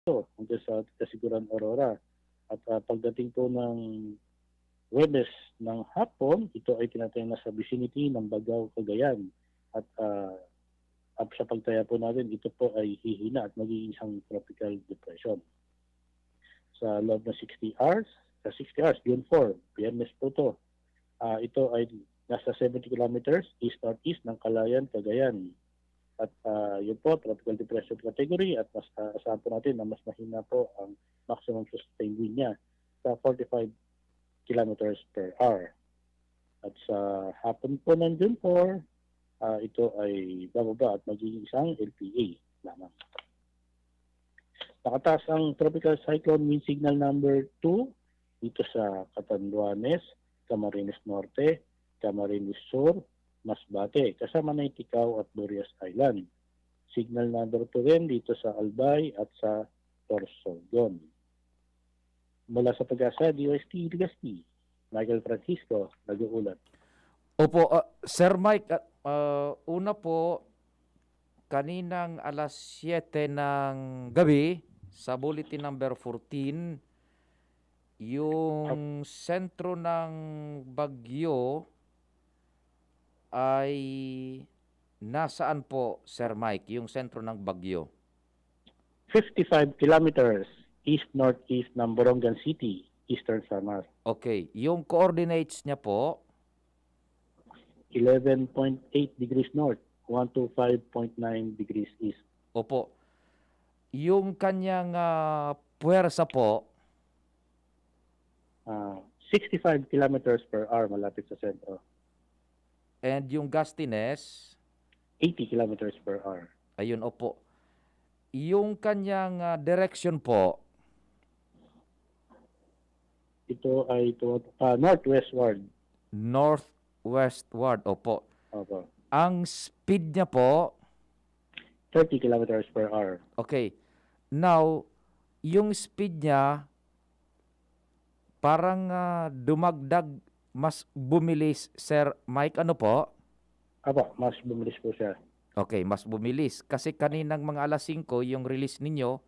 hanggang sa Kasiguran Aurora. At pagdating po ng Webes ng hapon, ito ay tinataya na sa vicinity ng Bagao, Cagayan. At sa pagtaya po natin, ito po ay hihina at magiging isang tropical depression. Sa loob ng 60 hours, sa 60 hours, June 4, Biyernes po ito. Ito ay nasa 70 kilometers east-northeast ng Calayan, Cagayan. At yun po, tropical depression category at mas asahan po natin na mas mahina po ang maximum sustained wind niya sa 45 kilometers per hour. At sa hapon po ng June 4, ito ay bababa at magiging isang LPA lamang. Nakataas ang tropical cyclone wind signal number 2 dito sa Catanduanes, Camarines Norte, Camarines Sur, Masbate, kasama na Ticao at Burias Island. Signal number 2 rin dito sa Albay at sa Sorsogon. Mula sa Pag-asa, DOST Legazpi, Michael Francisco, nag-uulat. Opo, Sir Mike, una po, kaninang alas 7 ng gabi, sa bulletin number 14, yung sentro ng bagyo ay nasaan po, Sir Mike, yung sentro ng bagyo? 55 kilometers east-northeast ng Borongan City, Eastern Samar. Okay, yung coordinates niya po? 11.8 degrees north, 125.9 degrees east. Opo. Yung kanyang puwersa po? 65 kilometers per hour malapit sa sentro. And yung gustiness? 80 kilometers per hour. Ayun, opo. Yung kanyang direction po? Ito ay northwestward. Northwestward, opo. Opo. Ang speed niya po? 30 kilometers per hour. Okay. Now, yung speed niya, parang dumagdag, mas bumilis, Sir Mike, ano po? Aba, mas bumilis po siya. Okay, mas bumilis. Kasi kaninang mga alas 5, yung release ninyo,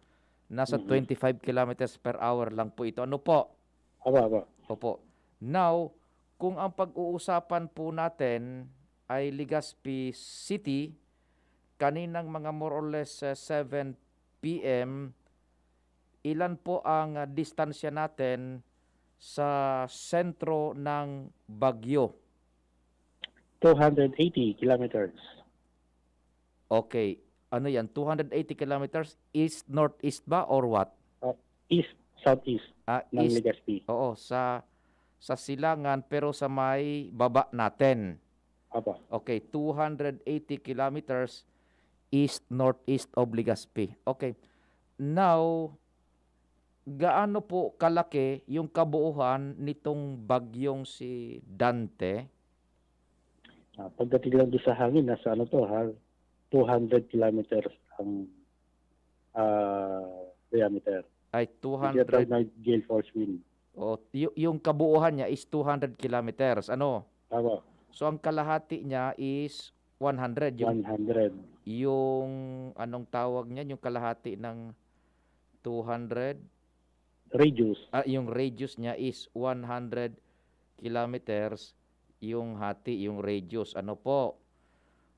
nasa 25 kilometers per hour lang po ito. Ano po? Aba. Opo. Now, kung ang pag-uusapan po natin ay Legazpi City, kaninang mga more or less 7 p.m., ilan po ang distansya natin sa sentro ng bagyo? 280 kilometers. Okay. Ano yan? 280 kilometers east-northeast ba or what? Southeast ng East. Legazpi. Oo, sa silangan pero sa may baba natin. Aba. Okay, 280 kilometers east-northeast of Legazpi. Okay. Now, gaano po kalaki yung kabuuan nitong bagyong si Dante? Pagdating lang doon sa hangin, nasa 200 kilometers ang diameter. Ay 200. Gale force wind. O, yung kabuuhan niya is 200 kilometers. Ano? Tama. So, ang kalahati niya is 100. 100. Yung anong tawag niya? Yung kalahati ng 200? Radius. Yung radius niya is 100 kilometers. Yung hati, yung radius. Ano po?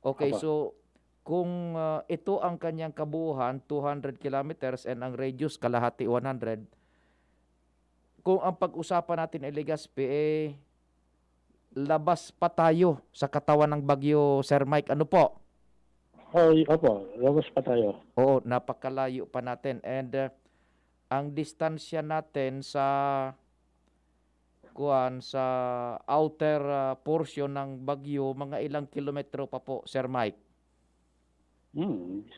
Okay, so kung ito ang kanyang kabuuan, 200 kilometers, and ang radius, kalahati 100, kung ang pag-usapan natin ay Legazpi, labas pa tayo sa katawan ng bagyo, Sir Mike. Ano po? Opo, labas pa tayo. Oo, napakalayo pa natin. And ang distansya natin sa outer portion ng bagyo, mga ilang kilometro pa po, Sir Mike?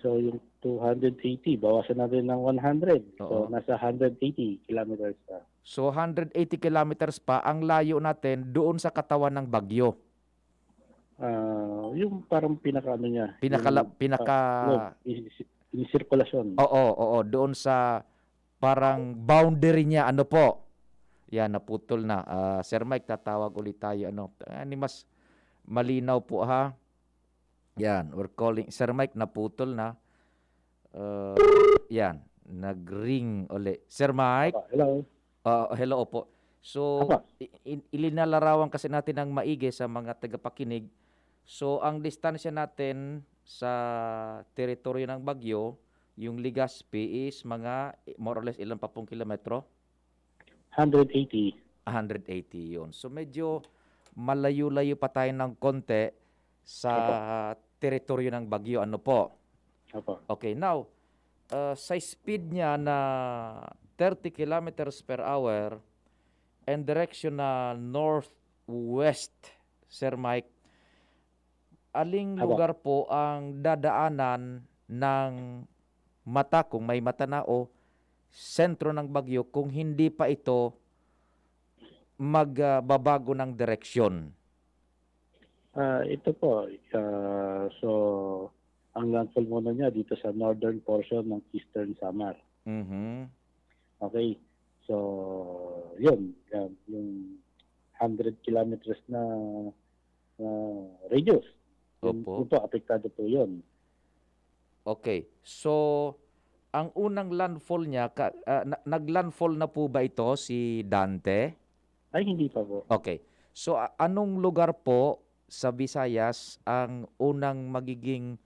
So yung 280, bawasan natin ng 100. Oo. So nasa 180 kilometers pa. So 180 kilometers pa ang layo natin doon sa katawan ng bagyo. Yung parang pinaka niya. Yung sirkulasyon. Oo, doon sa parang boundary niya, ano po? Yan, naputol na. Sir Mike, tatawag ulit tayo. Mas malinaw po, ha? Yan, we're calling. Sir Mike, naputol na. Yan, nag-ring uli. Sir Mike, Apa, hello. hello po. So, Apa, ilinalarawan kasi natin ng maigi sa mga tagapakinig. So, ang distansya natin sa teritoryo ng Bagyo, yung Legazpi is mga more or less ilan pa pong kilometro? 180. 180 yun. So, medyo malayo-layo pa tayo ng konti sa teritoryo ng Bagyo. Ano po? Apa, Okay, now, sa speed niya na 30 kilometers per hour and direction na northwest, Sir Mike, aling Apa. lugar po ang dadaanan ng mata, kung may mata na, o sentro ng bagyo kung hindi pa ito magbabago ng direksyon? Ito po, so ang landfall muna niya dito sa northern portion ng Eastern Samar. Mhm. Okay, so yun, yung 100 kilometers na radius. Opo. Yun po, apektado po yun. Okay. So, ang unang landfall niya, naglandfall na po ba ito si Dante? Ay, hindi pa po. Okay. So, anong lugar po sa Visayas ang unang magiging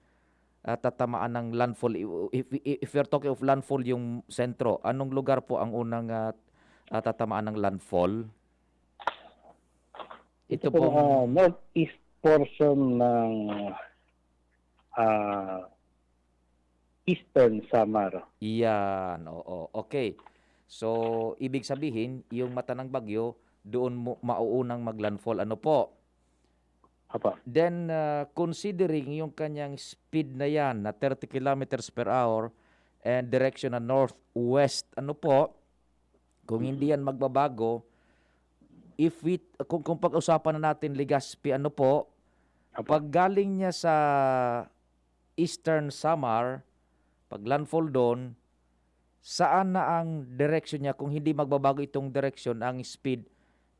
tatamaan ng landfall? If you're talking of landfall yung sentro, anong lugar po ang unang tatamaan ng landfall? Ito po, northeast portion ng Eastern Samar. Iyan, oo. Okay. So, ibig sabihin, yung mata ng bagyo, doon mauunang maglandfall. Ano po? Apa, Then, considering yung kanyang speed na yan, na 30 kilometers per hour, and direction na northwest, ano po, kung hindi yan magbabago, kung pag-usapan na natin Legazpi, ano po, apa, pag galing niya sa Eastern Samar, pag landfall doon, saan na ang direction niya kung hindi magbabago itong direction, ang speed?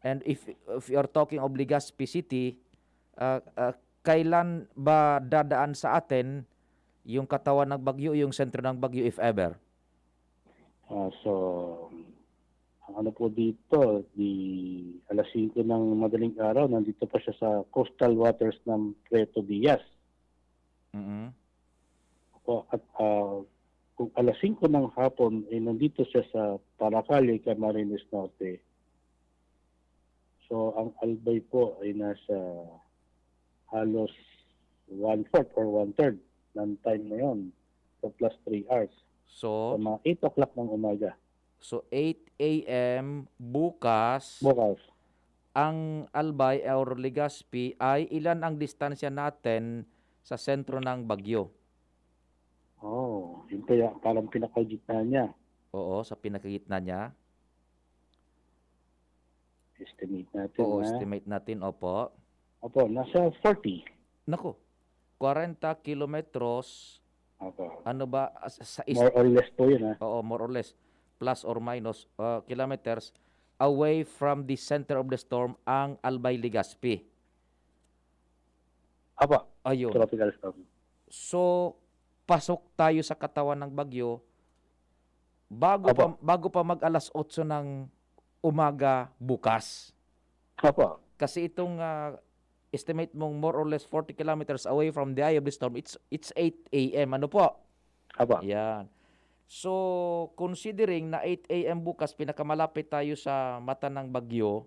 And if you're talking of Legazpi City, kailan ba dadaan sa atin yung katawan ng bagyo, yung sentro ng bagyo, if ever? so, ang ano po dito, alas 5 ng madaling araw, nandito pa siya sa coastal waters ng Puerto Diaz. Mhm. At kung alas 5 ng hapon, nandito siya sa Paracale, Camarines Norte. So, ang albay po ay nasa halos 1/4 or 1/3 ng time na yon. So, plus 3 hours. So, So, mga 8 o'clock ng umaga. 8 a.m. bukas, Bukas. ang Albay or Legazpi ay ilan ang distansya natin sa sentro ng bagyo? Yun kaya parang pinakagitna niya. Oo, sa pinakagitna niya. Estimate natin Oo, na. estimate natin, opo. Opo, nasa 40. Nako, 40 kilometros, Opo. ano ba, sa More or less po yun, ha? oo, more or less, plus or minus kilometers away from the center of the storm ang Albay Legazpi. Opo, Ayun. tropical storm. So, pasok tayo sa katawan ng bagyo bago pa mag alas 8 ng umaga bukas. Opo. Kasi itong estimate mong more or less 40 kilometers away from the eye of the storm, it's 8 a.m. Ano po? Opo. Yan. So, considering na 8 a.m. bukas, pinakamalapit tayo sa mata ng bagyo,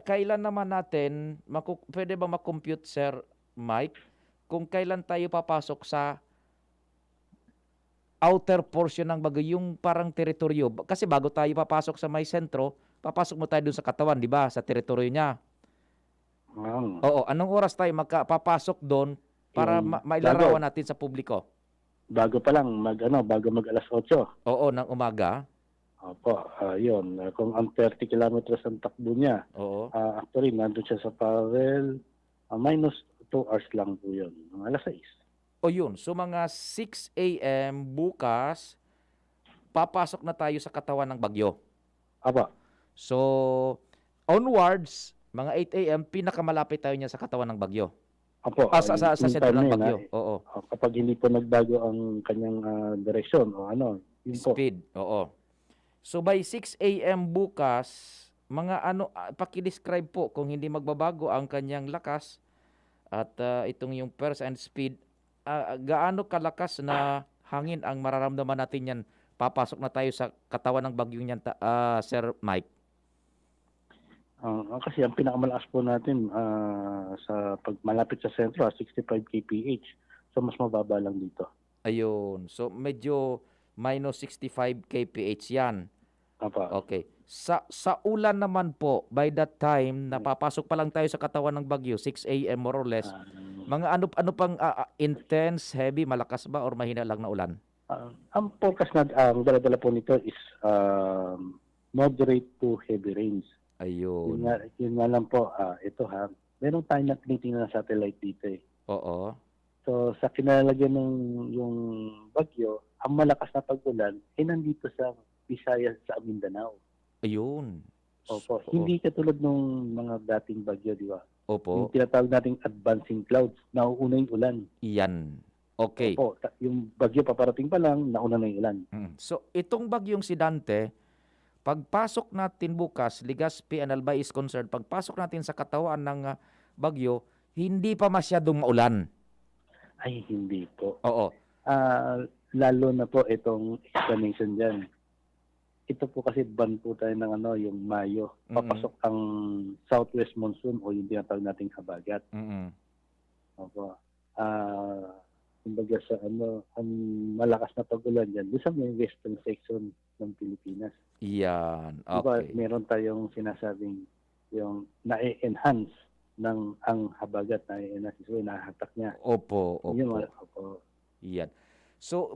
kailan naman natin, pwede ba makompute, Sir Mike, kung kailan tayo papasok sa outer portion ng bagyo, yung parang teritoryo? Kasi bago tayo papasok sa may sentro, papasok mo tayo dun sa katawan, di ba? Sa teritoryo niya. Oo, anong oras tayo papasok doon para mailarawan natin sa publiko? Bago pa lang, bago mag alas 8. Oo, ng umaga. Opo, yun. Kung ang 30 kilometers ang takbo niya, Oo. actually, nandun siya sa Pavel, minus 2 hours lang po yun. Alas 6. O yun, so mga 6 a.m. bukas, papasok na tayo sa katawan ng bagyo. Opo. So, onwards, mga 8 a.m., pinakamalapit tayo niya sa katawan ng bagyo. Opo, Sa yung sentro time na ng yun, bagyo. Oo. kapag hindi po nagbago ang kanyang direksyon o ano, yun po. Speed. Oo. So by 6 a.m. bukas, mga ano, paki-describe po kung hindi magbabago ang kanyang lakas at itong yung pulse and speed, gaano kalakas na hangin ang mararamdaman natin yan? Papasok na tayo sa katawan ng bagyong yan, Sir Mike. Kasi ang pinakamalakas po natin sa pag malapit sa sentro, 65 kph. So mas mababa lang dito. Ayun. So medyo minus 65 kph yan. Apa. Okay. Sa ulan naman po, by that time, napapasok pa lang tayo sa katawan ng bagyo, 6 a.m. more or less. Ah, Mga ano pang intense, heavy, malakas ba or mahina lang na ulan? ang forecast na ang dala-dala po nito is moderate to heavy rains. Ayun. Yun nga lang po, ito ha, meron tayong tinitingnan na satellite dito eh. Oo. So sa kinalalagyan ng yung bagyo, ang malakas na pag-ulan ay nandito sa Visayas sa Mindanao. Ayun. Opo, Oo. hindi katulad nung mga dating bagyo, di ba? Opo. Yung tinatawag nating advancing clouds, nauuna yung ulan. Iyan. Okay. Opo, yung bagyo paparating pa lang, nauna na yung ulan. So, itong bagyong si Dante, pagpasok natin bukas, Legazpi and Albay is concerned, pagpasok natin sa katawan ng bagyo, hindi pa masyadong maulan. Ay, hindi po. Oo. Lalo na po itong explanation dyan. Ito po kasi ban po tayo ng yung Mayo. Papasok ang southwest monsoon o yung tinatawag nating habagat. Opo. Kumbaga sa ang malakas na pag-ulan dyan, doon sa may western section ng Pilipinas. Iyan. Diba, Okay. meron tayong sinasabing yung na-enhance ng ang habagat, na-enhance, so nahatak niya. Opo. Yun, opo. Iyan. So,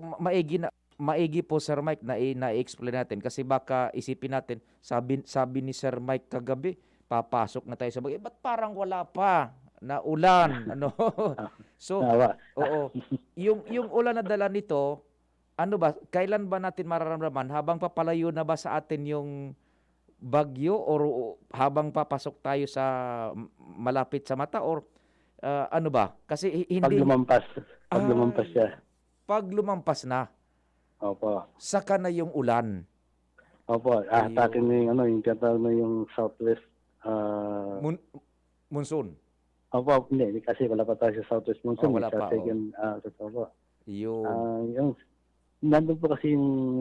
maigi po Sir Mike na na-explain natin kasi baka isipin natin, sabi ni Sir Mike kagabi, papasok na tayo sa bagay. Ba't parang wala pa na ulan? Ano? So, oo. Yung ulan na dala nito, ano ba, kailan ba natin mararamdaman? Habang papalayo na ba sa atin yung bagyo or habang papasok tayo sa malapit sa mata or ano ba? Kasi hindi Pag lumampas siya. Pag lumampas na, Opo. saka na yung ulan. Opo, atakin na yung tinatawag na yung southwest. Monsoon. Opo, hindi, kasi wala pa tayo sa southwest monsoon. Wala pa. Second, opo. Yun. Nandun po kasi yung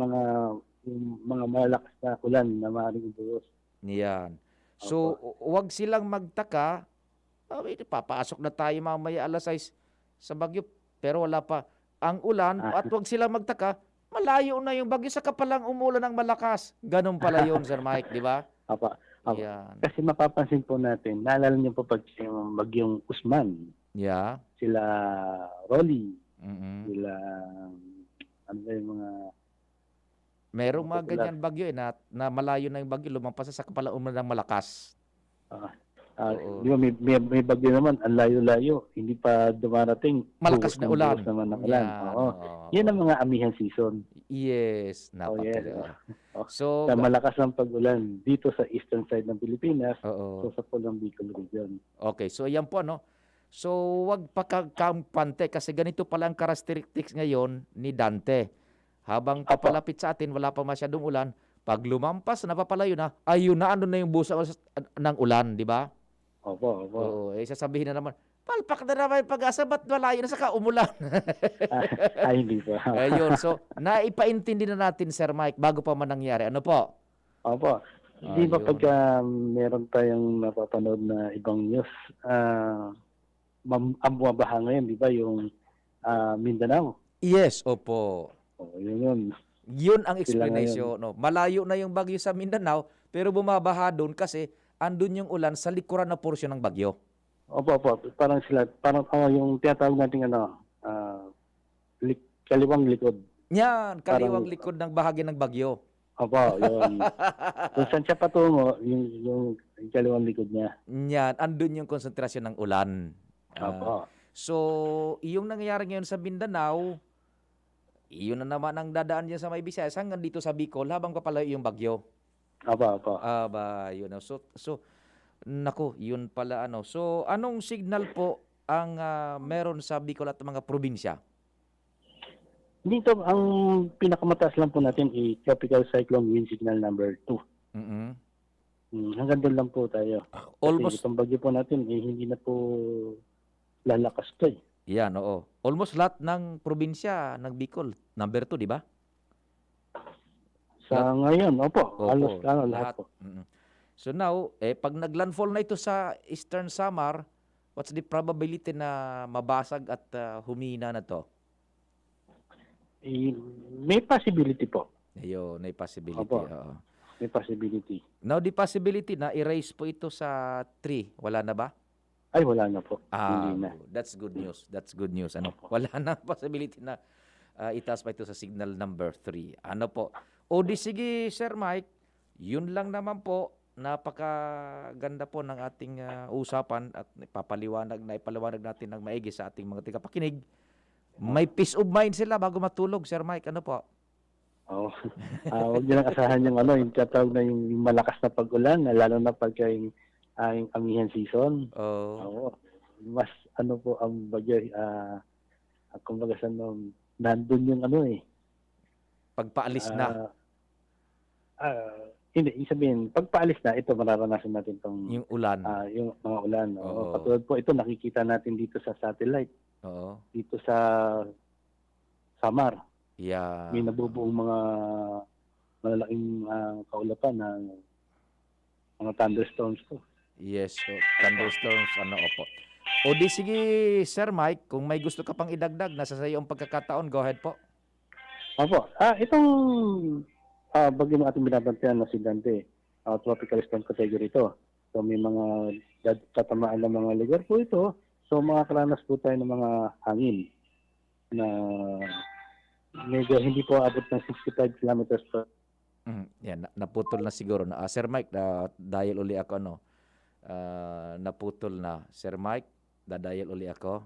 mga malalakas na ulan na maaaring ibuhos. Yan. So, wag silang magtaka. Papasok na tayo mamaya alas 6 sa bagyo, pero wala pa ang ulan. At wag silang magtaka, malayo na yung bagyo, saka palang umulan ng malakas. Ganun pala yun, Sir Mike, di ba? Opo. Yan. Kasi mapapansin po natin, naalala niyo po pag yung bagyong Usman, Yeah. sila Rolly, sila, yung mga... Merong mga ganyan bagyo na malayo na yung bagyo, lumampas sa pala umulan ng malakas. Di ba may bagyo naman, ang layo-layo, hindi pa dumarating. Malakas na ulan. Naman ng ulan. Oo. Yan ang mga amihan season. Yes. Yes. So, malakas ang pag-ulan dito sa eastern side ng Pilipinas, oo. sa Pulang Bicol region. Okay, so ayan po So wag pakakampante kasi ganito pala ang characteristics ngayon ni Dante. Habang papalapit sa atin, wala pa masyadong ulan. Pag lumampas, napapalayo na, ayun na, ano na yung busa ng ulan, di ba? Opo. Oo, sasabihin na naman, palpak na naman yung pag-asa, ba't malayo na saka umulan? Hindi po. Ayun, so naipaintindi na natin, Sir Mike, bago pa man nangyari. Ano po? Opo. Di ba pagka meron tayong napapanood na ibang news, ang bumabaha ngayon, di ba, yung Mindanao? Yes, opo. Yun. Yun ang explanation. No? Malayo na yung bagyo sa Mindanao, pero bumabaha doon kasi andun yung ulan sa likuran na porsyon ng bagyo. Opo. Parang yung tinatawag natin kaliwang likod. Yan, kaliwang likod ng bahagi ng bagyo. Opo, yun. Kung saan siya patungo, yung kaliwang likod niya. Yan, andun yung konsentrasyon ng ulan. Opo. So, yung nangyayari ngayon sa Mindanao, iyon na naman ang dadaan dyan sa may Visayas hanggang dito sa Bicol habang papalayo yung bagyo. Opo. Yun. So, naku, yun pala So, anong signal po ang meron sa Bicol at mga probinsya? Dito, ang pinakamataas lang po natin ay Tropical Cyclone Wind Signal number 2. Mm-mm. Hanggang doon lang po tayo. Kasi Almost, itong bagyo po natin, hindi na po lalakas to eh. yan, oo. Almost lahat ng probinsya ng Bicol, number 2, di ba? Sa ngayon, opo, Opo, halos lahat po. Mm. So now, pag naglandfall na ito sa Eastern Samar, what's the probability na mabasag at humina na to? May possibility po. Ayun, may possibility. Opo. Oo. May possibility. Now, the possibility na erase po ito sa tree, wala na ba? Ay, wala na po. Hindi na. That's good news. That's good news. Ano? Wala na possibility na itaas pa ito sa signal number 3. Ano po? O di sige, Sir Mike, yun lang naman po. Napakaganda po ng ating usapan at ipaliwanag natin ng maigi sa ating mga tagapakinig. May peace of mind sila bago matulog, Sir Mike. Ano po? Oo. Huwag niyo lang asahan yung tatawag na yung malakas na pag-ulan, lalo na pagka yung amihan season. Oo. Mas po ang bagyo, kumbaga nandun yung Pagpaalis na. Hindi, ibig sabihin, pagpaalis na, ito mararanasan natin Yung ulan. yung mga ulan. Oo. Katulad po, ito nakikita natin dito sa satellite, Oo. dito sa Samar. Yeah. May nabubuong mga malalaking kaulapan ng mga thunderstorms po. Yes, so thunderstorms, opo. O di sige, Sir Mike, kung may gusto ka pang idagdag, nasa sa iyo ang pagkakataon, go ahead po. Opo. Itong bagyo ng ating binabantayan na si Dante, tropical storm category ito. So may mga tatamaan ng mga lugar po ito. So makakaranas po tayo ng mga hangin na medyo hindi po abot ng 65 kilometers per. Yan, naputol na siguro. Sir Mike, dahil uli ako, naputol na. Sir Mike, dahil uli ako.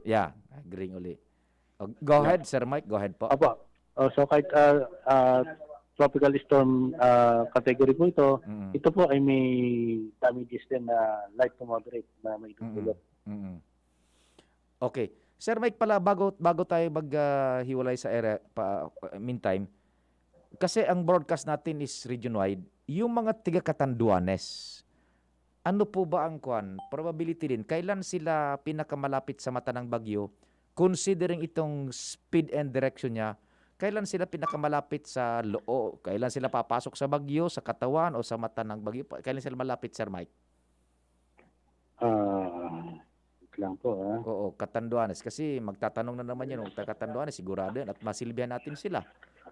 Yeah, agreeing uli. Go ahead, Sir Mike, go ahead po. Opo. So kahit tropical storm category po ito, ito po ay may damages din na light to moderate na may dudulot. Okay. Sir Mike pala, bago tayo maghiwalay sa area, meantime, kasi ang broadcast natin is region-wide, yung mga tiga-Catanduanes, ano po ba ang probability din, kailan sila pinakamalapit sa mata ng bagyo, considering itong speed and direction niya, kailan sila pinakamalapit sa loo, kailan sila papasok sa bagyo, sa katawan o sa mata ng bagyo, kailan sila malapit, Sir Mike? Lang po Oo, Catanduanes. Kasi magtatanong na naman yun, Catanduanes, sigurado yan at masilbihan natin sila.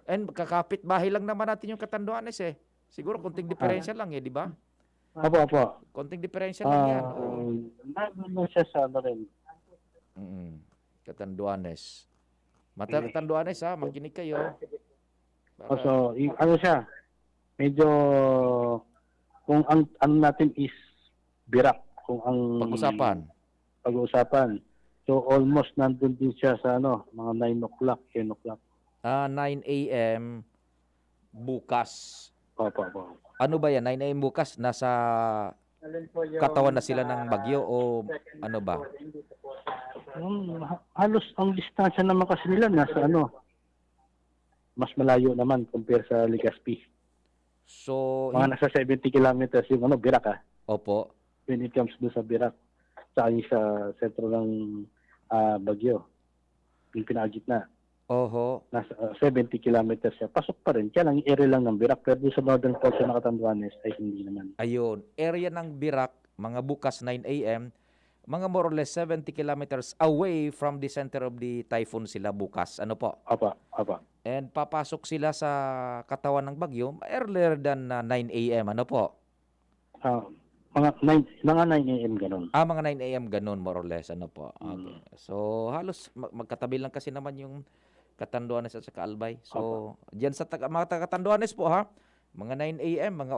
And kakapit bahay lang naman natin yung Catanduanes eh. Siguro konting diferensya lang di ba? Opo. Konting diferensya lang yan. Nandun siya sa rin. Catanduanes. Catanduanes makinig kayo. So, siya, medyo, kung ang natin is birak, kung ang pag-uusapan. So, almost nandun din siya sa mga 9 o'clock, 10 o'clock. 9 a.m. bukas. Opo. Ano ba yan? 9 a.m. bukas? Nasa katawan na sila ng bagyo o ano ba? Halos ang distansya naman kasi nila nasa mas malayo naman compare sa Legazpi. So, mga nasa 70 kilometers yung Birak Opo. When it comes doon sa Birak. Sa sentro ng bagyo. Yung pinagitna. Oho. Nasa 70 kilometers siya. Pasok pa rin. Kaya lang yung area lang ng Birak. Pero sa northern portion ng Catanduanes ay hindi naman. Ayun. Area ng Birak, mga bukas 9 a.m., mga more or less 70 kilometers away from the center of the typhoon sila bukas. Ano po? Apa. And papasok sila sa katawan ng bagyo earlier than 9 a.m. Ano po? Mga 9 a.m. ganun. Mga 9 a.m. ganun more or less. Ano po? Okay. So, halos magkatabi lang kasi naman yung Catanduanes at saka Albay. So, diyan sa mga taga-Catanduanes po mga 9 a.m., mga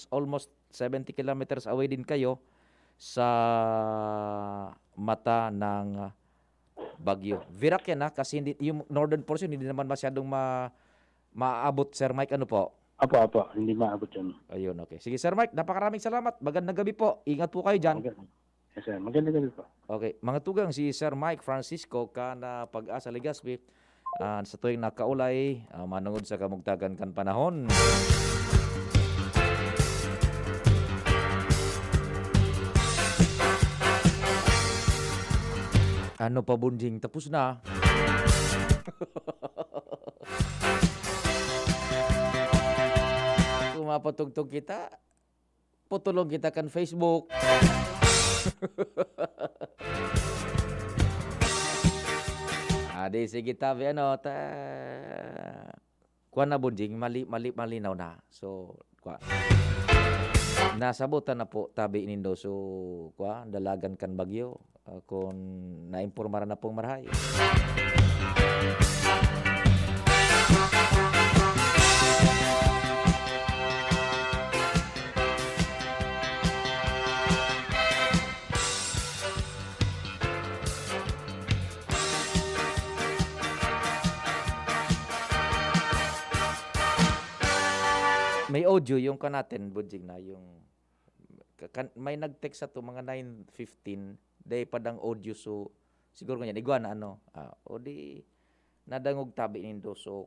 almost 70 kilometers away din kayo sa mata ng bagyo. Virak yan kasi yung northern portion hindi naman masyadong maaabot, Sir Mike. Ano po? Apo. Hindi maabot yun. Ayun, okay. Sige, Sir Mike, napakaraming salamat. Magandang gabi po. Ingat po kayo dyan. Okay. Yes, sir. Magandang gabi po. Okay, mga tugang si Sir Mike Francisco kana Pag-asa Legazpi sa tuwing nakaulay manungod sa kamugtagan kan panahon. Ano pa bunjing tapos na. Kung mapatugtog kita, putulong kita kan Facebook. Di sige tabi kuan na bunjing malinaw na. So nasabutan na po tabi nindo so dalagan kan bagyo kung naimpormara na pong marahay. May audio yung kanatin bunjing na yung may nag-text sa to mga 9:15 day padang audio so siguro ganyan igwa na o di nadangog tabi nindo so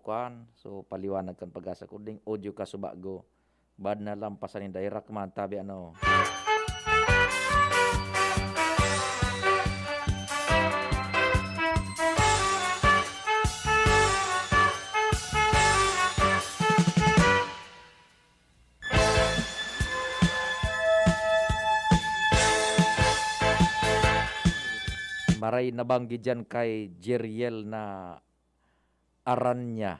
so paliwanag kan Pag-asa ko ding audio ka subago bad na lampasan ni direct man tabi maray nabanggi dyan kay Jeriel na Aranya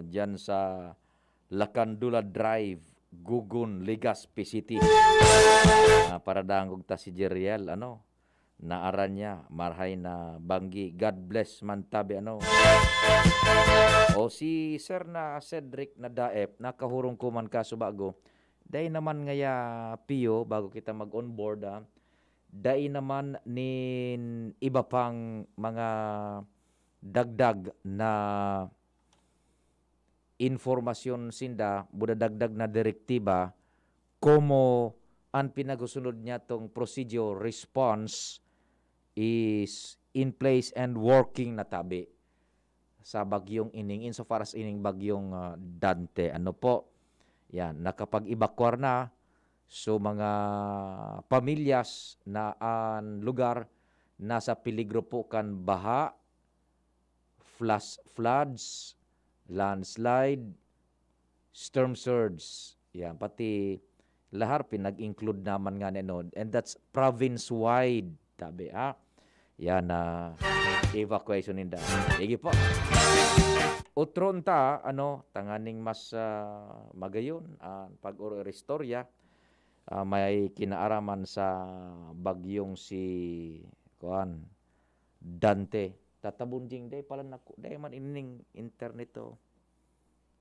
dyan sa Lacandula Drive, Gugun, Legazpi City. Para dangog ta si Jeriel na Aranya, marhay na banggi. God bless man tabi O si Sir na Cedric na Daep, nakahurong ko man kaso bago. Day naman ngaya Pio bago kita mag-onboard dai naman nin iba pang mga dagdag na informasyon sinda buda dagdag na direktiba como ang pinagusunod niya tong procedure response is in place and working na tabi sa bagyong ining insofar as ining bagyong Dante yan nakapag-evacuate na. So mga pamilyas na ang lugar nasa peligro po kan baha, floods, landslide, storm surge. Yan, pati lahar pinag-include naman nga and that's province-wide tabi Yan na evacuation ninda. Sige po. Utron ta tanganing mas magayon pag-restorya. May kinaaraman sa bagyong si Dante. Tatabunjing day pala day man ining internet to.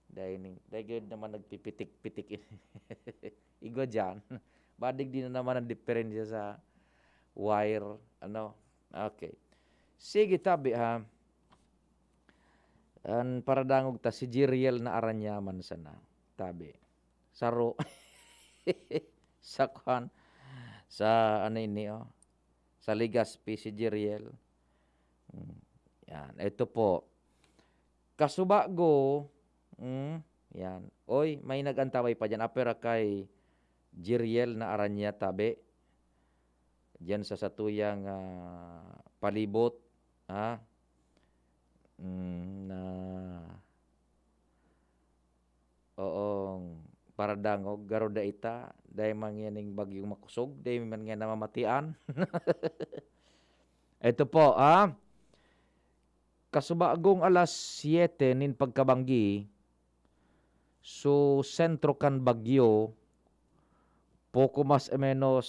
Day good naman nagpipitik-pitik. Igwa dyan. Badig din na naman ang diferensya sa wire. Okay. Sige tabi para dangog ta si Jeriel na Aranya man sana. Tabi. Saro. sa sa Legazpi si Jeriel. Yan, ito po. Kasubago, yan. Oy, may nagantaway pa dyan. Apera kay Jeriel na Aranya tabi. Diyan sa satuyang palibot. Para dangog garo da ita day mangyaning bagyong makusog day man nga namamatian. Ito po kasubagong alas 7 nin pagkabanggi so sentro kan bagyo poco mas o menos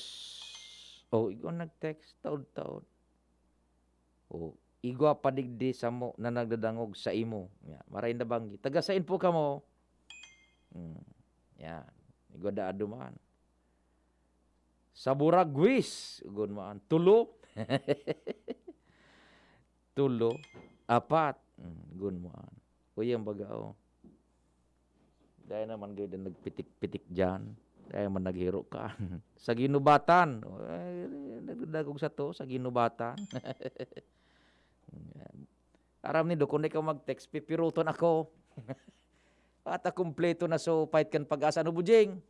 igon nag-text taod igwa padigdi sa mo na nagdadangog sa imo maray na banggi taga sain po kamo yan, igoda aduman. Sa Buragwis, gunmaan. Tulo. Tulo. 4. Gunmaan. Uyang bagao. Dahil naman gaya nagpitik-pitik dyan. Dahil man naghiro ka. Sa ginubatan. Ay, nagdadagog sa to, sa ginubatan. Aram ni do, kung ikaw mag-text, pipiruton ako. At kumpleto na so, fight kan pag-asa. Ano, Bujing?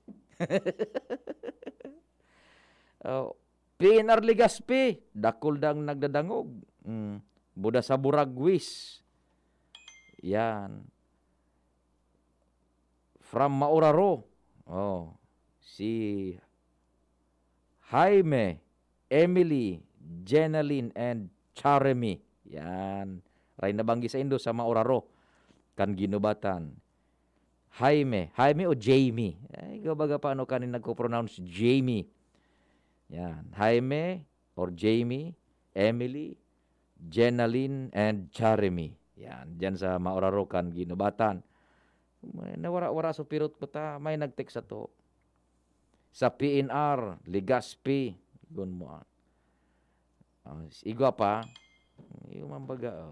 Oh, PNR Ligaspi, dakol dang nagdadangog. Buda sa Buragwis. Yan. From Mauraro. Oh, si Jaime, Emily, Jenaline, and Charemy. Yan. Ray nabanggi sa Indo sa Mauraro. Kan ginubatan. Jaime o Jamie. Ay, baga paano kanin nagko-pronounce Jamie. Yan. Jaime or Jamie, Emily, Jenaline, and Charemy. Yan. Diyan sa Mauraro kan ginubatan. Nawara-wara so pirot ko ta. May nag-text sa to. Sa PNR, Ligaspi. Gun mo. Igwa pa. Yung mambaga.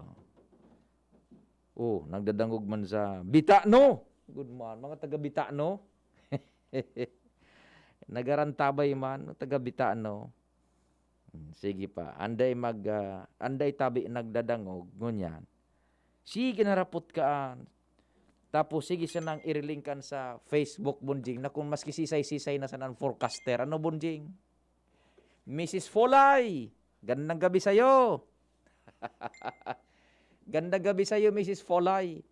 Nagdadangog man sa Bitano. Good man. Mga taga Bitano. Nagarantabay man. Taga Bitano. Sige pa. Anday tabi nagdadangog. Ngunyan. Sige narapot kaan. Tapos sige siya nang irilingkan sa Facebook, Bunjing, na kung maski sisay-sisay na sa nan forecaster. Ano, Bunjing? Mrs. Folay, gandang gabi sa'yo. Gandang gabi sa'yo, Mrs. Folay.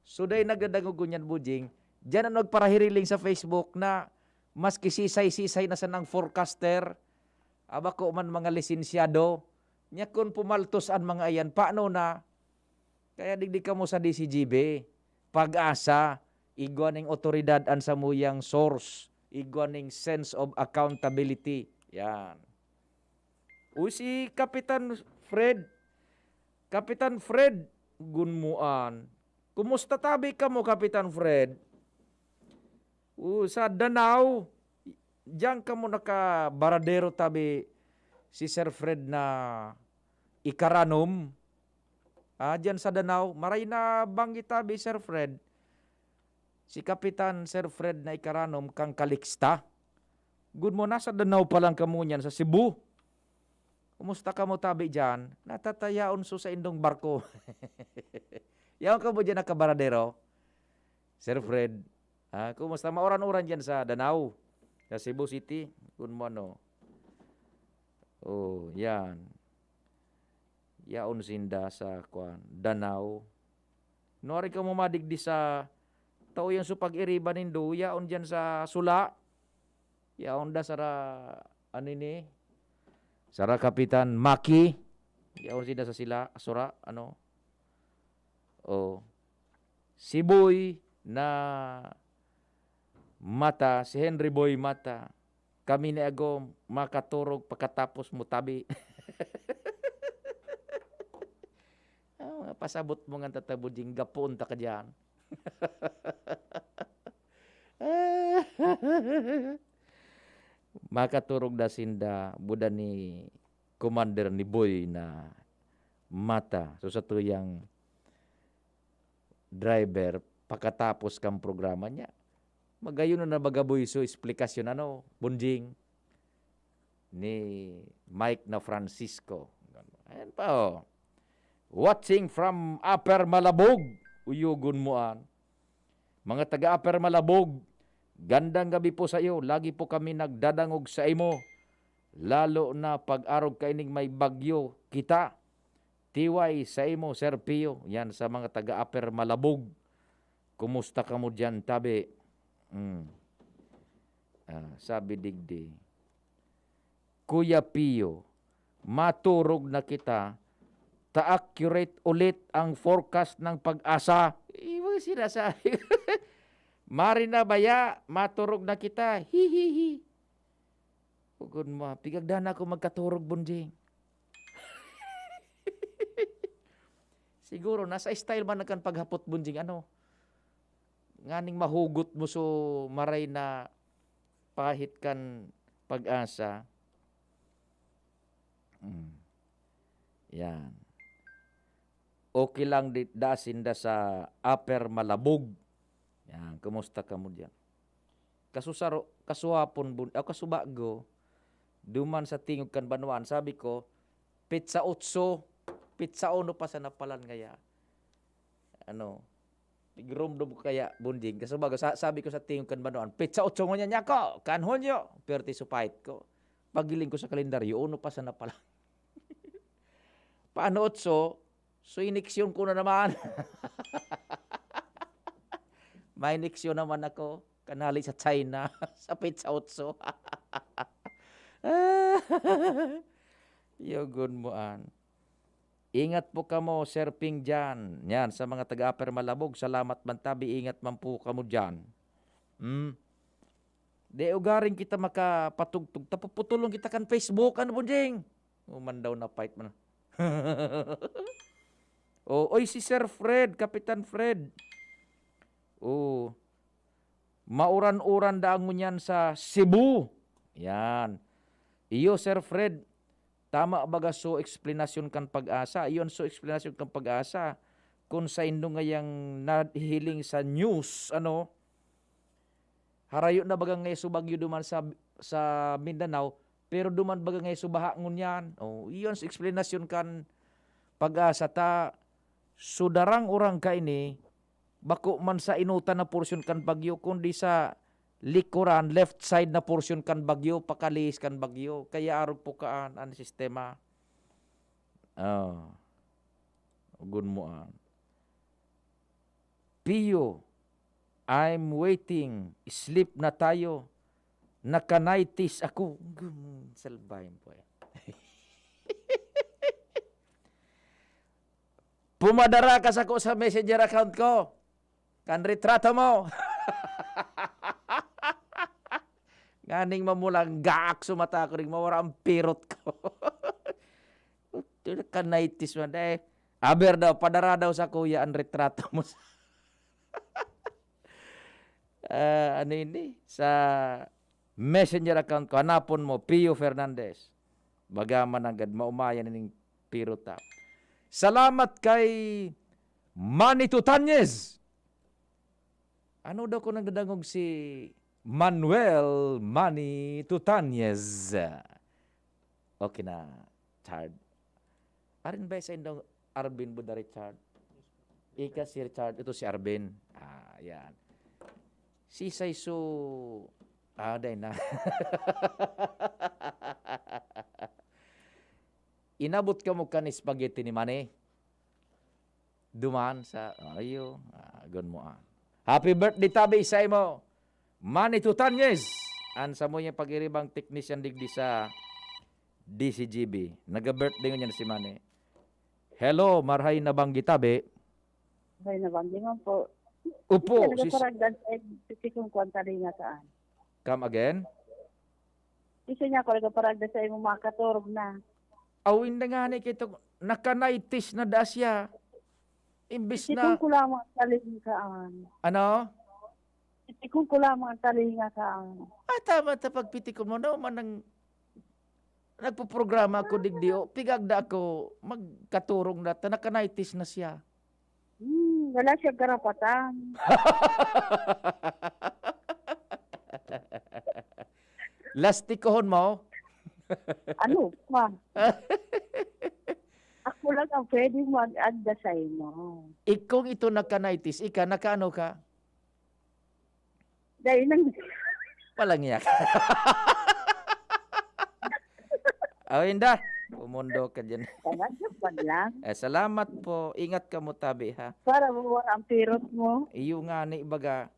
So, dahil nagdadagog ganyan, Bunjing, dyan ang nagparahiriling sa Facebook na maski sisay-sisay na sa nang forecaster, aba ko man mga lisensyado, niya kung pumaltos ang mga ayan, paano na? Kaya digdig ka mo sa DCGB, pag-asa, igwaning otoridad an sa muyang source, igwaning sense of accountability. Yan. Si Kapitan Fred, gunmuan. Kumusta tabi ka mo, Kapitan Fred? Sa Danau, diyan ka mo naka-baradero tabi si Sir Fred na Ikaranom. Diyan sa Danau, maray na banggit tabi, Sir Fred. Si Kapitan Sir Fred na Ikaranom kang Kaliksta. Good mo, nasa Danau pa lang kamo niyan sa Cebu. Kumusta ka mo tabi dyan? Natatayaon so sa indong barko. Yaon ka mo dyan nakabaradero? Sir Fred, kumusta? Mauran-uran dyan sa Danau, sa Cebu City. Good mo, no? Yan. Yaon sinda sa Danau. Nuari ka mumadigdi sa tao yung supag-iriban nindo, yaon dyan sa Sula. Yaon da anini, sara Kapitan Maki. Yaon sinda sa Sura, si Boy na Mata, si Henry Boy Mata. Kami ni Ago makaturog pagkatapos mutabi. Pasabot mo nga tatabuding gapon ta ka dyan. Makaturog da sinda buda ni commander ni Boy na Mata. So sa tuyang driver pagkatapos kang programa niya. Magayon na bagaboy so explikasyon Bunjing ni Mike na Francisco. Ayan pa Watching from Upper Malabog, uyugon mo Mga taga Upper Malabog, gandang gabi po sa iyo. Lagi po kami nagdadangog sa imo. Lalo na pag-arog kaining may bagyo kita. Tiway sa imo, Sir Pio. Yan sa mga taga Upper Malabog. Kumusta ka mo dyan, tabi? Sabi digdi. Kuya Pio, maturog na kita. Ta-accurate ulit ang forecast ng pag-asa. Ibang sinasabi. Mari na baya, maturog na kita. Hihihi. Pugod mo, pigagdan ako magkaturog, Bunjing. Siguro, nasa style man nagkan paghapot, Bunjing, nganing mahugot mo so maray na pahit kan pag-asa. Yan. Okay lang dasin da sa Upper Malabog. Yan, kumusta ka mo diyan? kasuhapon kasubago duman sa tingog kan Banuan, sabi ko pizza 8, pizza 1 pa sa napalan ngaya. Ano, tigrumdum ko kaya bunding. Kasubago sabi ko sa tingog kan Banuan, pizza 8 mo niya ko, kanhon yo. Perti supait ko. Pagiling ko sa kalendaryo, 1 pa sa napalan. Paano 8? So iniksyon ko na naman. May iniksyon naman ako. Kanali sa China. Sa pizza 8. Yogon mo an. Ingat po kamo, Sir Ping dyan. Yan, sa mga taga-Upper Malabog, salamat man tabi, ingat man po kamo dyan. Di ugaring kita makapatugtog. Tapuputulong kita kan Facebook, ano po ding? Uman daw na fight man. Oy si Sir Fred, Kapitan Fred. Mauran-uran daang mo niyan sa Cebu. Yan. Iyo Sir Fred, tama baga so explanation kan pag-asa. Iyon so explanation kan pag-asa. Kung sa indo ngayang nahiling sa news, ano, harayo na baga ngay subagyo duman sa Mindanao, pero duman baga ngay subahangon yan. Iyon so explanation kan pag-asa ta. Sudarang orang ka ini, bako man sa inutan na porsyon kan bagyo, kundi sa likuran, left side na porsyon kan bagyo, pakalis kan bagyo. Kaya araw po kaan ang sistema. Gun mo an. Pio, I'm waiting. Sleep na tayo. Nakanaitis ako. Salbahin po yan. Pumadara ka sa messenger account ko. Kan retrato mo. Nganing mamulang gaak sumata ko rin mawara ang pirot ko. Kanaitis man eh. Aber daw, padara daw sa kuya ang retrato mo. Ano ini? Sa messenger account ko, hanapon mo, Pio Fernandez. Bagaman agad, maumayan ng pirota. Salamat kay Manny Tutanyez. Ano daw ko nagdadangog si Manuel Manny Tutanyez. Okay na, Chard. Arin ba sa indong Arvin Buda Richard? Ika si Richard, ito si Arvin. Yan. Si Saiso, day na. Inabot ka mo kan spaghetti ni Manny. Duman sa, gun mo Happy birthday tabi isay mo. Manny Tutanyez. Ansa mo yung pag-iribang technician digdi sa DCGB. Naga-birthday niya na si Manny. Hello, marhay na bang gitabi? Marhay na bang di man po. Upo. Nagaparagdan sa kung kwantali nga saan. Come again? Isa niya ko nagaparagdan sa imong makaturog na. Awin na nga ni kito, nakanaitis na dasya. Imbis na... Itikong ko lamang ang talingaan. Ano? Itikong ko lamang ang talingaan. Tama ta pagpitikon mo no, manang nagpo-programa ako digdio, pigagda ako, magkaturong na, nakanaitis na siya. Wala siya karapatan. Lastikohon mo? Ano pa? Ako lang ang pwede mag-adda sa imo. Kung ito nakanaitis, nakaano ka? Dahil nang... Walang iyak. Inda, pumundo ka dyan. Salamat lang. Salamat po. Ingat ka mo tabi ha. Para mawala ang pirot mo. Iyo nga ni ibaga,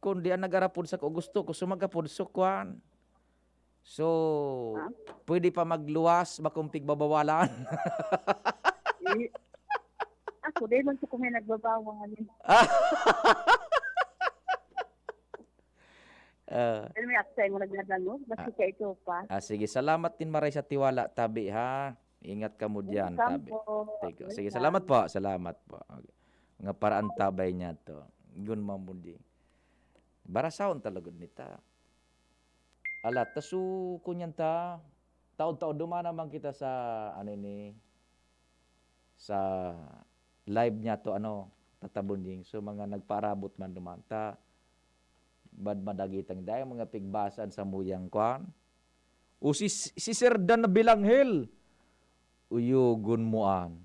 kung di ang nagarapod sa ko, gusto ko sumagapod sukwan. So, pwede pa magluwas, makumpig babawalan. Ako, di man sa kung may nagbabawang. Pero may aksay mo nagdadalo, basta ka ito pa. Sige, salamat din maray sa tiwala, tabi ha. Ingat ka mo dyan, tabi. Sige, salamat po. Okay. Nga paraan tabay niya to. Gun mamudi. Barasaon talaga nita. Alat, tasu kunyan ta. Taon-taon dumana man kita sa, sa live niya to, tatabunding. So, mga nagparabot man duman ta. Bad madagitang dahil mga pigbasan sa muyang kwan. O si Sir Dan na Bilanghel. Uyugon moan.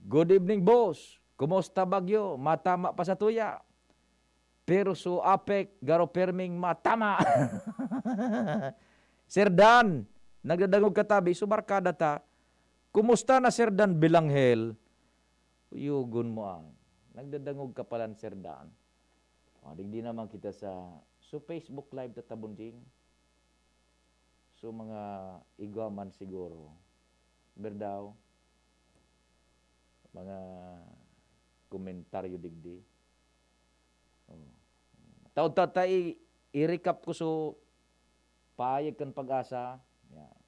Good evening, boss. Kumusta bagyo? Matama pa sa tuya. Pero so apek, garo perming matama. Sir Dan, nagdadangog katabi, subarkada ta. Kumusta na Sir Dan Bilanghel? Uyugon moan. Nagdadangog ka pala Sir Dan. Digdi naman kita sa Facebook Live tatabunjing. So mga igwaman siguro. Berdaw. Mga komentaryo digdi. Taon-taon tayo i-recap ko so paayag kan pag-asa. Yan.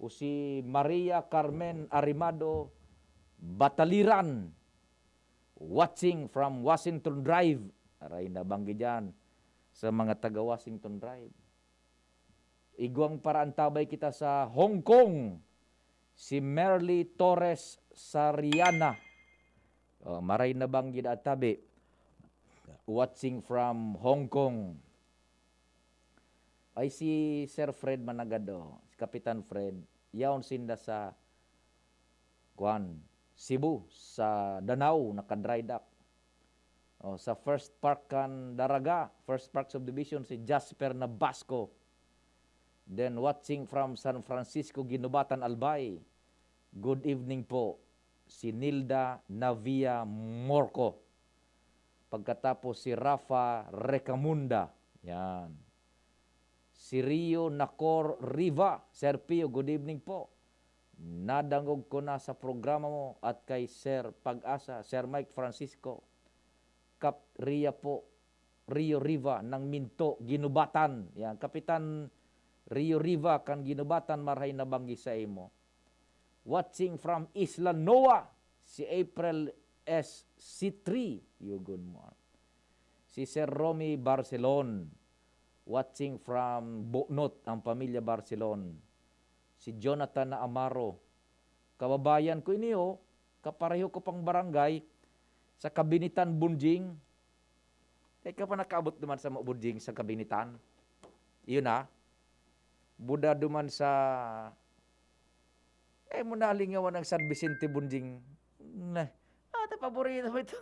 O si Maria Carmen Arimado Bataliran watching from Washington Drive. Aray na banggi dyan sa mga taga Washington Drive. Igwang paraan tabay kita sa Hong Kong. Si Merly Torres Sariana. Maray na banggi at tabi. Watching from Hong Kong. Ay si Sir Fred Managado. Si Kapitan Fred. Yaon sinda sa Cebu. Sa Danau. Naka-dry dock. Sa First Park kan Daraga, First Park Subdivision, si Jasper Nabasco. Then watching from San Francisco, Ginubatan, Albay. Good evening po, si Nilda Navia Morco. Pagkatapos si Rafa Recamunda. Yan. Si Rio Nacor Riva. Sir Pio, good evening po. Nadangog ko na sa programa mo at kay Sir Pag-asa, Sir Mike Francisco. Kap Rio Riva ng Minto, Ginubatan. Yan, Kapitan Rio Riva kan Ginubatan, marhay na banggi sa imo. Watching from Isla Noa, si April S. C3, yugon mo. Si Sir Romy Barcelon, watching from Bonot, ang pamilya Barcelon. Si Jonathan na Amaro, kababayan ko iniyo, kapareho ko pang barangay, sa Kabinitan Bunjing. Teka pa nakaabot duman sa Bunjing sa Kabinitan. Iyon na. Buda duman sa munalingawan ng San Vicente Bunjing. Paborito mo ito.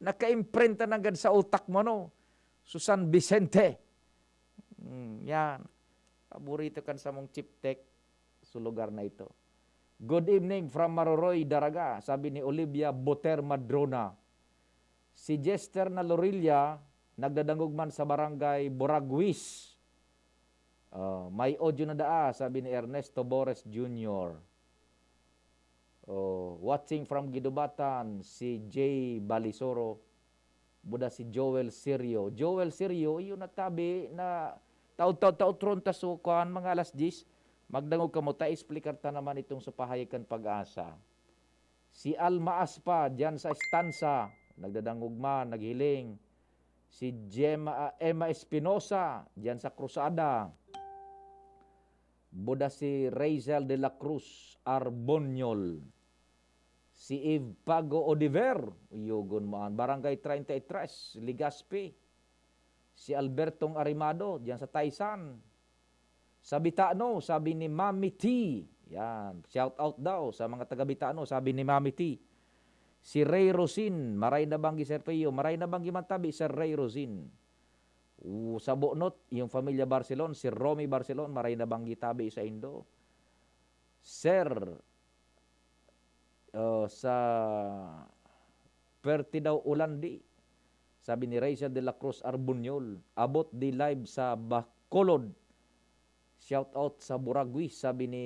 Naka-imprenta na agad sa utak mo, no? So San Vicente. Yan. Paborito kan sa mong chiptek sa lugar na ito. Good evening from Maroroy, Daraga, sabi ni Olivia Boter Madrona. Si Jester na Lorilla, nagdadangog man sa barangay Boragwis. May audio na daa, sabi ni Ernesto Bores Jr. Watching from Gidubatan, si Jay Balisoro. Buda si Joel Sirio. Joel Sirio, yun natabi na taon-taon tasukan, mga alas 10. Magdangog ka mo, explicar ta naman itong sa pahayagan pag-asa. Si Alma Aspa, dyan sa Estansa, nagdadangog man, naghiling. Si Emma Espinosa, dyan sa Cruzada. Buda si Razel de la Cruz Arbonyol. Si Eve Pago Odiver, yugon mo, Barangay 33, Ligaspi. Si Albertong Arimado, dyan sa Taisan. Sa Bitano, sabi ni Mami T. Yan, shout out daw sa mga taga Bitano, sabi ni Mami T. Si Ray Rosin, maray na banggi Sir Pio, maray na banggi mantabi Sir Ray Rosin. Sa Bonot, yung familia Barcelon, si Romy Barcelon, maray na banggi tabi sa Indo. Sir, sa Pertidaw Ulandi, sabi ni Raiza de la Cruz Arbonyol, abot di live sa Bacolod. Shout out sa Boragwis, sabi ni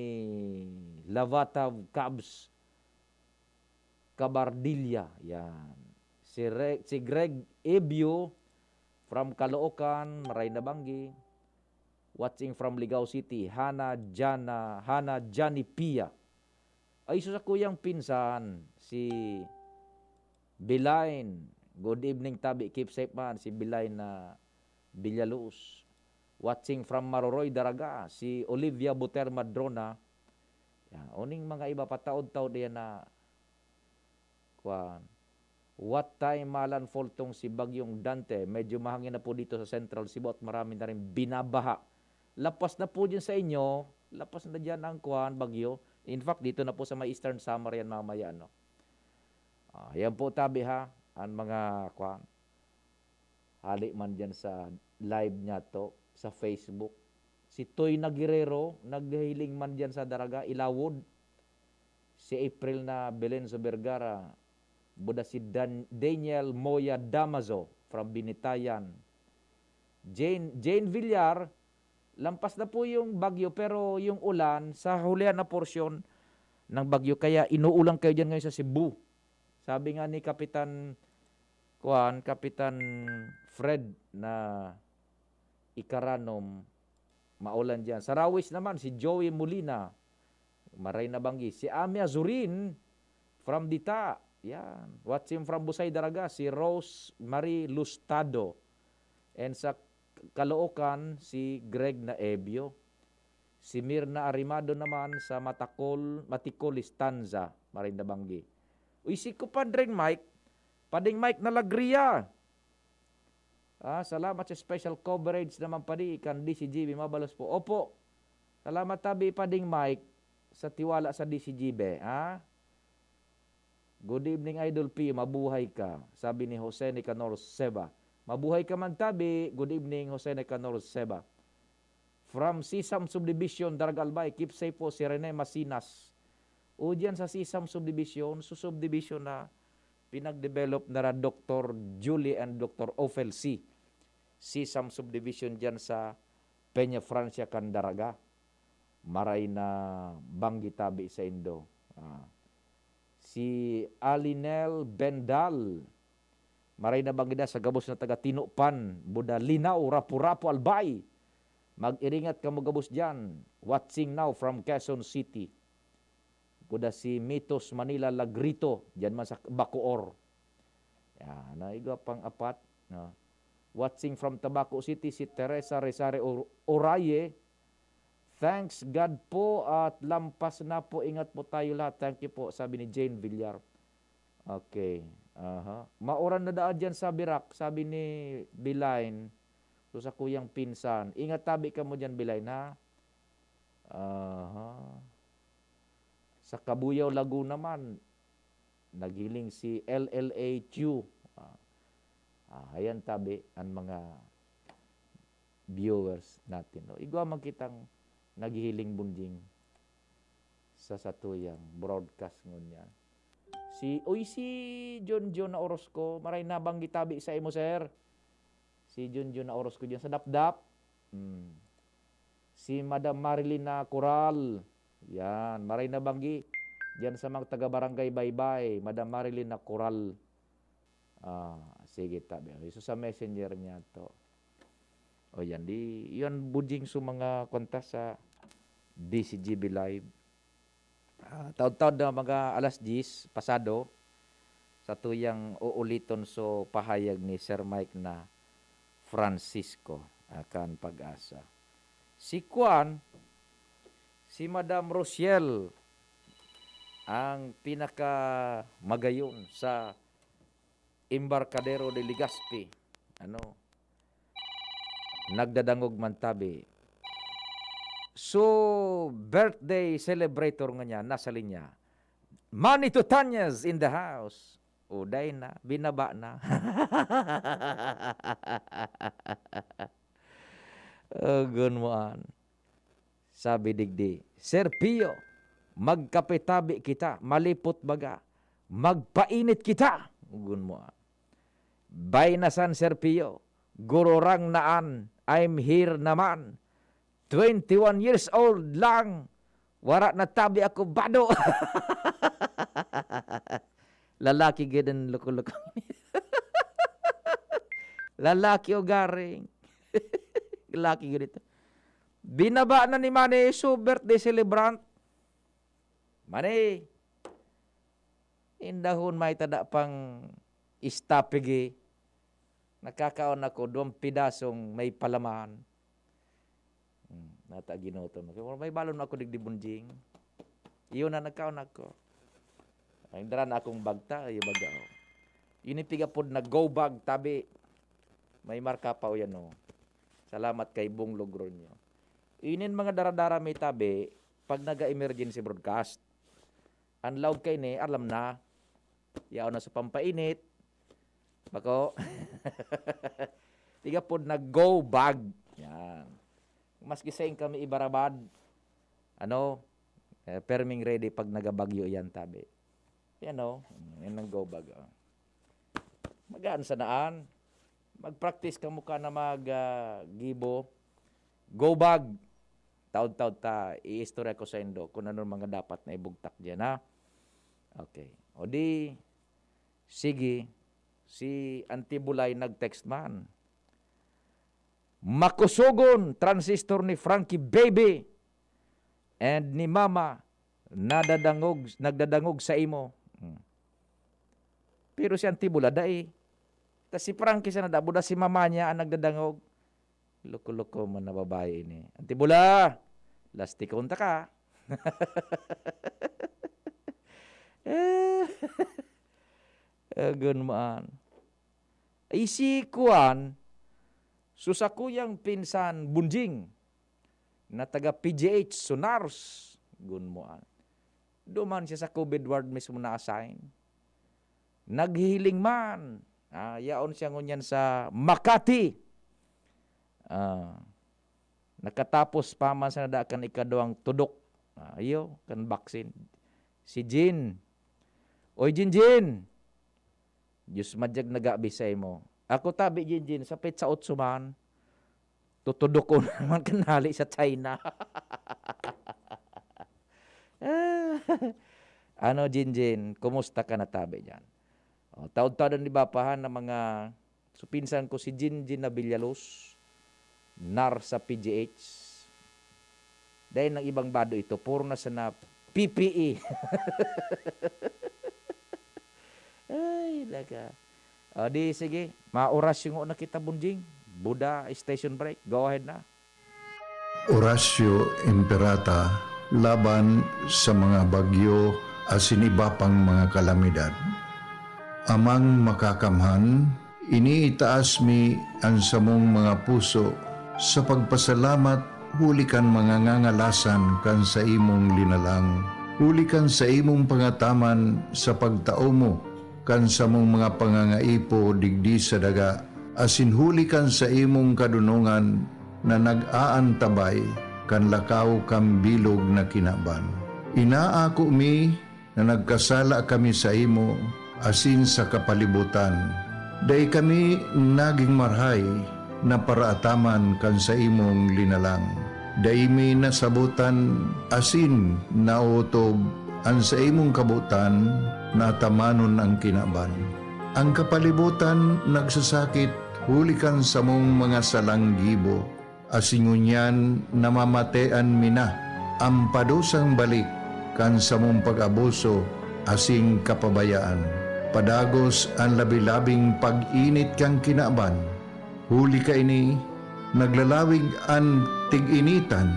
Lavata Cabs Cabardilla. Yan. Si Greg Ebio from Caloocan, maray na banggi. Watching from Ligao City, Hana Jani Pia. Ay sa kuyang pinsan, si Bilain. Good evening tabi, keep safe man. Si Bilain na Villaluz. Watching from Maroroy, Daraga, si Olivia Boter Madrona. Yan, uning mga iba pataod-taod yan na What time malandfall tong si Bagyong Dante? Medyo mahangin na po dito sa Central Cebu at marami na rin binabaha. Lapas na po dyan sa inyo. Lapas na dyan ang kuhan, bagyo. In fact, dito na po sa may Eastern Samar yan mamaya. No? Yan po tabi ha. Ang mga kuhan. Hali man dyan sa live niya to sa Facebook. Si Toy Nagirero, naghiling man dyan sa Daraga, Ilawod. Si April na Belenzo Vergara, buda si Daniel Moya Damazo from Binitayan. Jane Villar, lampas na po yung bagyo pero yung ulan sa hulihan na porsyon ng bagyo kaya inuulang kayo dyan ngayon sa Cebu. Sabi nga ni Kapitan Fred na Ikaranom, maulan dyan. Sa Rawis naman, si Joey Molina, Maray na Banggi. Si Ami Azurin from Dita. Yan. Watching from Busay Daraga, si Rose Marie Lustado. And sa Caloocan, si Greg na Ebio. Si Mirna Arimado naman sa Maticol Istanza, Maray na Banggi. Uy, si Kupadring Mike na Lagria. Salamat sa special coverage naman padi ikan DCGB mabalos po. Opo. Salamat tabi pading Mike sa tiwala sa DCGB, Good evening Idol P, mabuhay ka. Sabi ni Jose Nicanor Seba. Mabuhay ka man tabi. Good evening Jose Nicanor Seba. From Sisam Subdivision Daragalbay, keep safe po si Rene Masinas. O diyan sa Sisam Subdivision, subdivision na pinag-develop na Dr. Julie and Dr. Ophel C. Sisam Subdivision dyan sa Peña Francia, Candaraga. Maray na Banggitabi sa Indo. Si Alinel Bendal. Maray na Banggida sa gabos na taga Tinupan. Buda Linaw, Rapu-Rapu, Albay. Mag-iringat ka mo gabos dyan. Watching now from Quezon City. Buda si Mitos Manila Lagrito. Dyan man sa Bacoor. Yan, naiga pang apat. Watching from Tabaco City, si Teresa Resare Oraye. Thanks God po at lampas na po. Ingat po tayo lahat. Thank you po, sabi ni Jane Villar. Okay. Mauran na daan dyan sa Birak, sabi ni Bilain. So sa kuyang pinsan. Ingat tabi ka mo dyan, Bilain, ha? Sa Kabuyaw, Laguna naman, naghiling si LLAQ. Ayan tabi ang mga viewers natin. No? Igwa magkitang naghihiling bunjing sa satuyang broadcast ngun yan. Si John na Orozco, maray na bang gitabi sa imo, sir? Si John na Orozco dyan sa Dapdap. Si Madam Marilyn na Coral. Yan, maray na banggi. Diyan sa mga taga-barangay Baybay, Madam Marilyn na Coral. Sige tabi. So sa messenger niya to. O yan, yan buding sa mga kontas sa DCGB Live. Taod-taod na mga alas 10 pasado sa tuyang uuliton so pahayag ni Sir Mike na Francisco akan pag-asa. Si Madam Rosiel ang pinaka magayon sa Embarcadero de Legazpi. Nagdadangog man tabi. So, birthday celebrator nga niya, nasa linya. Manito Tanyas in the house. Uday na, binaba na. Gunmuan. Sabi digdi, Sir Pio, magkapitabi kita, malipot baga, magpainit kita. Gunmuan. Bay na San Sir Pio, gururang naan, I'm here naman. 21 years old lang. Wara na tabi ako bado. Lalaki geden loko-loko. Lalaki o garing. Lalaki ganito. Binaba na ni Manny so birthday celebrant. Manny, indahon may tada pang istapigi. Nakakaon ako 2 pidasong may palaman. Nata ginoto. May balon ako digdibunjing. Iyon na nagkaon ako. Ang dara na akong bagta, yung baga. Initiga po na go bag tabi. May marka pa o yan o. Salamat kay Bong Logronyo. Inin mga daradara may tabi pag naga-emergency broadcast. Ang loud kay ni, alam na. Yaw na sa pampainit. Bako. Tiga po na go bag. Yan. Maski saying kami ibarabad. Perming ready pag nagabagyo yan tabi. Yan o. Yan ang go bag. Magaan sa naan. Mag-practice ka mukha na mag-gibo. Go bag. Taod-taod ta. I-istorya ko sa indo kung ano mga dapat na ibugtak dyan, ha? Okay. O di, sige, si Antibulay nag-text man. Makusugon transistor ni Frankie Baby and ni Mama nagdadangog sa imo. Pero si Antibula dai. Tas si Frankie sa nadabuda si mama niya ang nagdadangog. Loko-loko man na babae ini. Antibula, lastikon ta ka. Agon maan. Ay si Kuan, susakuyang pinsan Bunjing na taga PGH Sonars. Gun moan. Duman siya sa COVID ward mismo na assign. Naghihiling man. Yaon siya ngunyan sa Makati. Nakatapos pa man sa nadakan ikaduang tudok. Ayaw, kan baksin. Si Jin. Oy, Jin. Diyos madyag nag-aabisay mo. Ako tabi, Jin, sa pizza otsuman. Tutudok ko naman kanali sa China. Jin, kumusta ka na tabi dyan? Taod-taodan di ba pahan ng mga supinsan ko si Jin Nabillalos, nar sa PGH. Dahil ng ibang bado ito, puro na sa na PPE. Ay, laga. Di, sige, mauras yung una kita, Bunjing. Buda, station break. Go ahead na. Horacio Imperata laban sa mga bagyo asin iba pang mga kalamidad. Amang makakamhan, iniitaas mi ang samong mga puso sa pagpasalamat hulikan mga ngangalasan kan sa imong linalang. Hulikan sa imong pangataman sa pagtao mo kan sa mong mga pangangaipo digdi sa daga. Asin hulikan sa imong kadunungan na nag-aantabay kan lakaw kam bilog na kinaban. Inaako mi na nagkasala kami sa imo asin sa kapalibutan. Day kami naging marhay na paraataman kan sa imong linalang. Day mi nasabutan asin nautob ang sa imong kabutan na tamanon ang kinaban. Ang kapalibutan nagsasakit hulikan sa mong mga salanggibo. Asingunyan namamatean mina ang padusang balik kan sa mong pag-abuso asing kapabayaan. Padagos ang labi-labing pag-init kang kinaban. Huli ka ini, naglalawig ang tig-initan,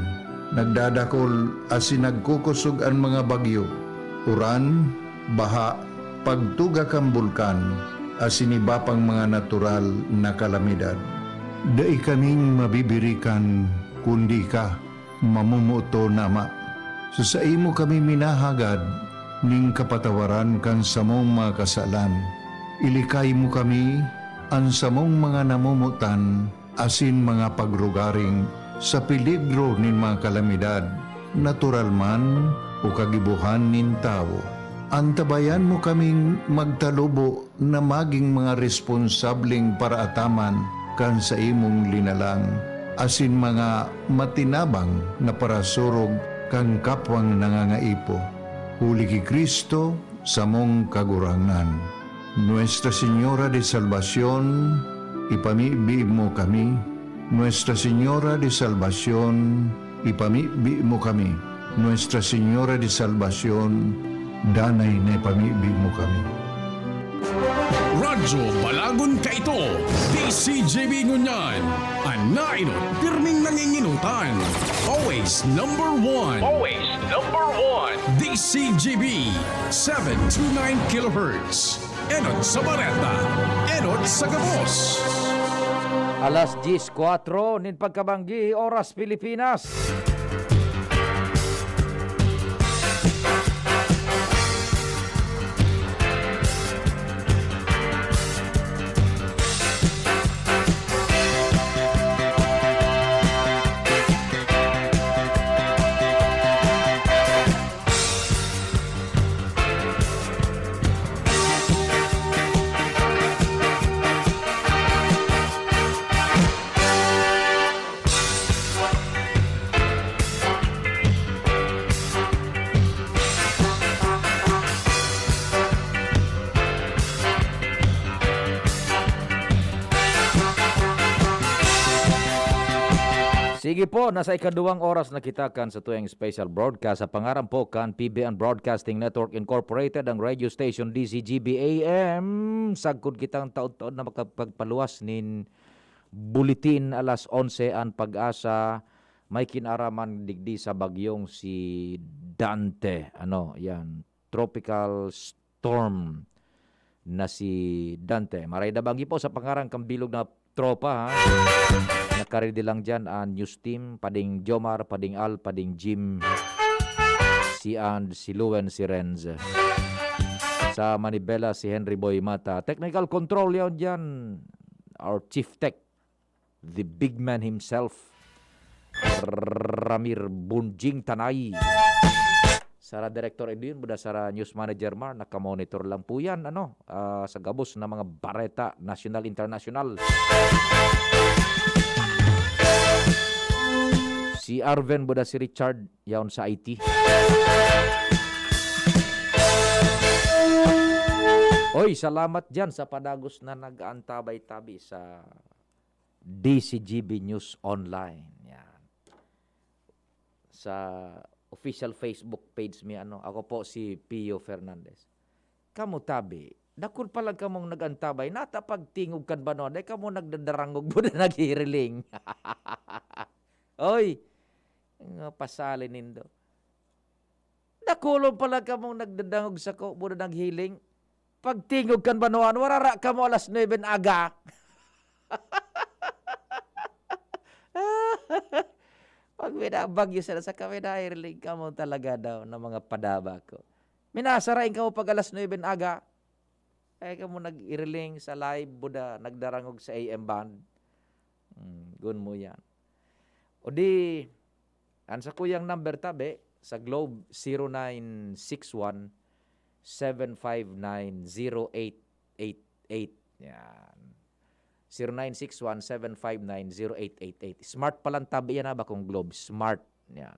nagdadakol asin nagkukusog ang mga bagyo. Uran, baha, pagtuga kang bulkan, asin iba pang mga natural na kalamidad. Dai kaming mabibirikan, kundi ka, mamumuto nama. Sa imo kami minahagad, ning kapatawaran kan samong mga kasalan. Ilikay mo kami, ang samong mga namumutan, asin mga pagrugaring, sa peligro nin mga kalamidad, natural man o kagibuhan nin tao. Antabayan mo kaming magtalubo na maging mga responsabling paraataman kan sa imong linalang, asin mga matinabang na parasurog kang kapwang nangangaipo. Huli ki Kristo sa mong kagurangan. Nuestra Señora de Salvación, ipamibi mo kami. Nuestra Señora de Salvación, ipamibi mo kami. Nuestra Señora de Salvación, danay na ipamibi mo kami. Radyo Balagon Kaito, DCJB Ngunyan, Anainot, pirming nanginginutan. Always number one. DCJB, 729 kHz. enot sa Bareta, enot sa Gabos. Alas 10:04 nin pagkabanggi oras Pilipinas. Sige po, nasa ikaduwang oras na kita kan sa tuwing special broadcast sa pangaran po kan PBN Broadcasting Network Incorporated, ang radio station DCGB AM. Sagkod kitang taon-taon na makapagpaluwas nin buletin alas 11 ang pag-asa. May kinaraman digdi sa bagyong si Dante. Yan, tropical storm na si Dante. Maray na banggi po sa pangarang kambilog na tropa, ha? Nakaridi lang dyan ang news team, pading Jomar, pading Al, pading Jim, si And, si Luen, si Renz. Sa Manibela, si Henry Boy Mata. Technical control yun dyan. Our chief tech, the big man himself, Ramir Bunjing Tanay. Sara Director Edwin, buda Sara News Manager Mar, nakamonitor lang po yan, sa gabos na mga bareta, national, international. Si Arven, buda si Richard, yaon sa IT. Oy, salamat dyan sa padagos na nag-aantabay-tabi sa DCGB News Online. Yan. Sa official Facebook page mi ako po si Pio Fernandez. Kamu tabi, dakon palag kamong nagantabay, natapagtingog kan ba no? Day kamo nagdadarangog mo na naghiriling. Oy, nga pasali nindo. Dakulong palag kamong nagdadangog sa ko, mo na naghiling. Pagtingog kan ba noan, warara ka mo alas 9 aga. Pag binabagyo sila sa kami na iriling ka mo talaga daw ng mga padaba ko. Minasarain ka mo pag alas 9 aga. Kaya ka mo nag-iriling sa live, buda, nagdarangog sa AM band. Gun mo yan. O di, sa kuyang number tabi, sa Globe 0961-759-0888. Yan. 0961-759-0888. Smart palang tabi yan ba kung Globe? Smart. Yan.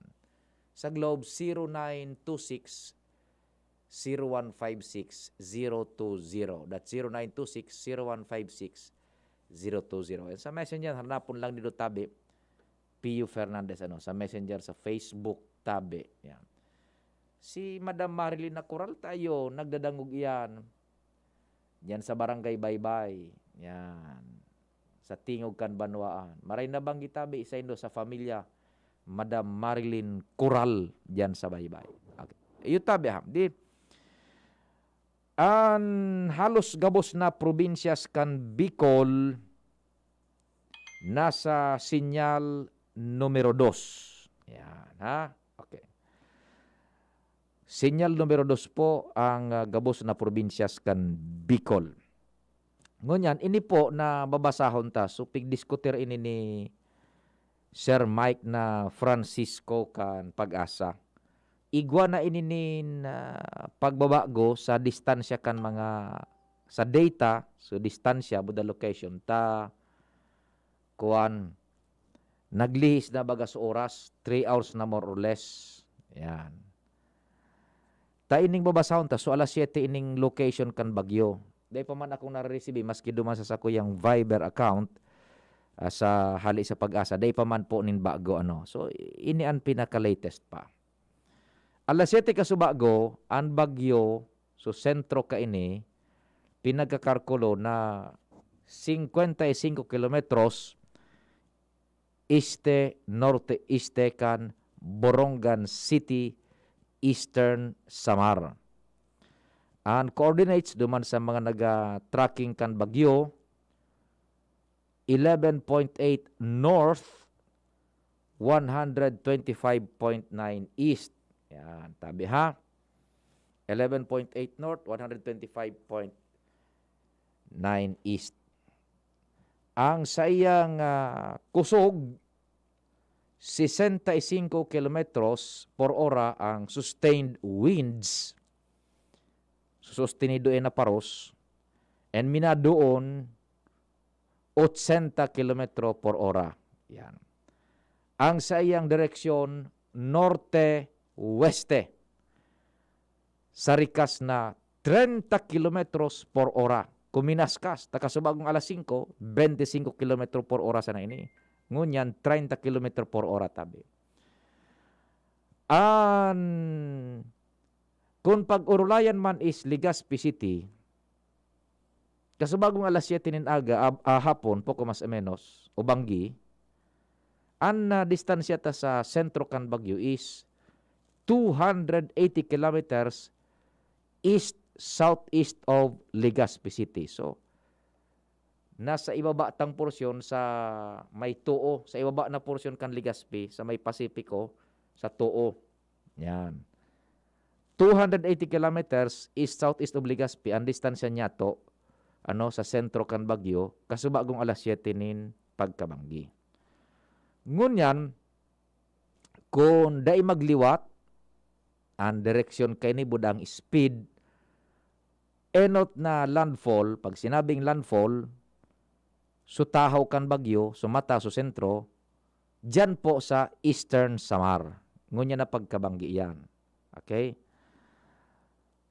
Sa Globe, 0926-0156-020. That's 0926-0156-020. Sa Messenger, hanapon lang dito tabi. Pio Fernandez, sa Messenger, sa Facebook tabi. Yan. Si Madam Marilyn Nakural tayo, nagdadangog yan. Yan sa Barangay Baybay. Yan. Sa Tingog kan Banwaan. Maray na bang gitabi isa indo sa familia Madam Marilyn Kural diyan sa Baybay. Okay. Iyo tabi ha. Di halos gabos na probinsyas kan Bicol nasa sinyal numero 2. Yan ha. Okay. Sinyal numero 2 po ang gabos na probinsyas kan Bicol. Ngunyan, ini po na babasahon ta. So, pigdiskutir ini ni Sir Mike na Francisco kan Pag-asa. Igwa na ini ni pagbabago sa distansya kan mga, sa data, so distansya, buda location, ta, kuan, naglihis na baga sa oras, 3 hours na more or less. Yan. Ta ining babasahon ta, so alas 7 ining location kan Bagyo. Dahil pa man akong nare-receive, maski dumasa sa kuyang Viber account sa hali sa Pag-asa, dahil pa man po nin bago. So, ini ang pinaka-latest pa. Alas 7 ka subago, ang bagyo, so sentro ka ini, pinagkakarkulo na 55 kilometros este-norte-este kan Borongan City, Eastern Samar. Ang coordinates duman sa mga naga-tracking kan bagyo, 11.8 north, 125.9 east. Yan, tabi ha. 11.8 north, 125.9 east. Ang sayang kusog, 65 kilometros per ora ang sustained winds. Sustenido na paros. And minadoon, 80 kilometro per ora. Yan. Ang sayang direksyon, norte-weste. Sa rikas na 30 kilometros per ora. Kuminaskas, takasubagong alas 5, 25 kilometro per ora sana ini. Ngunyan, 30 kilometro per ora tabi. Kung pag-urulayan man is Legazpi City, kasubagong alas 7 nin aga, hapon, poko mas menos, o Banggi, ang distansya ta sa sentro kan Bagyo is 280 kilometers southeast of Legazpi City. So, nasa ibaba tang porsyon sa may Tuo, sa ibaba na porsyon kan Legazpi, sa may Pasipiko, sa Tuo. Yan. 280 kilometers southeast of Legazpi, ang distansya niya to, sa sentro kan Bagyo, kasubagong alas 7 nin pagkabanggi. Ngunyan, kung dai magliwat, ang direksyon kay ni budang speed, enot na landfall, pag sinabing landfall, sutahaw kan Bagyo, sumata sa sentro, dyan po sa Eastern Samar. Ngunyan na pagkabanggi yan. Okay?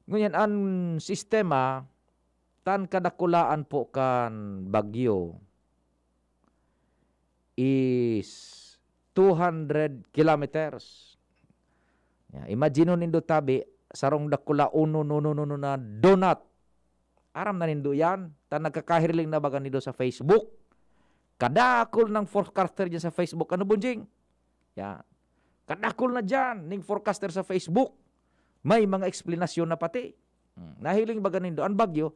Ngunyan, ang sistema, tan kadakulaan po kan Bagyo is 200 kilometers. Imagine nindo tabi, sarong dakula uno na donut. Aram na nindo yan. Tan nagkakahirling na baga nindo sa Facebook. Kadakol ng forecaster dyan sa Facebook. Ano bunjing? Yan. Kadakol na dyan ning forecaster sa Facebook. May mga eksplanasyon na pati. Nahiling baga nindo. Ang Bagyo,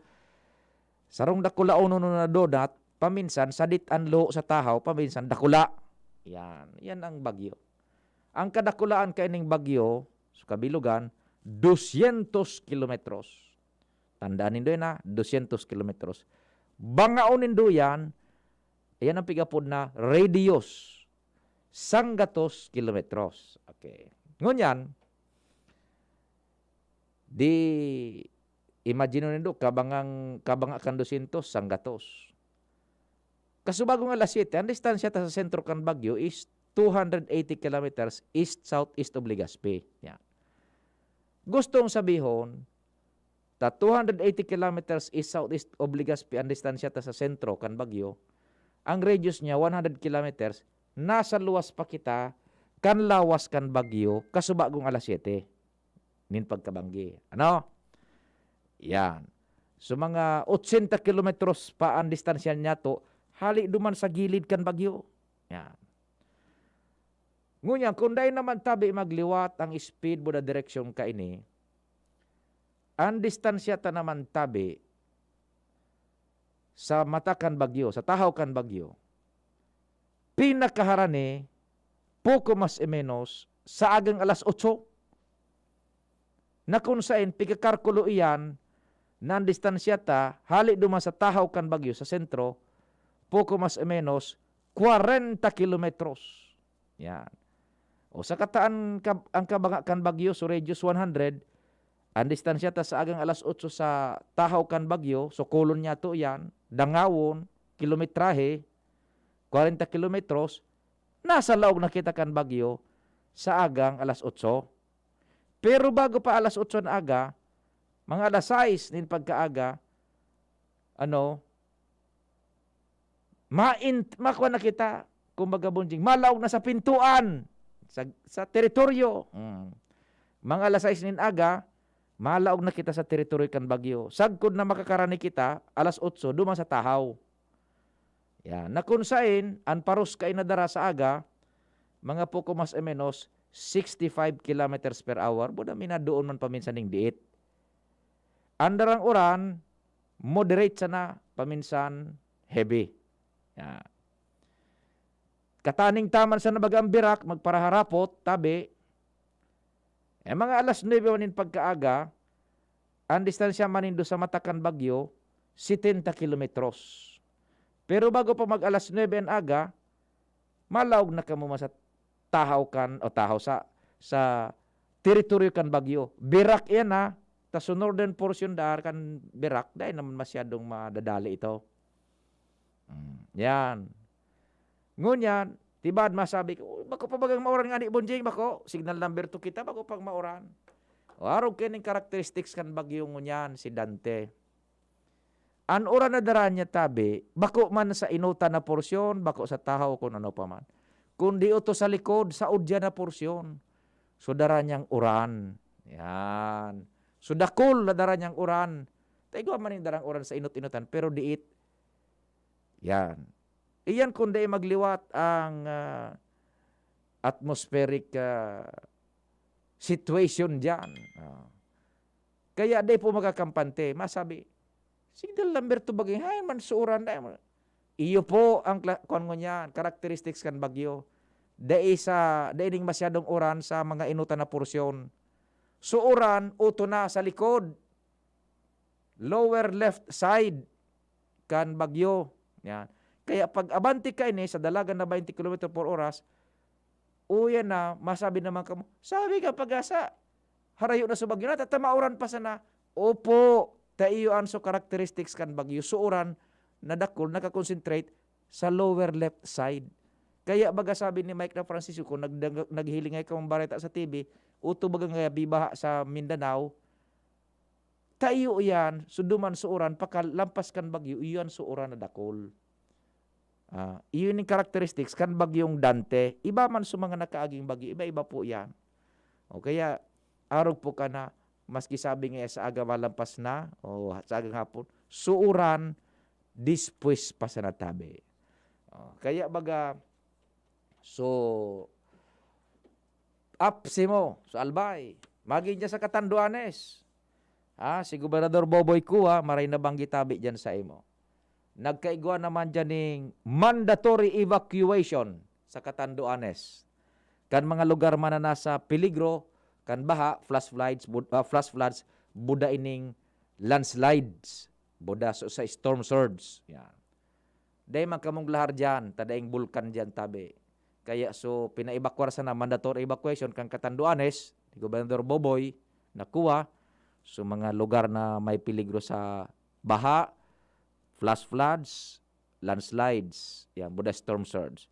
sarong dakula uno na donut, paminsan sadit anlo sa tahaw, paminsan dakula. Yan. Yan ang Bagyo. Ang kadakulaan kaining Bagyo, sa kabilugan, 200 kilometros. Tandaan nindo na, 200 kilometros. Bangaon nindo yan, yan ang pigapod na radius, 100 kilometros. Okay. Ngunyan, di imagine nindo, kabanga kan 200, 100. Kasubagong alas 7, ang distansya ta sa sentro kan Bagyo is 280 kilometers southeast of Legazpi. Yan. Gustong sabihon, ta 280 kilometers southeast of Legazpi ang distansya ta sa sentro kan Bagyo, ang radius niya 100 kilometers, nasa luwas pa kita kan lawas kan Bagyo kasubagong alas 7 nin pagkabanggi. Ano? Yan. So mga 80 kilometros pa ang distansya niya to, hali duman sa gilid kan Bagyo. Yan. Ngunyan, kung dahil naman tabi magliwat ang speed buda direksyon ka ini, ang distansya ta naman tabi sa mata kan Bagyo, sa tahaw kan Bagyo, pinakaharani, poko mas menos, sa agang alas 8, na kung saan pikakarkulo iyan, na ang distansya ta, hali duman sa tahaw kan Bagyo, sa sentro, poko mas menos, 40 kilometros. Yan. O sa kataan ang kabanga kan Bagyo, so radius 100, ang distansya ta sa agang alas 8 sa tahaw kan Bagyo, so kulon niya to yan, dangawon, kilometrahe, 40 kilometros, nasa laog na kita kan Bagyo sa agang alas 8. Pero bago pa alas 8 na aga, mga alas 6 nin pagkaaga, makuha na kita, kumbaga bunjing, malaog na sa pintuan, sa teritoryo. Mga alas 6 nin aga, malaog na kita sa teritoryo kan Bagyo. Sagkod na makakarani kita, alas 8, duma sa tahaw. Yan. Na kung saan, ang paros ka inadara sa aga, mga poko mas menos, 65 kilometers per hour, buda minadoon man paminsan ning diit. Andar ang uran, moderate sana, paminsan heavy. Yan. Kataning taman sa nabagang birak, magparaharapot, tabi. Mga alas 9 manin pagkaaga, ang distansya manindo sa Matakan Bagyo, 70 kilometros. Pero bago pa mag alas 9 ang aga, malawg na kamo sa tahaw kan, o tahaw sa teritoryo kan Bagyo. Birak yan ha, ta sa northern portion daar kan birak, dahil naman masyadong madadali ito. Yan. Ngunyan, tibad masabi ko, bako pa bagang mauran nga ni Bonjing, bako, signal number 2 kita, bako pag mauran. O araw kining characteristics kan Bagyo ngunyan, si Dante. An oran na dara niya tabi, bako man sa inuta na porsyon, bako sa tahaw kung ano pa man. Kundi ito sa likod, sa udya na porsyon. So dara niyang uran. Yan. So dakol na dara niyang uran. Tayo man yung darang uran sa inut-inutan, pero diit. Yan. Iyan kundi magliwat ang atmospheric situation dyan. Kaya di po magkakampante, masabi, signal number 2 bagay, hay man suuran da. Iyo po ang niyan, characteristics kan Bagyo. Daining masyadong uran sa mga inutan na porsyon. So uran, uto na sa likod. Lower left side kan Bagyo. Yan. Kaya pag abanti ka ini sa dalagan na 20 km per oras, uyan na, masabi naman ka mo, sabi ka pag-asa, harayo na sa Bagyo na, tatamauran pa sana. Opo, taiyo an so characteristics kan Bagyo. So uran, nadakol, nakakonsentrate sa lower left side. Kaya baga sabi ni Mike na Francisco, kung naghilingay ka mong bareta sa TV, uto baga nga bibaha sa Mindanao, taiyo yan, suduman so uran, pakalampas kan Bagyo, iyan so uran na dakol. Iyon yung characteristics kan Bagyong Dante. Iba man sa mga nakaaging bagyo, iba-iba po yan. O kaya, arog po ka na, maski sabi nga sa aga malampas na, o sa agang hapon, suuran, dispues pa sa natabi. Kaya baga, so, apsi mo, sa Albay, maging dyan sa Catanduanes. Si Gobernador Boboy Kua, maray na banggi tabi dyan sa imo. Nagkaigwa naman dyan ng mandatory evacuation sa Catanduanes. Kan mga lugar man na nasa peligro, kan baha, flash floods, buda ining landslides, buda sa storm surge. Yan. Dahil man kamong lahar dyan, tadaing bulkan dyan tabi. Kaya so pinaibakwar sana mandatory evacuation kan Catanduanes, ni Gobernador Boboy, nakuha, so mga lugar na may peligro sa baha, flash floods, landslides, yan, buda storm surge.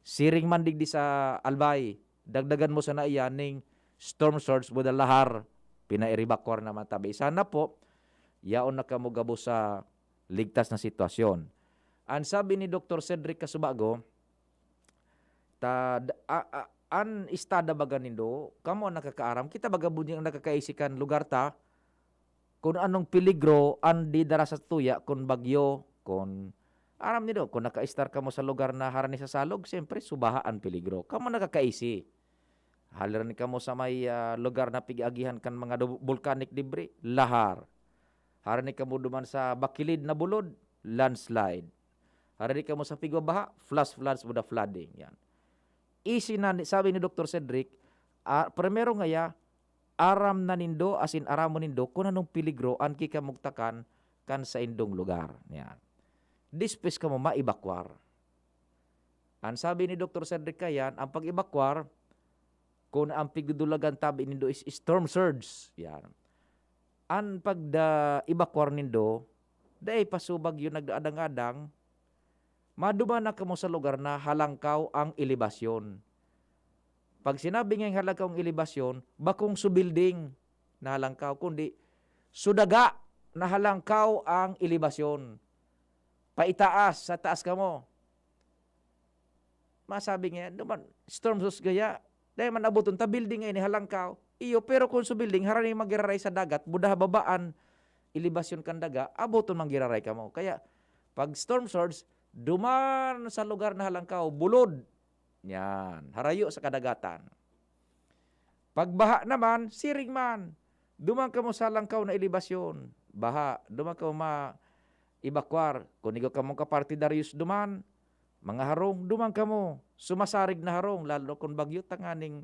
Siring man digdi sa Albay, dagdagan mo sana iyan ning storm surge, buda lahar, pinairibakwar naman tabi. Sana po, yaon na kamugabo sa ligtas na sitwasyon. Ang sabi ni Dr. Cedric Casubago, an istada baga nindo, kamo nakakaaram, kita baga bunyang nakakaisikan lugar ta, kung anong peligro andi dara sa tuya, kung bagyo, kung aram nido, kung naka-star ka mo sa lugar na harani sa salog, siyempre subahaan peligro. Kamo nakakaisi. Haliran ka mo sa may lugar na pigagihan kan mga volcanic debris, lahar. Harani ka mo duman sa bakilid na bulod, landslide. Harani ka mo sa pigwabaha, flash floods, buda flooding. Yan. Easy na, sabi ni Dr. Cedric, primero nga aram na nindo, asin aram mo nindo, kung anong peligro, an kika mugtakan kan sa indong lugar. Yan. Dispes ka mo maibakwar. Ang sabi ni Dr. Cedric Kayan, ang pag-ibakwar, kung ang pigdudulagan tabi nindo is storm surge. Yan. Ang pagda-ibakwar nindo, dahil pasubag yung nagdaadang-adang, maduman na ka mo sa lugar na halangkaw ang elevasyon. Pag sinabi ngayong halangkaw ang elevasyon, bakong subilding na halangkaw, kundi sudaga na halangkaw ang elevasyon. Paitaas, sa taas ka mo. Masabi nga, duman, storm surge gaya, dahil man abuton, ta building ngayon, halangkaw. Iyo, pero kung sa building, harani magiraray sa dagat, budah babaan, elevasyon kan daga, abuton manggiraray ka mo. Kaya, pag storm surge, duman sa lugar na halangkaw, bulod. Yan, harayo sa kadagatan. Pagbaha naman, siring man. Duman ka mo sa halangkaw na elevasyon. baha, duman ka ibakwar. Kung ikaw ka mong kapartidaryos duman, mga harong, duman ka mo. Sumasarig na harong, lalo kung bagyo tanganing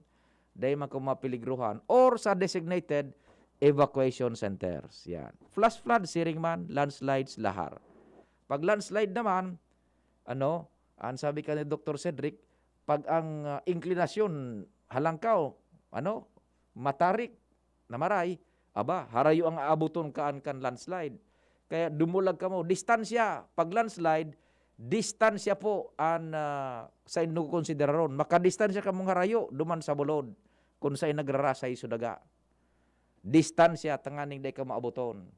dahil man ka mapiligruhan. Or sa designated evacuation centers. Yan. Flash flood, siring man, landslides, lahar. Pag landslide naman, ang sabi ka ni Dr. Cedric, pag ang inklinasyon halangkaw, matarik, namaray, harayo ang aabuton kaan kan landslide. Kaya dumulag ka mo. Distansya, pag landslide, distansya po ang sa inyo konsideraron. Makadistansya ka mong harayo, duman sa bulod, kung sa'y nagrarasay sudaga. Distansya, tanganing day ka maabuton.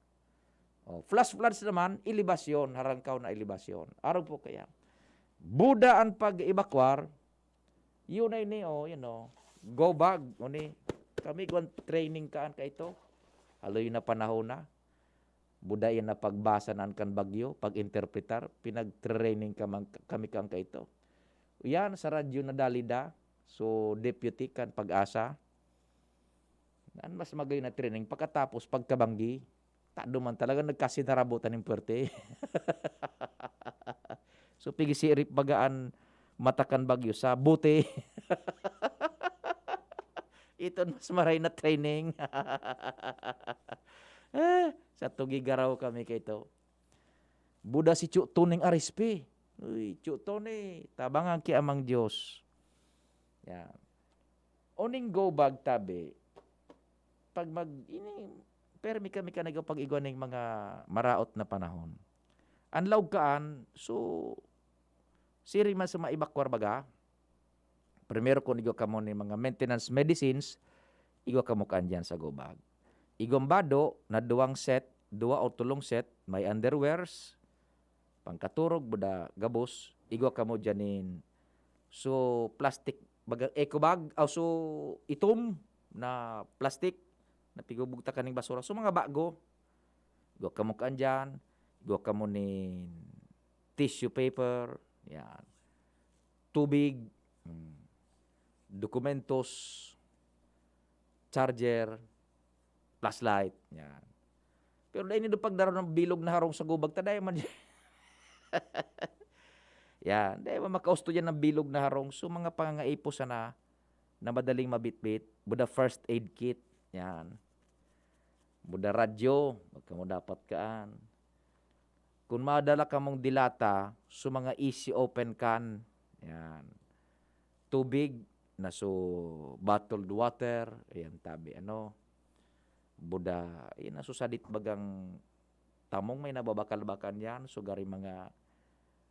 Flash floods naman, ilibasyon, harangkaw na ilibasyon. Araw po kaya. Buda ang pag-evacuar, yun ay go bag. Kami kung training kaan ka ito, haloy na panahon na. Buda yan na pagbasa nan kan bagyo, pag-interpretar, pinag-training kami kang ka ito. Yan, sa radyo na dalida, so deputy kan pag-asa, mas magayon na training. Pagkatapos, pagkabanggi, man talaga nagkasinarabutan ng puwerte. So, pigisirip bagaan matakan bagyo sa buti. Ito mas maray na training. Sa tugigaraw kami kay ito. Buda si Chu Tuning Arispe. Uy, Chu Tuni, tabangan ki amang Diyos. Yan. Oning go bag tabi, pag permi kami ka nagpag-igwan ng mga maraot na panahon. Anlaw kaan, so, siring man sa maibakwar baga, primero kung igo ka mo ni mga maintenance medicines, igo ka mo kaan dyan sa go bag. Igombado na 2 o 3 set, may underwears, pangkaturog, buda gabos, igo ka mo dyanin. So, plastic, eco bag, so, itom na plastic, na pigubugta ka ng basura. So, mga bago, igo ka mo kaan dyan, igo ka mo ni tissue paper, yan, tubig, dokumentos, charger, flashlight, yan. Pero dahil nito pagdaro ng bilog na harong sa gubag, taday man yan, dahil makausto yan ng bilog na harong. So, mga pangangaipo sana na madaling mabitbit, buda first aid kit, yan. Buda radyo, magka mo dapat kaan. Kung madala ka mong dilata, so mga easy open can, yan. Tubig, na so bottled water, ayan tabi, buda, nasusadit bagang tamong may nababakal-bakan yan, so gari mga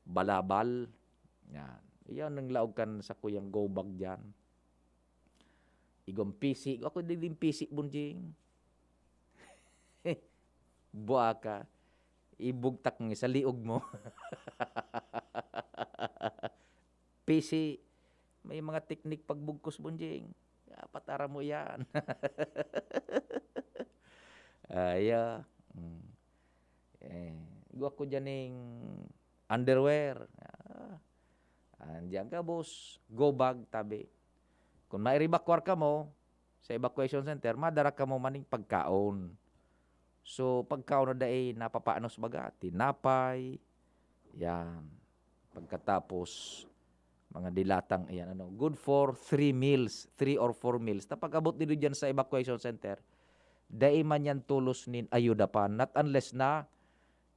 balabal, yan. Iyan ang laog kan sa kuyang go bag dyan. Igong PC, ako din PC bunjing. Buwa ka, ibugtak ng sa liog mo. PC, may mga teknik pagbugkos bunjing. Patara mo yan. Gua ko dyaning underwear. Andiyan ka, boss. Go bag, tabi. Kung mairibakwar ka mo sa evacuation center, madara ka mo maning pagkaon. So, pagkaon na dahi, napapaanos baga, tinapay, yan. Pagkatapos, mga dilatang, yan, good for 3 meals, 3 or 4 meals. Tapag abot nito dyan sa evacuation center, dahi man yan tulos nin ayuda pa, not unless na,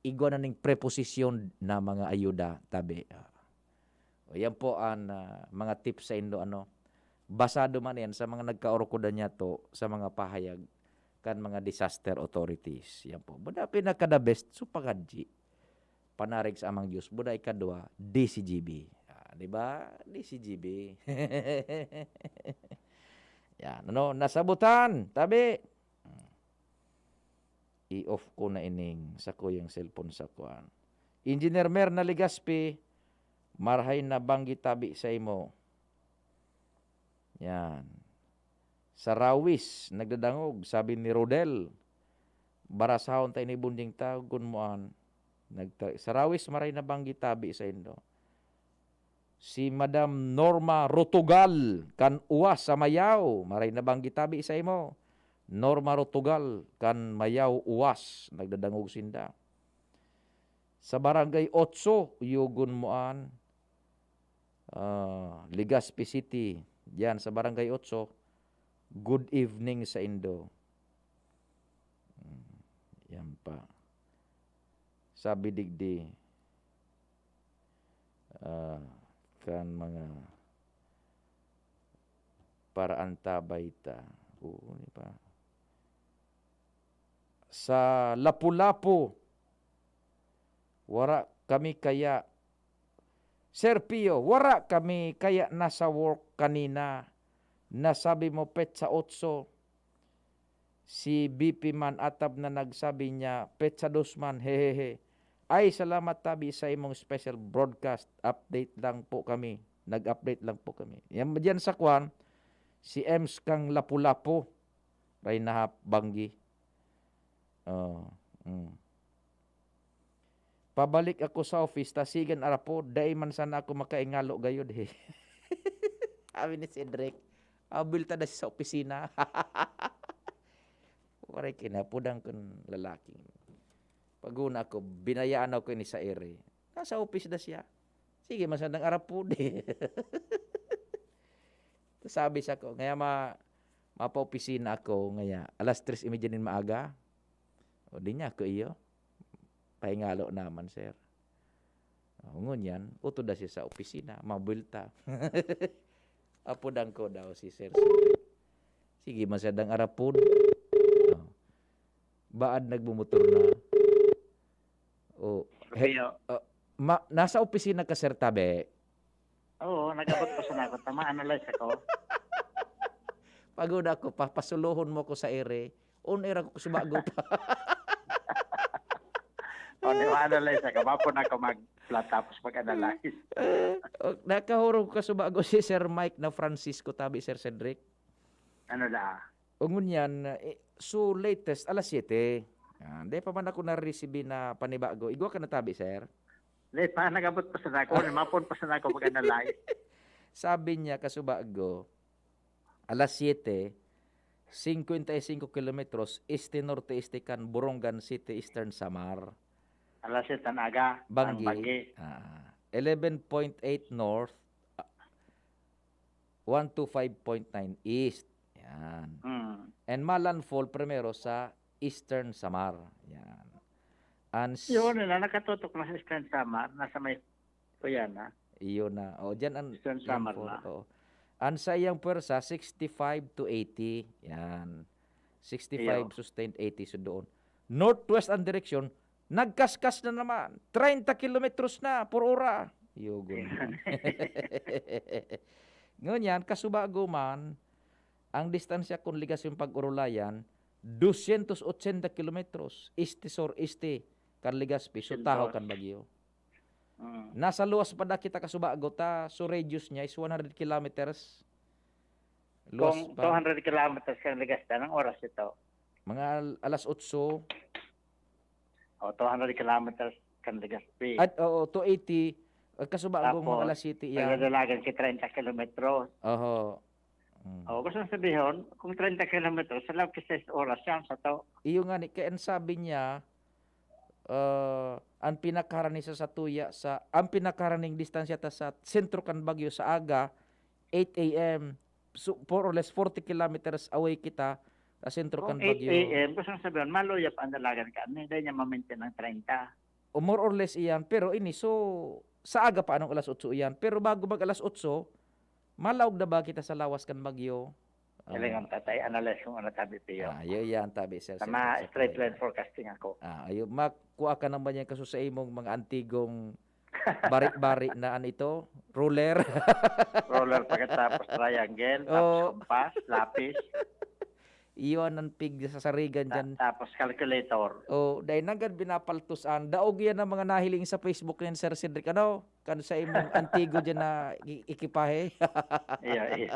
igwa na ning preposisyon na mga ayuda, tabi. Yan po ang mga tips sa indo, basado man yan sa mga nagkaorokodan niya to, sa mga pahayag, kan mga disaster authorities. Yan po. Buda pinaka-the best, supagadji. Panarig sa amang Diyos. Buda ikadwa, DCGB. Diba? DCGB. Yan. Nasabutan. Tabi. I-off ko na ining sa ko yung cellphone sa kuan. Engineer Mer na Ligaspi, marhay na banggi tabi sa imo. Yan. Sa Rawis, nagdadangog, sabi ni Rodel, barasahon tayo ni bunding tagun moan. Sa Rawis, maray na banggi tabi sa indo. Si Madam Norma Rotugal, kan uwas sa Mayaw, maray na banggi tabi sa imo. Norma Rotugal kan Mayaw Uwas nagdadangog sinda. Sa barangay 8 Yugon Muan, Legazpi City, diyan sa barangay 8, good evening sa Indo. Yan pa. Sabi digdi kan mga paraan tabay ta. Oo, ni pa. Sa Lapu-Lapu, wara kami kaya, Sir Pio, wara kami kaya nasa work kanina. Nasabi mo petsa 8. Si BP man atab na nagsabi niya, petsa 2 man, hehehe. Ay, salamat tabi sa imong special broadcast. Update lang po kami. Nag-update lang po kami. Yan diyan sa kwan, si Ems kang Lapu-Lapu, ray nahap banggi. Pabalik ako sa office, tasigan arapo, dahil man sana ako makaingalo gayod he. Sabi ni Cedric, abil ta na sa opisina. Waray kinapudang kong lalaki. Paguna ako, binayaan ako ni sa ere. Nasa office na siya. Sige, masandang arapo de. Sabi sa ko, ngaya mapa-opisina ako, ngaya alas 3:30 maaga. O di niya ako iyo. Pahingalo naman, sir. Ngun yan, utod na siya sa opisina, mabulta. Apodang ko daw si Sir. Sige, masadang arapod. Baad nagbumutor na. Nasa opisina ka, Sir Tabe? Oo, nagabot ko sa nako. Tama-analyze ako. Pagod ako, papasulohon mo ko sa ere. On-air ako subago pa. O, ma-analyze ako. Mapon ako mag-flat tapos mag-analyze. Nakahurog ka subago si Sir Mike na Francisco Tabi, Sir Cedric. Ano na? Ungon yan, so latest, alas 7. Hindi pa man ako na-receive na panibago. Igwa ka na Tabi, Sir? Late pa, nagabot pa sa nako. Mapon pa sa nako mag-analyze. Sabi niya, kasubago, alas 7, 55 kilometros, este-norte-este kan Borongan City, Eastern Samar. Alas 7 aga. Banggi. Ang Banggi. 11.8 north, 125.9 east. Yan. And malandfall primero sa Eastern Samar. Yan. And Yun na, nakatutok na sa Eastern Samar. Nasa may Kuyana. iyon na. O, dyan ang Eastern Samar landfall. na. O. Ang sa iyang pwersa, 65 to 80. Yan. 65 Iyo. sustained 80 so doon. Northwest ang direksyon, nagkaskas na naman. 30 kilometros na por ora. Yugon. Ngunyan, kasubago man, ang distansya kung ligas yung pag-urulayan, 280 kilometros. Este-sur-este kan Legazpi. So taho kan Bagyo. Nasa luwas pa na kita kasubago ta. So radius niya is 100 kilometers. Luwas Kung pa. 200 kilometers kang Legazpi, anong oras ito? Mga alas 8. O, 200 kilometers kang Legazpi. At 280. Kasubago Tapos, mga alas 7 yan. Nagdadalagan si 30 kilometros. Oho. O, gusto sabihin, kung 30 kilometros, sa loob kasi 6 oras yan sa to. Iyo nga ni, kaya sabi niya, ang pinakaraning sa tuya, ang pinakaraning distansya ta sa sentro kan Bagyo sa aga, 8 a.m. So, more or less 40 kilometers away kita sa sentro kan Kung 8 Bagyo. a.m., gusto sabihin, maluyap ang dalagan ka. Hindi niya ma-maintain ng 30. O more or less iyan. Pero ini, so, sa aga pa anong alas 8 iyan. Pero bago mag alas 8, malawag na ba kita sa lawas kan Bagyo? Kailangan tatay, analyze kung ano tabi piyo. Ayo yan, tabi, sir. Sama straight line forecasting ako. Ayo, makuha ka naman yan kaso sa imong mga antigong bari-bari na ito, ruler. Roller pagkatapos triangle, tapos compass, lapis, Iyon ang pig sa sarigan dyan. tapos calculator. Dahil nagad binapaltusan, daog yan ang mga nahiling sa Facebook yan, Sir Cedric. Ano? Kan sa imong antigo dyan na ikipahe. Iya.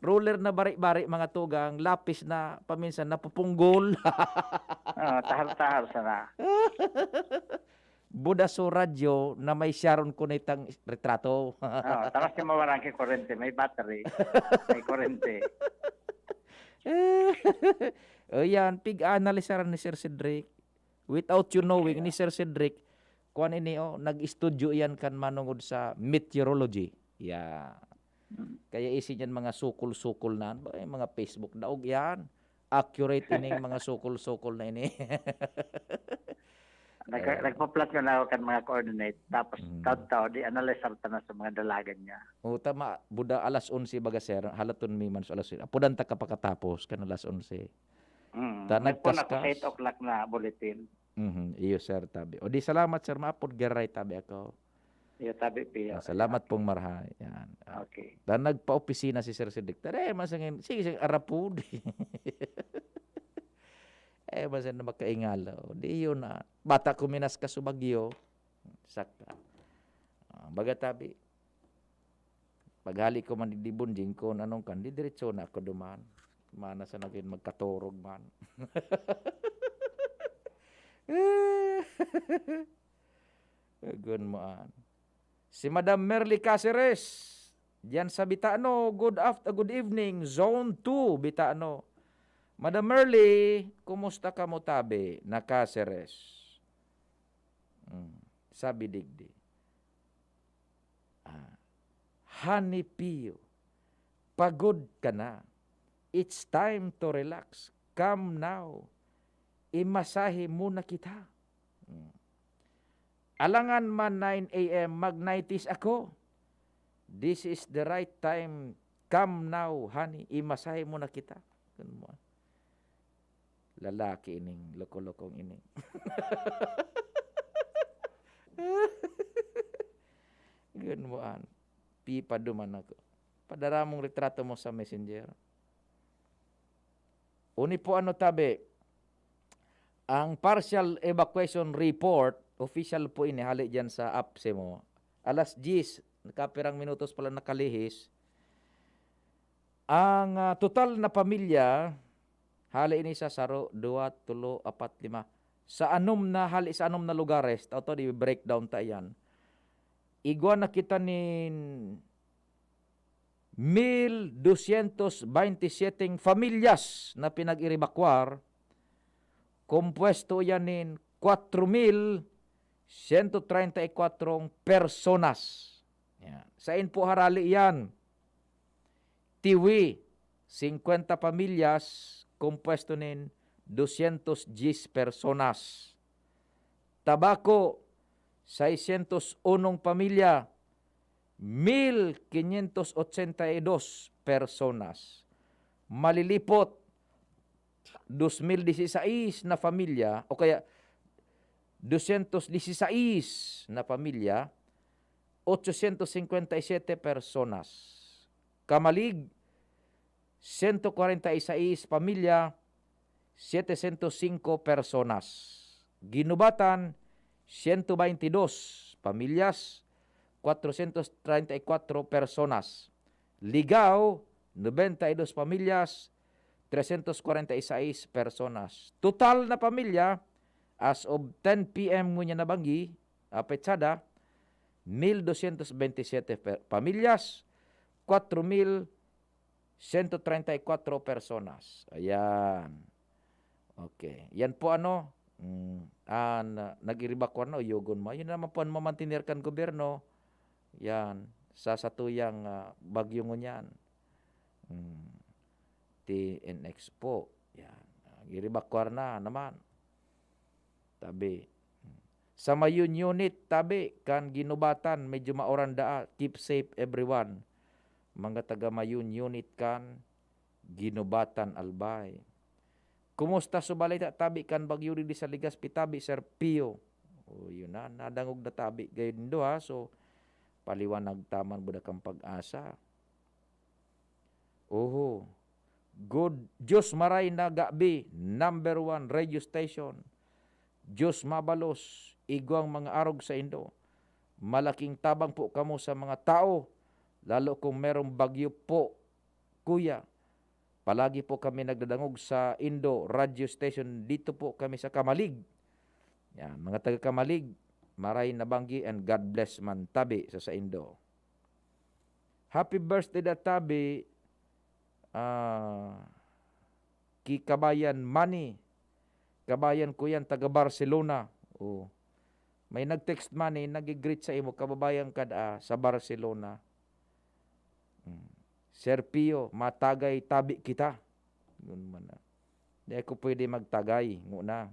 Ruler na bari-bari mga tugang, lapis na paminsan napupunggol. Tahal-tahal sana. Buda so radyo na may Sharon Cunitang retrato. Tapos yung mawarang kay kurente, may battery, may kurente. O yan, pig-analyse ni Sir Cedric. Without you knowing, ni Sir Cedric, kuan ini nag-studio yan kan manungod sa meteorology. Yeah. Kaya isin yan mga sukol-sukol na, mga Facebook daog yan. Accurate ining mga sukol-sukol na ini. Nagpa-plot ko na ako kan mga coordinate. Tapos, taon-taon, di-analyze sarta na sa mga dalagan niya. O tama, buda alas 11 baga sir, halaton mi man sa alas 11. Apudan ta ka pakatapos kan alas 11. Ta Nagpuna ko nagkaskas. sa 8 o'clock na bulletin. Iyo sir tabi. O di salamat sir, maapod garay tabi ako. Iyo, tabi piyo. Salamat pong marhay. Yan. Okay. Ta nagpa-opisina si Sir Cedric. Tare masangin, sige arapud. Masan na makaingalo. Di yun na. Bata kuminas ka subagyo. Sakta. Baga tabi. Paghali ko man di bunjing ko anong kan di diretso na ako duman. Mana sa naging magkaturog man. Gun mo an. Si Madam Merly Caceres. Diyan sa Bitano. Good evening. Zone 2 Bitano. Madam Merly, kumusta ka mo tabi na Caceres? Sabi digdi. Honey Pio, pagod ka na. It's time to relax. Come now. Imasahe muna kita. Alangan man 9 a.m. mag-nighties ako. This is the right time. Come now, honey. Imasahe muna kita. Lalaki ining, loko-lokong ining. Ganun pipa duman ako. Padara mong retrato mo sa messenger. Uni po tabi, ang partial evacuation report, official po ini, hali dyan sa apps mo. Alas 10, nakapirang minutos pala nakalihis. Ang total na pamilya, hali ini sa 0, 2, 3, 4, 5. Sa hali sa anom na lugares, ito di breakdown ta yan. Igwa na kita nin 1,227 familias na pinag-iribakwar. Kompuesto yan nin 4,134 personas. Yan. Sa po harali yan. Tiwi, 50 pamilyas, kompuesto nin 210 personas. Tabako, 601 pamilya, 1,582 personas. Malilipot, 2016 na pamilya, o kaya 216 na pamilya, 857 personas. Kamalig, 146 pamilya, 705 personas. Ginubatan, 122 pamilyas, 434 personas. Ligao, 92 pamilyas, 346 personas. Total na pamilya, as of 10 p.m. ngunya nabanggi, petsada, 1,227 pamilyas, 4,134 personas. Ayan. Okay. Yan po nag-iribakwan na yugon mo. Yun naman po ang mamantinirkan gobyerno. Yan. Sa satuyang bagyo ngunyan. TNX po. Yan. Iribakwan na naman. Tabi. Sa Mayun unit, tabi, kan ginubatan, medyo maoran daa. Keep safe everyone. Mga taga Mayun unit kan, ginubatan albay. Kumusta subalita tabi kan bagyo di sa Ligas Pitabi, Sir Pio. O yun na, nadangog na tabi. Gayon do ha, so paliwanag taman budak kang pag-asa. Oho. Good. Diyos maray na gabi, number 1 radio station. Diyos mabalos, igwang mga arog sa Indo. Malaking tabang po kamo sa mga tao, lalo kung merong bagyo po, kuya. Palagi po kami nagdadangog sa Indo radio station. Dito po kami sa Kamalig. Yan, mga taga Kamalig, maray na banggi and God bless man tabi sa Indo. Happy birthday da tabi. Kabayan Manny. Kabayan ko yan, taga Barcelona. Oh. May nag-text Manny, nag-greet sa imo, kababayan kada sa Barcelona. Sir Pio, matagay tabi kita. Yun man na. Di ako pwede magtagay. Nguna.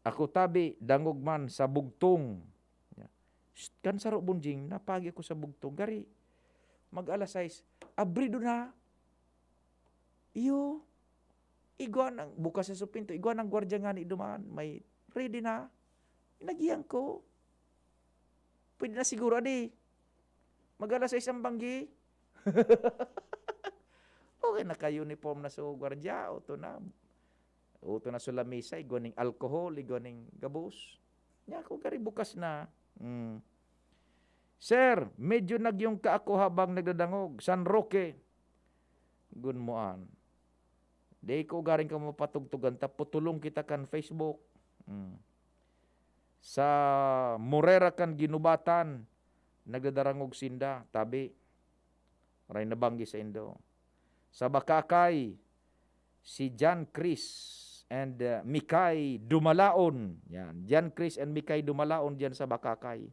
Ako tabi, dangog man sa bugtong. Kan saro bunjing, napagi ako sa bugtong. Gari, mag-alas 6. Abrido na. Iyo. Igwa ng, bukas sa supinto, igwa ng gwardya nga ni dumaan. May ready na. Inagiyang ko. Pwede na siguro, adi. Mag-alas 6 ang banggi. Okay, naka-uniform na sa gwardya. Oto na sa lamisa. Igwa ng alcohol, igwa ng gabos. Nya ako, gari, bukas na. Sir, medyo nagyong kaako habang nagdadangog. San Roque. Gunmoan. Di ko garing ka mapatugtugan. Taputulong kita kan Facebook. Sa Morera kan ginubatan. Nagdadarangog sinda. Tabi. Maray nabanggi sa Indo. Sa Bakakay. Si John Chris and Mikay Dumalaon. Yan. John Chris and Mikay Dumalaon diyan sa Bakakay.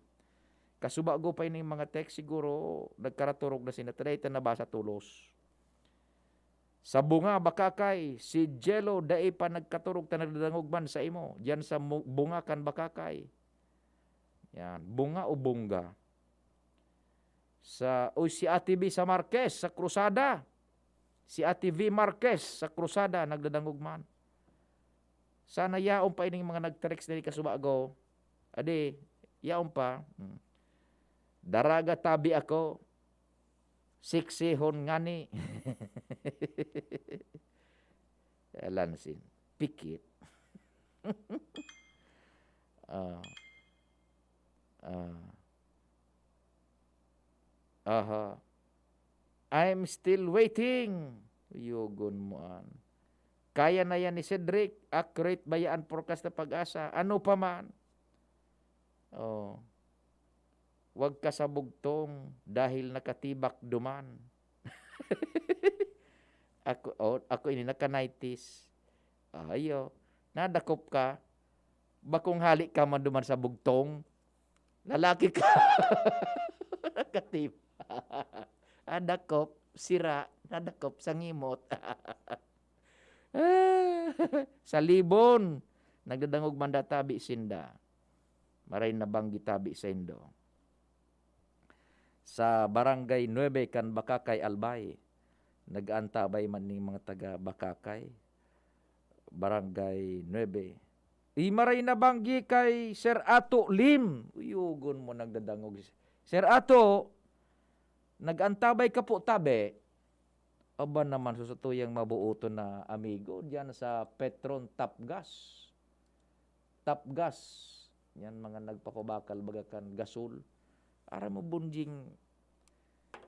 Kasubago pa ini mga text siguro nagkaraturog na sina. Taday nabasa tulos. Sa Bunga, Bakakay, si Jello dai pa nagkaturog ta nagdadangog man sa imo. Diyan sa Bunga kan Bakakay. Yan, Bunga o Bunga. Si Ate V sa Marquez sa Cruzada. Si Ate V Marquez sa Cruzada nagdadangog man. Sana yaon pa ining mga nagtext diri kasubago. Ade, yaon pa. Daraga tabi ako. Siksihon ngani. Lansin. Pikit. I'm still waiting. Yugon mo an. Kaya na yan ni Cedric. Accurate bayaan forecast na Pag-asa. Ano pa man. Wag ka sa bugtong dahil nakatibak duman. Ako ini naka-90s. Ayo, nadakop ka. Bakong halik ka man duman sa bugtong. Lalaki ka. Nakatibak. Adakop, sira, nadakop sa ngimot. Sa Libon, nagdadangog manda tabi sinda. Maray na banggi tabi sa Indo. Sa Barangay 9 kan Bakakay Albay, nag-antabay man ning mga taga Bakakay. Barangay 9. Maray na banggi kay Sir Ato Lim. Uyugon mo nagdadangog. Sir Ato, nag-antabay ka po tabi. Aba naman susutuyang mabuoto na amigo diyan sa Petron Tapgas. Tapgas. Yan mga nagpakubakal bagakan gasol. Ara mo bunjing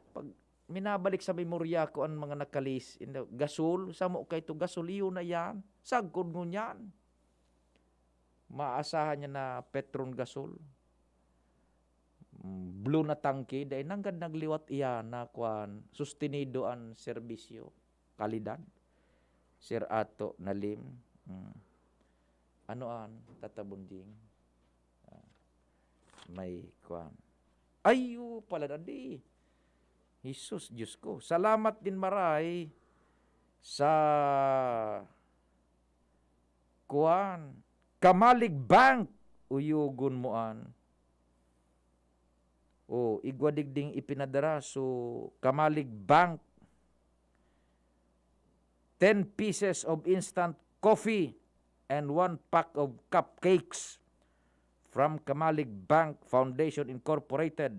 pag minabalik sa memorya ko ang mga nakalis gasol, samo kay to gasoliyo na yan. Sagkod mo yan. Maasahan niya na Petron gasol. Blue na tangke dahil nanggad nagliwat iya na kuan sustenido ang serbisyo kalidad. Sir Ato Nalim. Anoan tatabunjing. May kuan. Ayo pala dadi. Jesus, Diyos ko. Salamat din maray sa kuan Kamalig Bank. Uyugon moan. Igwadigding ipinadara so Kamalig Bank. 10 pieces of instant coffee and 1 pack of cupcakes from Kamalig Bank Foundation Incorporated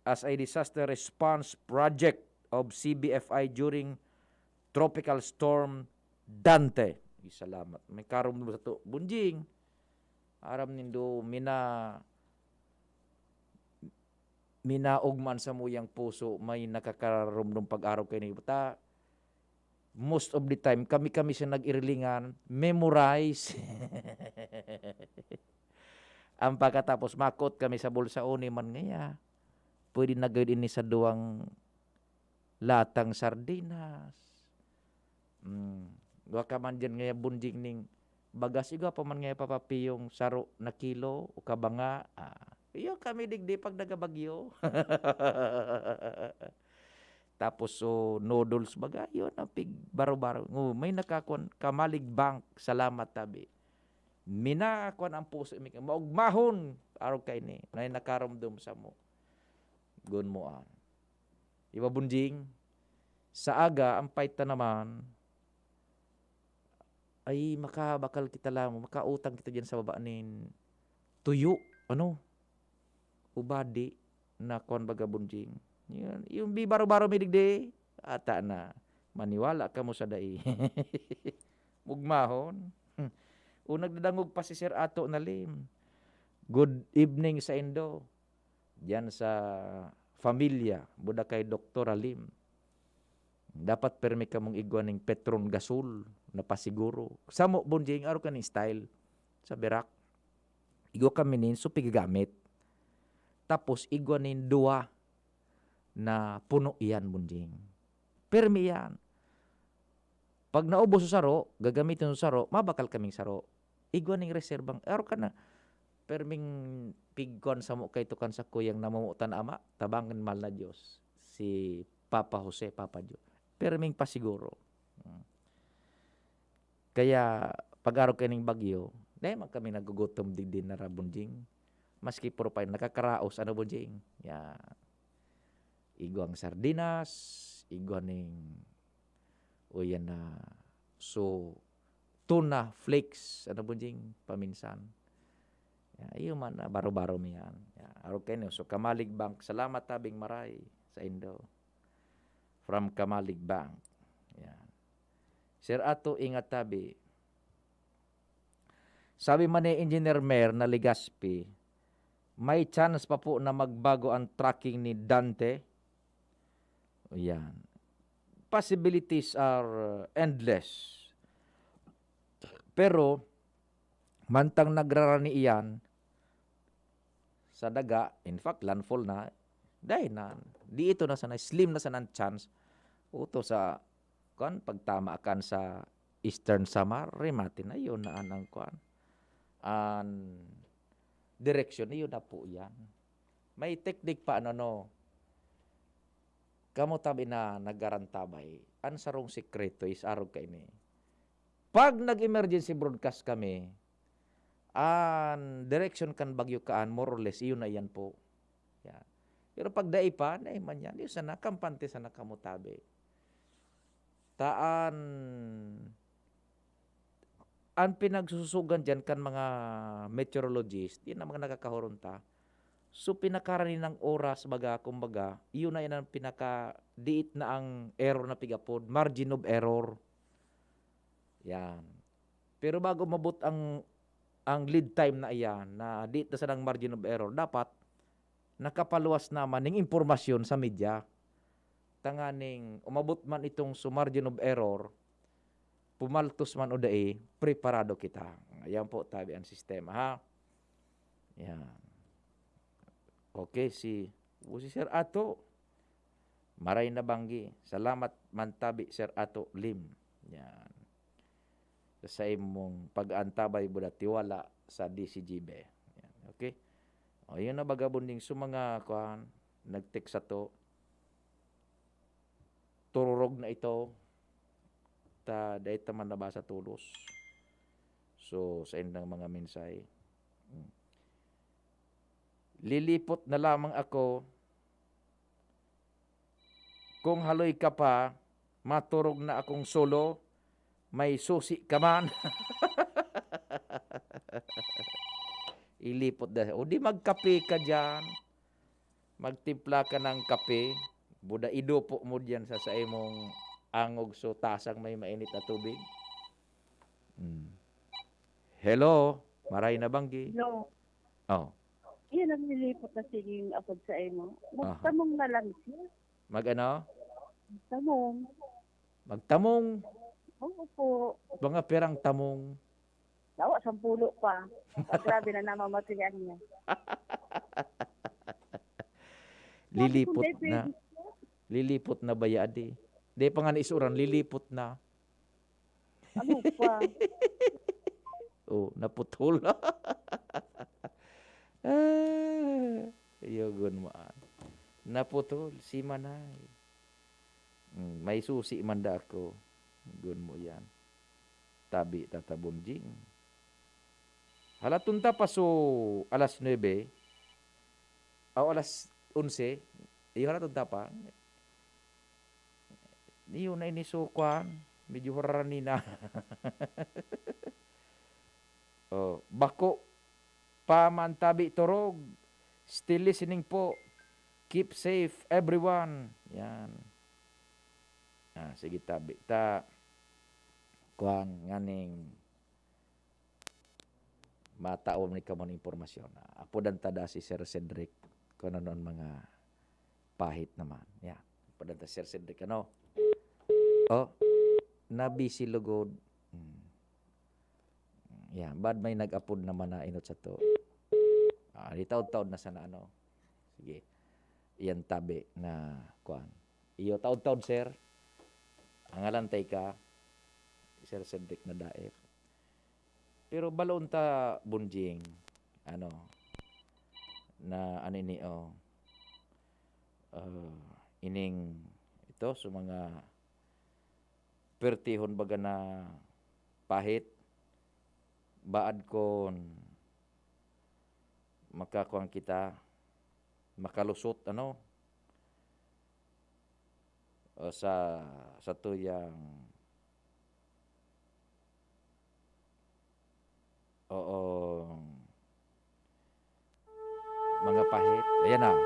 as a disaster response project of CBFI during Tropical Storm Dante. Salamat. May karom sa to. Bunjing. Aram nindo minaugman sa muyang puso may nakakarumdum pag-araw kay ni Bata. Most of the time, kami siya nag-irilingan, memorize. Ang pagkatapos, makot kami sa bulsa ni man ngaya. Pwede na gawin ini sa duwang latang sardinas. Wa ka man dyan ngaya bunjing ning bagas iga pa man ngaya papapiyong saro na kilo o kabanga. Iyo kami digdi pag nagabagyo. Tapos so noodles baga yun ang pig baro-baro. May nakakon Kamalig Bank, salamat tabi. Minakon ang puso mi maugmahon araw kay ni nay nakaramdom sa mo. Gun mo an. Iba bunjing sa aga ang paita naman ay makabakal kita lang, makautang kita diyan sa baba nin tuyo, ubadi na kon baga bunjing. Yun, yung bibaro-baro mi digdi, ata na maniwala ka mo sa dai. Mugmahon. Unag dadangog pa si Sir Ato na lim. Good evening sa Indo. Diyan sa familia, buda kay Dr. Alim. Dapat permi ka mong igwan ng Petron Gasol na pasiguro. Samo bunjing araw kaning style sa berak. Igo kami nin so pigagamit. Tapos igwan nin dua na puno iyan bunjing. Permi yan. Pag naubos sa saro, gagamitin sa saro, mabakal kaming saro. Igwan ning reserbang araw ka na. Perming pigkon sa mo kay tukan sa kuyang namumutan ama, tabangan mal na Diyos. Si Papa Jose, Papa Diyos. Perming pasiguro. Kaya pag-araw kaning bagyo, dahil man kami nagugutom din na rabunjing. Maski puro pa nakakaraos, bunjing? Ya. Igwang sardinas, igwaning yan na so tuna flakes, bunjing? Paminsan. Iyo man baro-baro mi yan. Araw kayo so Kamalig Bank, salamat tabing maray sa Indo. From Kamalig Bank. Yan. Sir Ato, ingat tabi. Sabi man ni Engineer Mer na Legaspi, may chance pa po na magbago ang tracking ni Dante. Yan. Possibilities are endless. Pero, mantang nagrarani iyan sa daga, in fact, landfall na, dahil na, di ito na sana, slim na sana chance, uto sa, pagtama akan sa Eastern Samar, rematin na yun na anang ang direction, yun na po yan. May technique pa, kamo tabi na nagarantabay, ang sarong sekreto is araw kay ni. Pag nag-emergency broadcast kami, ang direction kan bagyo kaan, more or less, iyon na yan po. Yan. Pero pag dai pa, naiman yan, yun sana, kampante sana kamutabi. Taan, ang pinagsususugan dyan kan mga meteorologist, yun ang mga nakakahurunta. So, pinakaranin ng oras, kumbaga, iyon na yan ang pinaka-diit na ang error na pigapod, margin of error. Yan. Pero bago mabot ang lead time na iyan, na diit na sa ng margin of error, dapat nakapaluwas naman ng impormasyon sa media. Tanganing umabot man itong margin of error, pumaltos man o dae, preparado kita. Ayan po tabi ang sistema, ha? Yan. Okay, si Sir Ato, maray na banggi. Salamat man tabi, Sir Ato Lim. Yan. Sa imong pag-antabay buda tiwala sa DCGB. Yan. Okay? O, yun na bagabunding sa mga nag-text sa to. Tururog na ito. Dahil taman na ba sa tulos. So, sa indang mga mensay. Lilipot na lamang ako. Kung haloy ka pa, maturog na akong solo. May susi ka man. Ilipot na. O di magkape ka dyan. Magtimpla ka ng kape. Buda idupo mo dyan sa imong angog so tasang may mainit na tubig. Hello? Maray na banggi? No. Oh. Yan ang nilipot na siging apod sa imo. Magtamong na lang siya. Mag-ano? Magtamong. Magtamong. Oo po. Mga perang tamong. Dawa, 10 pa. Grabe na namamatiyan niya. Lilipot na. Lilipot na ba yadi? Di pa nga naisuran, lilipot na. Ano pa? Oh, naputol. Yogon mo. Naputol si Manay. May susi man da ako. Gun mo yan. Tabi tatabunjing. Halatunta pa so alas 9 o alas 11. Iyo halatunta pa. Iyo na inisukwan. Medyo harani na. Oh, bako pamantabi turog. Still listening po. Keep safe everyone. Yan. Sige tabi. Kuang nganing mataom ni kamon impormasyon. Apo dan tada si Sir Cedric kuno non mga pahit naman. Ya. Apo dan ta Sir Cedric ano. Oh, nabisi lugod. Ya, bad may nag-upload naman na inot sa to. Di taod-taod na sana ano. Sige. Iyan tabi na kuan. Iyo taod-taod sir. Ang alantay ka Sir Cedric na daef. Pero balon ta bunjing ano na ano ini ining ito sa mga pertihon baga na pahit baad kon makakuang kita makalusot ano sa tuyang mga pahit. Ayan na.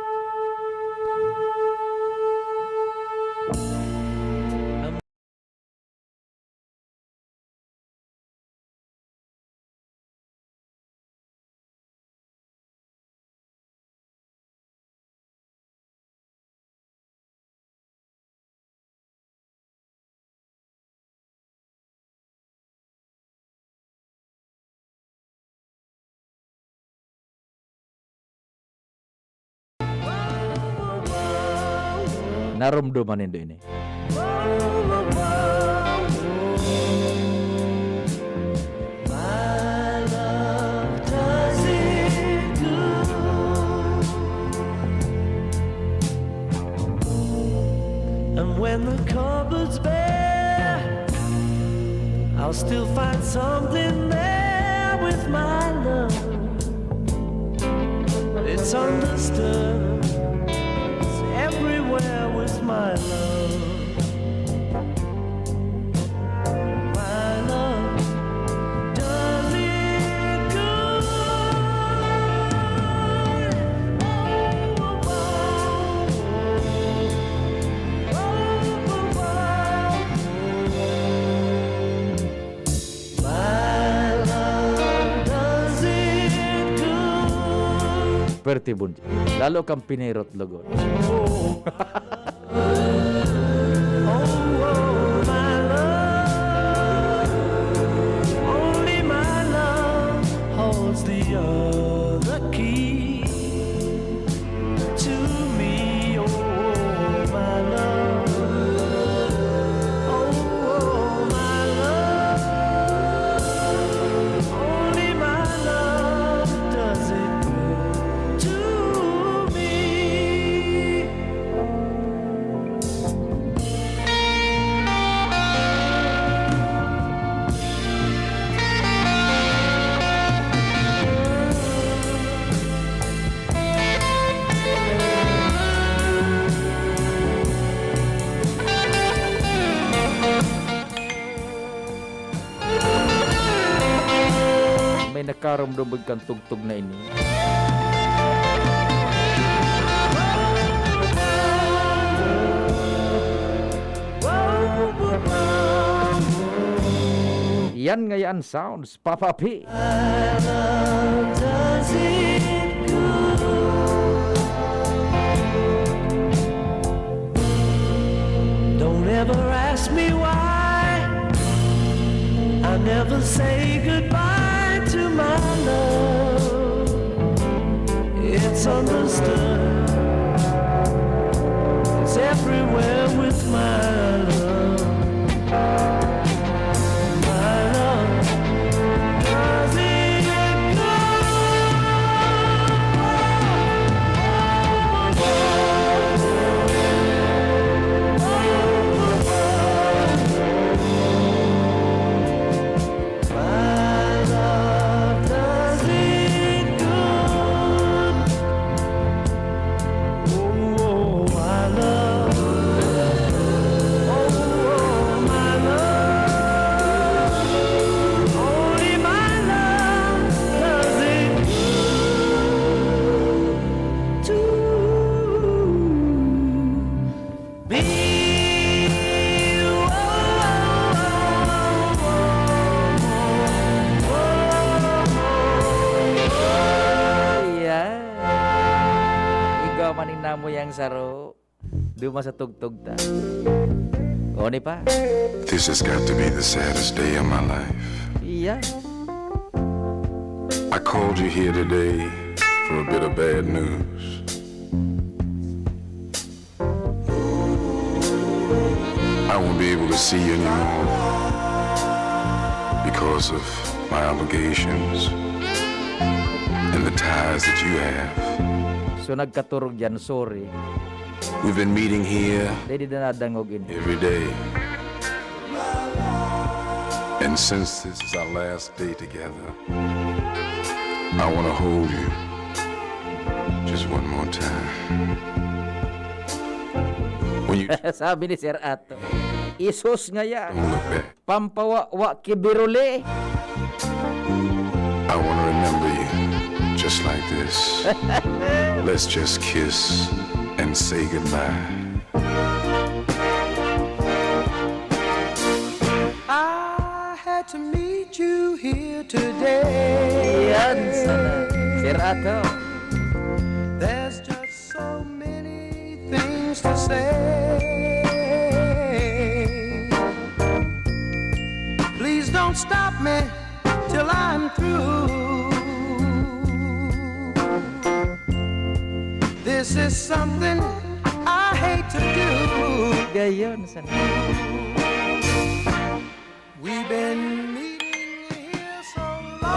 Narumduman nindo ini. And when the cupboard's bare, I'll still find something there with my love. It's understood, it's everywhere with my love. My love does it good. Perti bunji. Lalo kang pinirot lugod. Only my love holds the other key to me. Oh, my love. Oh, my love. Only my love does it to me. May nakaramdam kang tugtog na ini. Yan ngayon sounds, Papa P. Does it good? Don't ever ask me why. I never say goodbye to my love. It's understood. It's everywhere with my love. My ngayang saro. Duma sa tugtog ta. O ni pa. This has got to be the saddest day of my life. Iya. I called you here today for a bit of bad news. I won't be able to see you anymore because of my obligations and the ties that you have. So nagkaturog dyan, sorry. We've been meeting here Dahil na nadangog ini. every day. And since this is our last day together, I want to hold you just one more time. When you Sabi ni Sir Ato, isos nga ya. don't look back, Pampawa kibiruli. I want to remember you just like this. Let's just kiss and say goodbye. I had to meet you here today. Yan, sana. Sir Ato. There's just so many things to say. Please don't stop me till I'm through. This is something I hate to do. Gayon, sana. We've been meeting here so long.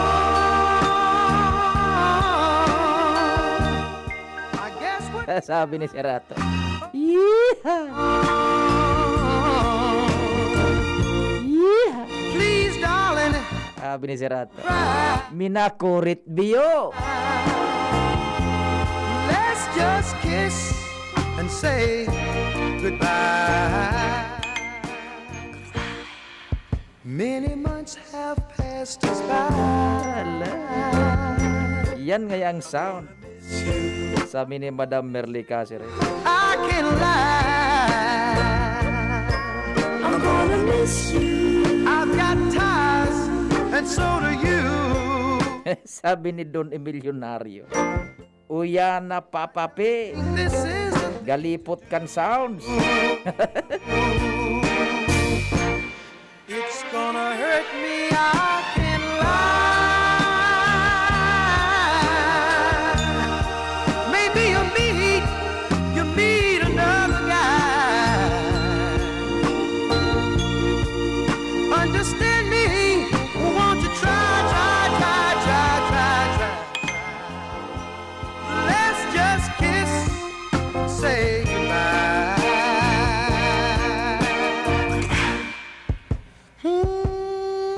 I guess we're Sabi ni Sir Ato. Yeehaw! Yeehaw! please, darling, Sabi ni Sir Ato. try. Minakurit biyo. Let's just kiss and say goodbye. Many months have passed us by. Yan nga ang sound. Sabi ni Madam Merly Cáceres. I can lie. I'm gonna miss you. I've got ties, and so do you. Sabi ni Don Emilionario. Uyana papapi. This is Galipot kan sounds. it's gonna hurt me. I can lie. Maybe you meet another guy. Understand me? Won't you try? Let's just kiss and say goodbye.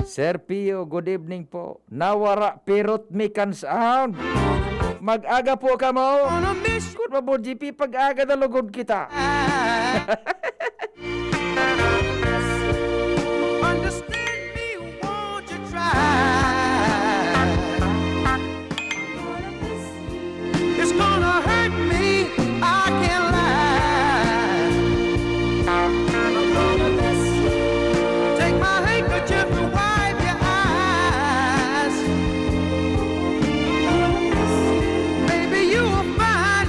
Sir Pio, good evening po. Nawara pirot mi kan sound. Mag-aga po ka mo. Gonna miss Kung po GP, pag-aga na lugod kita. Understand me, won't you try? It's gonna hurt me, I can't lie. Take my handkerchief and wipe your eyes. Maybe you'll find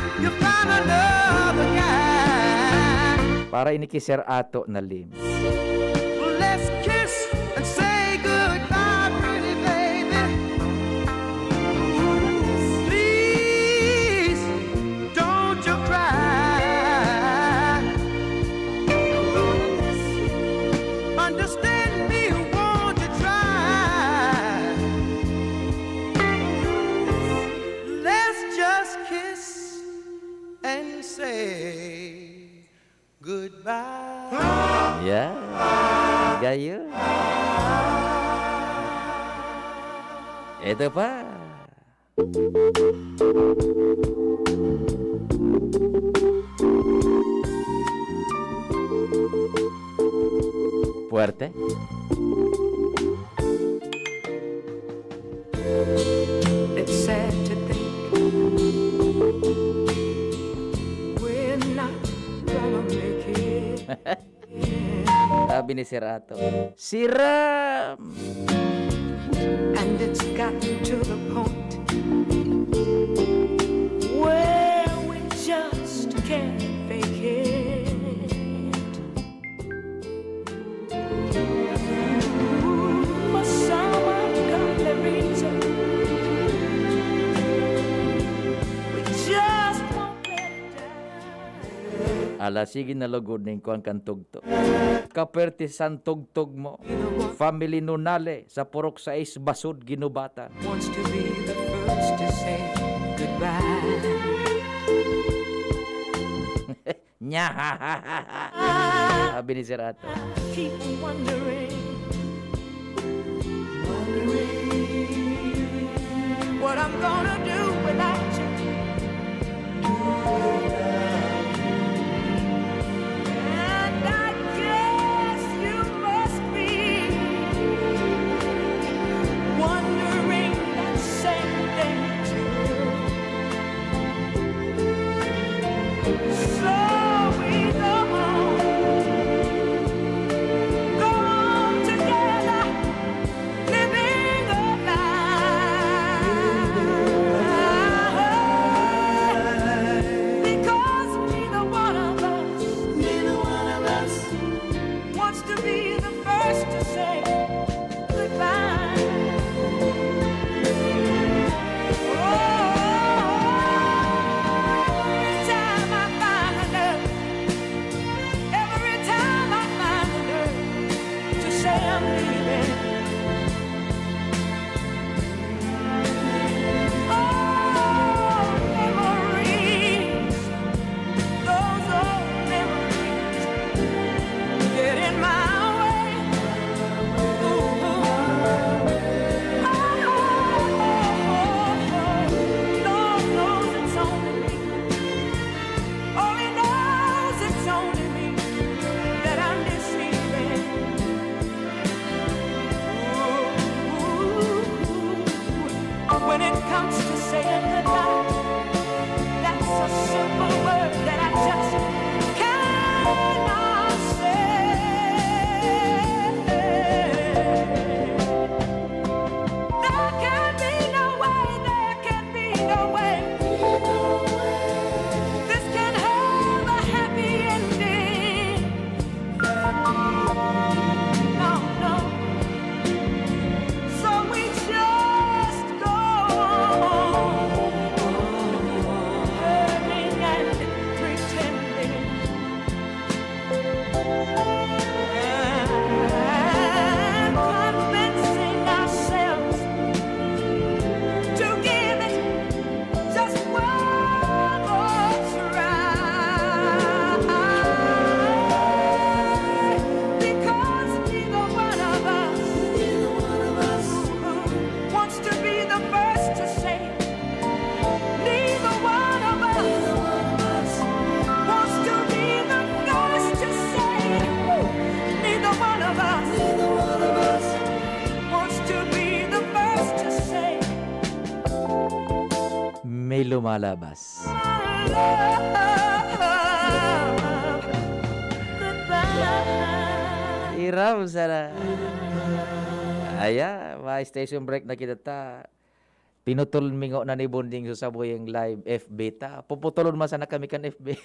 another guy. Para ini kay Sir Ato na lim. Let's kiss and say goodbye, pretty baby. Please, don't you cry. Understand me, won't you try? Let's just kiss and say goodbye. Yeah. Gayo. Ito pa. Fuerte. It's sad to think we're not gonna make it. Sabi ni Sir Ato. Siram! And it's gotten to the point where we just can't Ala, sige na lugod ning kuang kang tugtog. Kaperte san tugtog mo. Family Nunale sa Purok 6 Basud, Ginubatan. Wants to be the first to say goodbye. Nya. Sabi ni Sir Ato. Keep wondering What I'm gonna do without you. And I guess you must be wondering that same thing too. So we go on together, living a life. Because neither one of us wants to be the first to say goodbye. Every time I find the nerve to say I'm leaving. Oh, memories, those old memories get in my way. Lord knows it's only me. Oh, he knows it's only me that I'm deceiving. When it comes to saying goodbye, that's a simple word that I just cannot say. There can be no way, there can be no way. This can have a happy ending. No, no. So we just go on hurting and pretending. And convincing ourselves to give it just one more try. Because neither one of us wants to be the first to say it. Neither one of us wants to be the first to say it. Neither one of us wants to be the first to say May lumalabas. goodbye. Iram sana. Aya, may station break na kita ta. Pinutol mingo na ni Bonding sa sabuyang live FB ta. Puputulon man sana kami kan FB.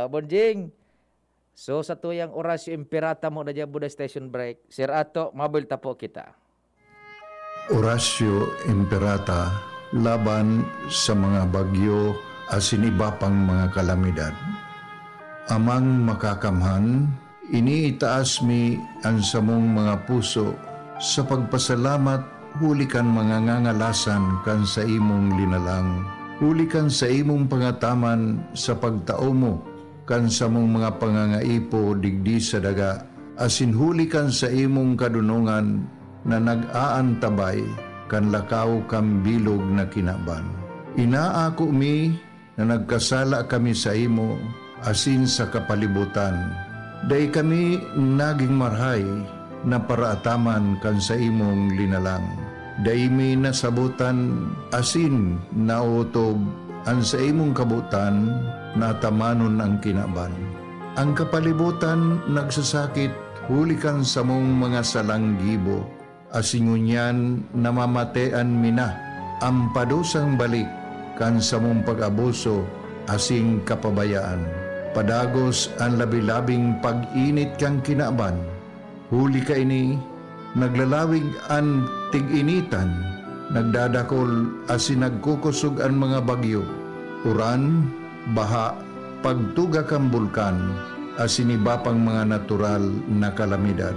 Bonding. So sa tuyang orasyo imperata mo na dyan Buda station break. Sir Ato, mabil ta po kita. Orasyo Imperata laban sa mga bagyo asin iba pang mga kalamidad. Amang makakamhan, iniitaas mi ang samong mga puso sa pagpasalamat hulikan mga ngangalasan kan sa imong linalang. Hulikan sa imong pangataman sa pagtao mo kan sa mong mga pangangaipo digdi sa daga. Asin hulikan sa imong kadunungan na nag-aantabay kan lakaw kam bilog na kinaban. Inaako mi na nagkasala kami sa imo asin sa kapalibutan. Day kami naging marhay na paraataman kan sa imong linalang. Day mi nasabutan asin nautob ang sa imong kabutan na tamanon ang kinaban. Ang kapalibutan nagsasakit hulikan sa mong mga salanggibo. Asingunyan namamatean mina ang padusang balik kan sa mong pag-abuso asing kapabayaan. Padagos ang labi-labing pag-init kang kinaban. Huli ka ini, naglalawig ang tig-initan, nagdadakol asin nagkukusog ang mga bagyo. Uran, baha, pagtuga kang bulkan, asin iba pang mga natural na kalamidad.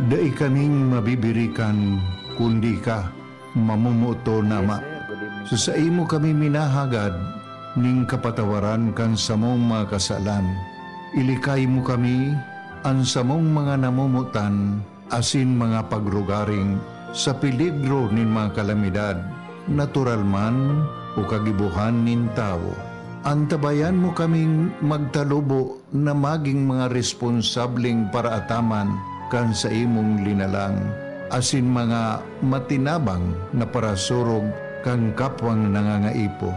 Dai kaming mabibirikan kundi ka, mamumuto nama. Yes, sir. Good evening. So sa imo kami minahagad, ning kapatawaran kan samong mga kasalan. Ilikay mo kami, ang samong mga namumutan, asin mga pagrugaring, sa peligro nin mga kalamidad, natural man o kagibuhan nin tao. Antabayan mo kaming magtalubo na maging mga responsableng paraataman kan sa imong linalang, asin mga matinabang na parasurog kan kapwang nangangaipo.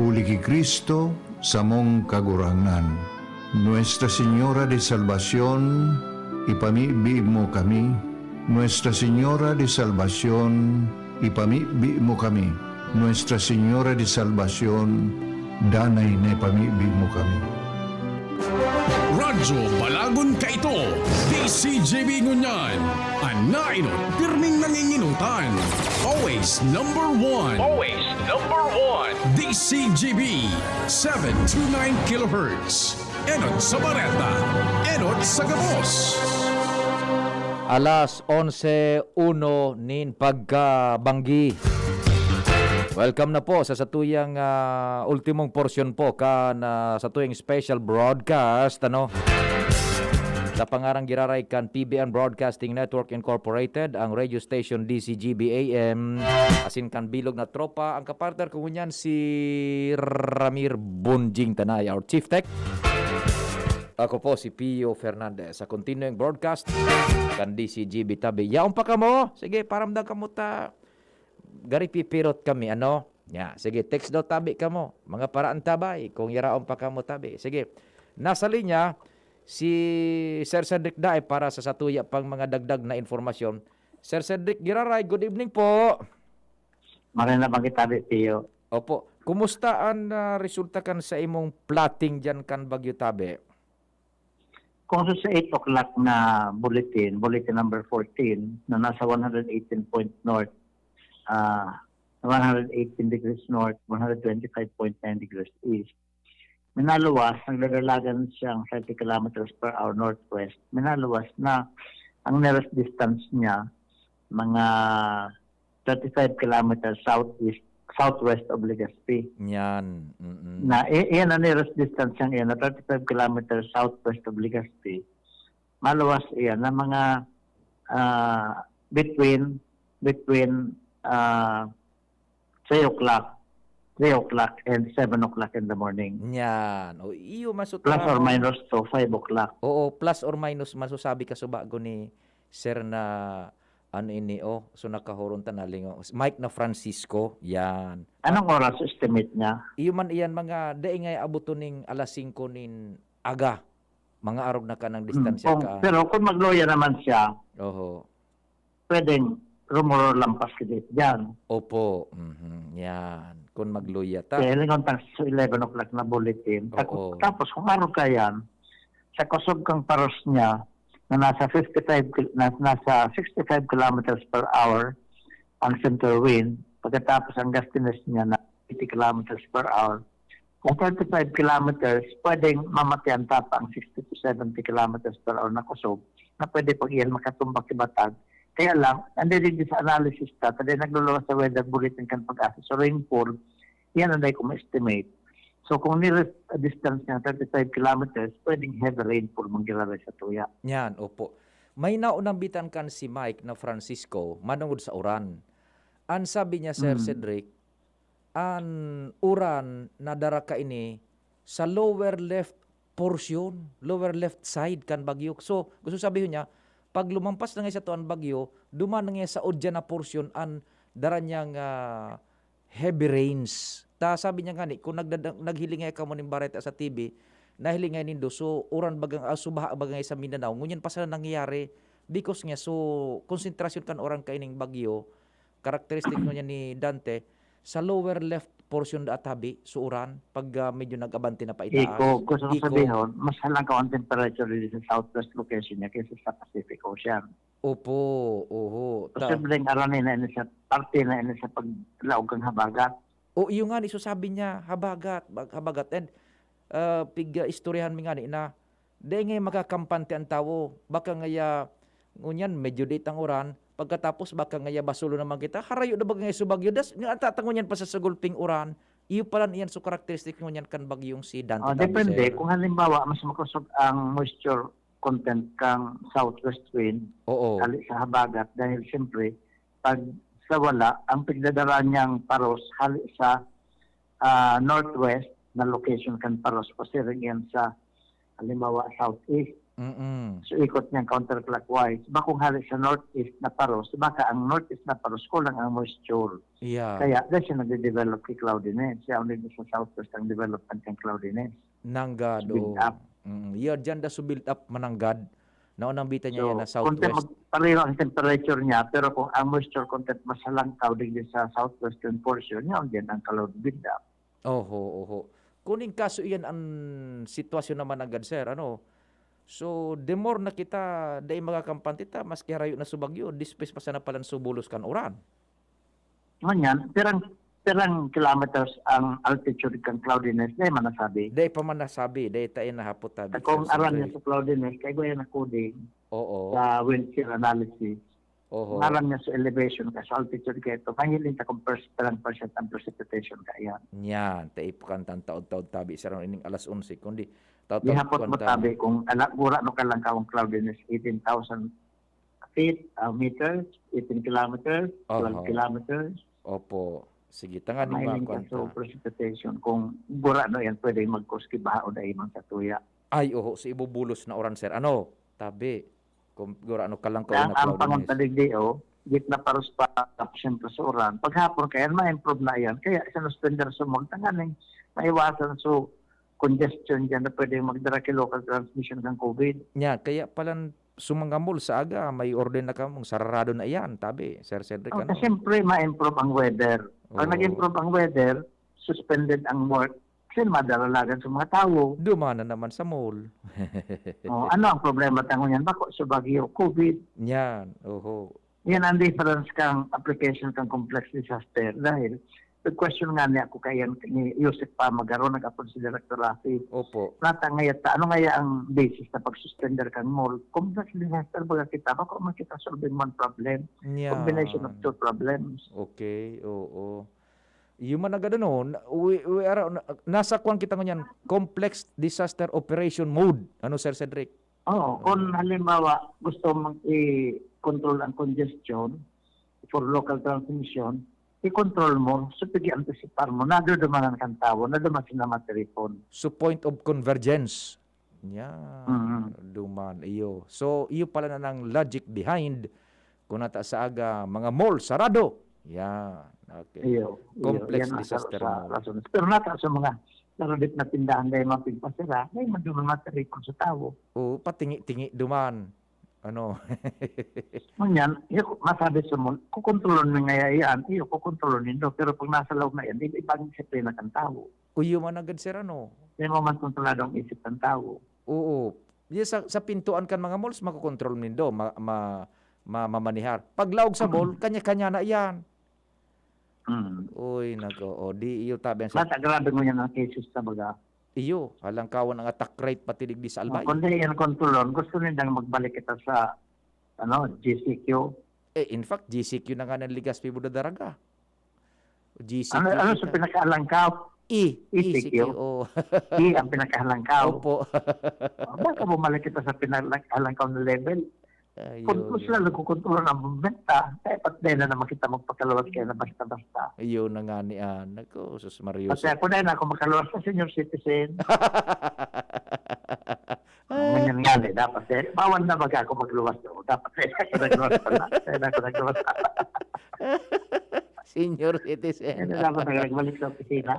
Huli ki Kristo sa mong kagurangan. Nuestra Señora de Salvación, ipamibi mo kami. Nuestra Señora de Salvación, ipamibi mo kami. Nuestra Señora de Salvación, danay na ipamibi mo kami. Radyo Balagon Kaito, DCJB Ngunyan, Anainot, pirming nanginginutan. Always number one. Always number one. DCJB, 729 kHz. Enot sa Bareta, Enot sa Gabos. Alas 11:01 nin pagkabanggi. Welcome na po sa satuyang ultimong portion po sa tuyang special broadcast sa pangarang giraray kan PBN Broadcasting Network Incorporated, ang radio station DCGB AM, asin kan bilog na tropa, ang kapartner ko ngunyan si Ramir Bunjing Tanay, our Chief Tech. Ako po si Pio Fernandez sa continuing broadcast kan DCGB tabi. Yaon pa ka mo? Sige, paramdam ka mo ta. Gari pipirot kami, sige, text daw tabi ka mo. Mga paraan tabay, kung yaraon pa ka mo tabi. Sige, nasa linya, si Sir Cedric Dae para sa satuya pang mga dagdag na informasyon. Sir Cedric Giraray, good evening po. Marina bang kitabi, Pio? Opo, kumusta ang resulta kan sa imong plotting dyan kan Bagyo Tabi? Kung sa 8 o'clock na bulletin number 14, na nasa 118 point north, 118 degrees north, 125.9 degrees east. Minaluwas, nagdadalagan siyang 30 kilometers per hour northwest. Minaluwas na ang nearest distance niya, mga 35 kilometers southwest of Legazpi. Yan. Na iyan ang nearest distance niya, na 35 kilometers southwest of Legazpi. Maluwas iyan na mga between 3 o'clock and 7 o'clock in the morning. Yan. O iyo masut Plus or minus to 5 o'clock. Oo, plus or minus masasabi ka subago ni Sir na so nakahuron tanaling Mike na Francisco. Yan. Anong oras estimate niya? Iyo man iyan mga daingay abuto ning alas 5 nin aga. Mga arog na ka ng distansya ka. Pero kung magloya naman siya, Oho. pwedeng rumor lampas kita dyan. Opo. Yan. Kung magluya ta. Kaya lingon sa 11 o'clock na bulletin. Oo. Tapos kung ano ka yan, sa kusog kang paros niya, na nasa 65 kilometers per hour ang center wind, pagkatapos ang gustiness niya na 80 kilometers per hour, kung 35 kilometers, pwedeng mamatian tapa ang 60 to 70 kilometers per hour na kusog, na pwede pag iyan makatumbak si Batag. Kaya lang, nandiyan din sa analysis ta, taday nagluluwas sa weather bulletin kan pag-asa sa rainfall, yan ang ko ma-estimate. So kung nearest distance niya 35 kilometers, pwedeng heavy rainfall mangyari sa tuya. Yan, opo. May naunang bitan kan si Mike na Francisco manungod sa uran. An sabi niya, Sir Cedric, an uran na dara ka ini sa lower left portion, lower left side kan bagyo. So, gusto sabihin niya, pag lumampas na nga sa tuan bagyo, duman na nga sa udya na portion an dara niyang heavy rains. Ta sabi niya ngani, kung naghilingay ka mo ning bareta sa TV, nahilingay nindo, so uran bagang subaha bagay sa Mindanao, ngunyan pa sa nangyayari, because nga, so konsentrasyon kan orang kaining bagyo, karakteristik niya ni Dante, sa lower left portion da tabi, so uran, pag medyo nag-abante na pa itaas. Gusto ko sabihin, mas halangka ang temperature dito sa southwest location niya kaysa sa Pacific Ocean. Opo, oho. Posibleng aranin na ini sa parte na ini sa paglaog ng habagat. O iyo nga, sabi niya, habagat. And istoryahan mi nga ni na di ngay makakampante ang tawo. Baka ngaya ngunyan medyo date ang uran. Pagkatapos baka ngaya basulo naman kita. Harayo na bagay ngay subagyo. Das nga tatangunyan pa sa sagulping uran. Iyo pala niyan so karakteristik ngunyan kan bagyong si Dante Tabi, Depende. sir. Kung halimbawa, mas makusog ang moisture content kang southwest wind, Oo. hali sa habagat, dahil siyempre, pag sa wala, ang pagdadala niyang paros, hali sa northwest na location kan paros, kasi rin sa halimbawa southeast. Mm-mm. So ikot niyang counterclockwise. Ba kung hali sa northeast na paros, baka ang northeast na paros kulang ang moisture. Yeah. Kaya dahil siya nagde-develop kay cloudiness. Siya only sa southwest ang development ng cloudiness. Nanggad. Build Oh. up. Yeah, dyan da so build up mananggad. Naunang bita niya yan na kung southwest. pareho ang temperature niya, pero kung ang moisture content mas halangkaw din sa southwestern portion, yun din ang cloud build up. Oho. Kuning kaso iyan ang sitwasyon naman agad, sir. Ano? So, the more na kita day magakampante ta, maski harayo na subagyo, dispes pa sana palan subulos kan uran. Ngunyan, pirang kilometers ang altitude kang cloudiness, dahil manasabi. Day pa man nasabi, day tayo nahapot tabi. Kung Sir aram Sandre. niya sa cloudiness, kaya gaya na coding Oo. sa wind shear analysis, Oho. kung aram niya sa elevation ka, sa altitude ka ito, mahiling ka kung percent ang precipitation ka yan. Yan, taipukan tan taod-taod tabi sa ining alas 11 kundi taod-taod Dihapot mo kuwan ta. tabi kung gura no ka lang ka kung cloudiness 18,000 feet, meters, 18 kilometers, 12 Oho. kilometers. Opo. Sige, tanga ni Mahiling mga ka sa kwanta. precipitation. Kung gura no yan, pwede mag-cause baho na imang sa tuya. Ay, oho, sa ibubulos na oran, sir. Ano? Tabi. Kung gura ano kalang Kaya na ang cloudiness. panguntaligdi git na paros pa option pa sa oran. Paghapon kaya ma-improve na yan. Kaya sa suspender sa mall, tanganing maiwasan so congestion dyan na pwede magdara kay local transmission ng COVID. Nya, kaya palang sumangamol sa aga, may order na kamong sarado na iyan, tabi, Sir Cedric. Ano? Kasi siyempre ma-improve ang weather. Pag Oo. nag-improve ang weather, suspended ang work, kasi madaralagan sa mga tao. Dumana naman sa mall. Ano ang problema tango niyan? Bako sa Baguio, COVID. Yan, oho. Yan ang difference kang application kang complex disaster. Dahil, the question nga niya ako kaya ni Yusek pa Magaro, nag-apon si Director Rafi. Opo. Nata ngayat, ano ngaya ang basis na pag-suspender kang mall? Complex disaster baga kita, bako makita solving one problem. Yan. Combination of two problems. Okay, oo. Yung man agad ano, nasa kwan kita ngunyan, complex disaster operation mode. Ano, Sir Cedric? Kung halimbawa gusto mong i-control ang congestion for local transmission, i-control mo, so pag-i-anticipar mo, nadudumanan kang tao, nadumasin na materipon. So, point of convergence. Yan. Mhm. Duman, iyo. So, iyo pala na ng logic behind kung nata sa aga, mga mall, sarado. Yan. Okay. Iyo. Complex Yan ang disaster sa mode. rason. Pero nata sa mga narabit na tindahan dahil mapigpasira, ay maduman materipon sa tao. O, patingi-tingi duman. Ano? Ngunyan, masabi sa mo, kukontrolon mo nga yan, iyo, kukontrolon nito. Pero pag nasa loob na yan, ibang disiplina kang tao. Uyo man agad, sir, ano? Hindi mo mas kontrolado ang isip ng tao. Oo. Yes, sa pintuan kan mga malls, makokontrol nindo, mamanihar. Paglaog sa mall, kanya-kanya na yan. Uy, nako. O, di iyo tabi sa Basta grabe mo yan ang cases na baga. iyo. Halangkawan ang attack rate pati digdi sa Albay. Kung di yan kontrolon, gusto nilang magbalik kita sa GCQ. In fact, GCQ na nga ng Ligaspi Buda Daraga. GCQ. Ano sa kita. pinakaalangkaw? ECQ. Oh. Ang pinakaalangkaw. Opo. Baka bumalik kita sa pinakaalangkaw na level. Kung Ayun. sila nagkukontrol ng bumenta, pat din na naman kita magpakalawas kaya na basta-basta. Ayun na nga ni Nako, sus Mario. Kasi ako na ako makalawas sa senior citizen. Ganyan nga dapat bawal na baga ako magluwas doon. Dapat ako nagluwas pala. Ako nagluwas pala. Senior citizen. Ano dapat nagbalik sa opisina.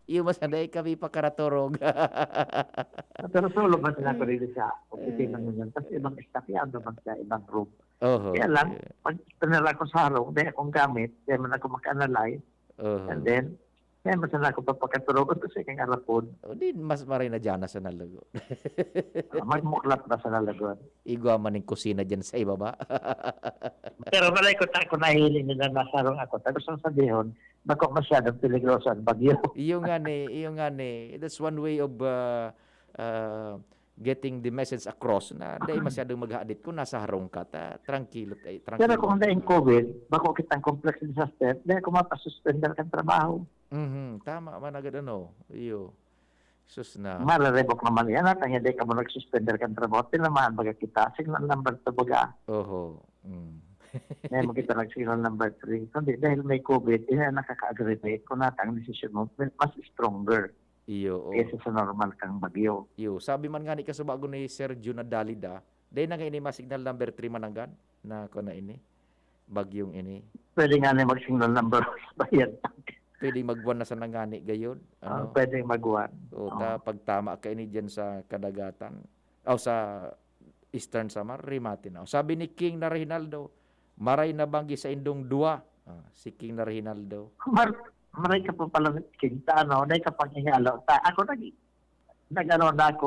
Iyo masanday kami pakaratorog. Pero solo ba sila ko rin sa opisina nyo? Tapos ibang staff yan naman sa ibang room. Oho. Kaya lang, pag pinala ko sa room, dahil akong gamit, dahil man ako maka-analyze, Oho. and then, Kaya mas na ako papakaturo ko to sa iking alapod. O di mas maray na dyan na sa nalago. Magmuklat na sa nalagon. Igwa man yung kusina dyan sa ibaba. Pero malay ko ako nahiling nila nasarong ako. Tapos ang sabihin, bako masyadong peligroso ang bagyo. Iyo nga ni. That's one way of getting the message across na dahil masyadong maghadit kung nasa harong ka, tranquilo tayo. Pero kung dahil COVID, bako kitang complex disaster, dahil ko mapasuspender kang trabaho. Tama man agad ano. Iyo. Sus na. Mararevok naman yan at hindi ka mo nagsuspender kang trabaho. Tinamaan baga kita. Signal number 2 baga. Oho. Ngayon makita nag-signal number 3. Kundi dahil may COVID, nakaka-aggravate kung natang decision mo, mas stronger. Iyo. Kaysa sa normal kang bagyo. Iyo. Sabi man nga ni kasubago ni Sergio na Dalida, dahil na nga ini signal number 3 mananggan na ko na ini. Bagyong ini. Pwede nga na mag-signal number bayan. Pwede magbuwan na sa nangani gayon. Ano? Pwede mag-1. O pagtama ka ini dyan sa kadagatan. O sa Eastern Samar, rimati na. Sabi ni King na Reynaldo, maray na banggi sa indong 2. Si King na Reynaldo. Maray ka pa pala kinta, no? Dahil ka pang hingalo. Ako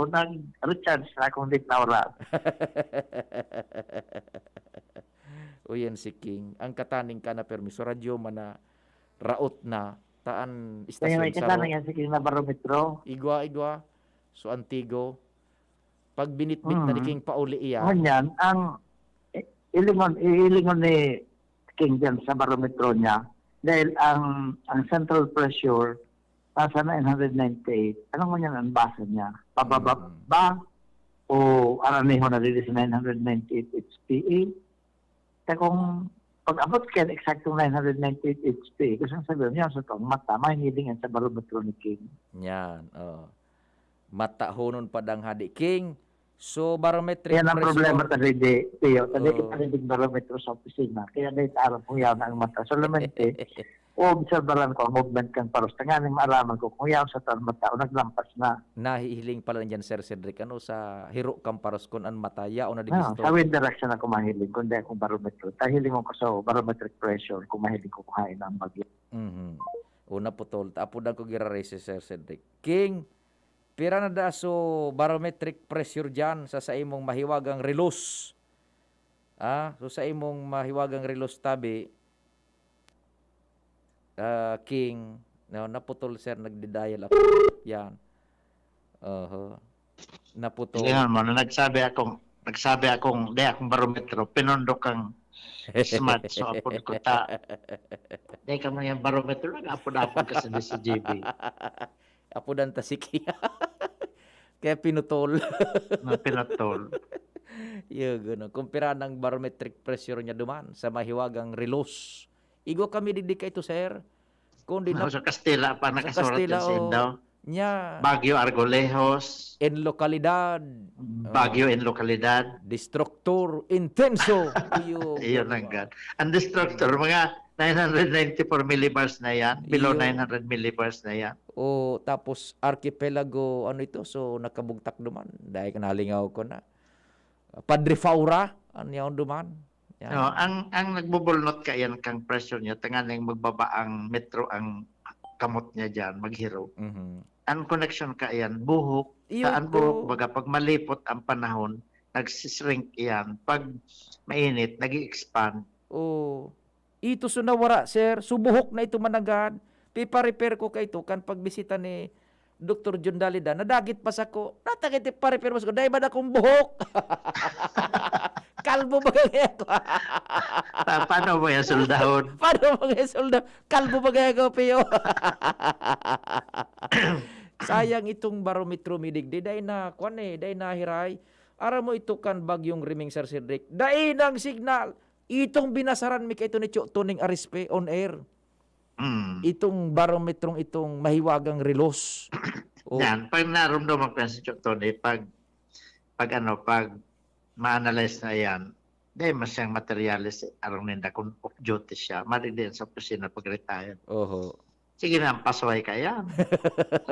nag-recharge na akong lit na oras. O yan si King. Ang kataning ka na permiso, radyo man na raot na, taan Kaya istasyon may sa kasama yan si King na barometro. Igwa. So Antigo. Pag binitbit na ni King pauli iya. Ganyan, ang ilingon ni King dyan sa barometro niya, dahil ang central pressure nasa 998. Anong mo yan ang basa niya? Pababa ba? O araniho na dito sa 998 HPA? Kaya kung pag-abot ka eksaktong 998 HPA, kasi sabihin niya sa itong mata, mahihiling yan sa barometro ni King. Yan. Mata honon padang hadi King. So barometric Yan ang problema tadi Tio. Tadi Oo. kita naging barometro sa opisina. Kaya dahil tarap kung yaw na ang mata. Solamente, observaran ko ang movement kang paros. Tanganing maalaman ko kung yaw sa taon mata o naglampas na. nahihiling pala dyan Sir Cedric ano sa hiro kamparos kun an mataya o na No, digisto. sa wind direction ako mahiling kundi akong barometro. Tahiling ko sa barometric pressure kung mahiling ko kuhain ang bagyo. Una putol. Tapudan ko girare si Sir Cedric. King, pira na da so barometric pressure dyan sa imong mahiwagang relos. So sa imong mahiwagang relos tabi, King, no, naputol sir, nagdi-dial up. Yan. Naputol. Yan mo, nagsabi akong di akong barometro, pinundok kang smart so apod ko ta. Di ka mo yung barometro, nag-apod-apod ka sa DCGB. Apudan ta si King. Kaya pinutol. Pinatol. Yo, gano. Kumpira ng barometric pressure niya duman sa mahiwagang relos. Igo kami didikay to sir. Kung di na Sa Castilla pa nakasurat Castilla, yan sa Indo. nya Baguio Argolejos, en lokalidad, Baguio in lokalidad. destructor intenso. Iyon ang God. Ang destructor, mga 994 millibars na yan. Below Iyon. 900 millibars na yan. O tapos archipelago ano ito so nakabugtak duman dahil kanalingaw ko na. Padre Faura ano yaon duman. Yan. No, ang nagbubulnot ka yan kang pressure niya, tanganing magbaba ang metro ang kamot niya dyan, maghiro. Ang connection ka yan, buhok. Iyo Saan ko. buhok? Baga, pag malipot ang panahon, nagsishrink yan. Pag mainit, nag-expand. Ito sunawara sir, subuhok na ito managad. Pipa-repair ko kay ito kan pagbisita ni Dr. John Dalida, nadagit pa sa ko. Natagit pa-repair mo sa ko, dahil ba na kong buhok? Kalbo ba kaya ko? Paano mo yan, soldahon? Paano mo kaya soldado? Kalbo ba kaya ko, Pio? Sayang itong barometro midigdi. Dahil na, dahil na hiray. Ara mo ito kan bagyong riming Sir Cedric. Dahil ng signal. Itong binasaran mi kay ito ni Tuning Arispe on air. Itong barometrong itong mahiwagang relos. Yan, pag narumdaman ko yan si Tony, pag ma-analyze na yan, dahil mas siyang materialis, arong ninda kung off-duty siya, marig sa opisina pag-retire. Sige na, pasway ka yan.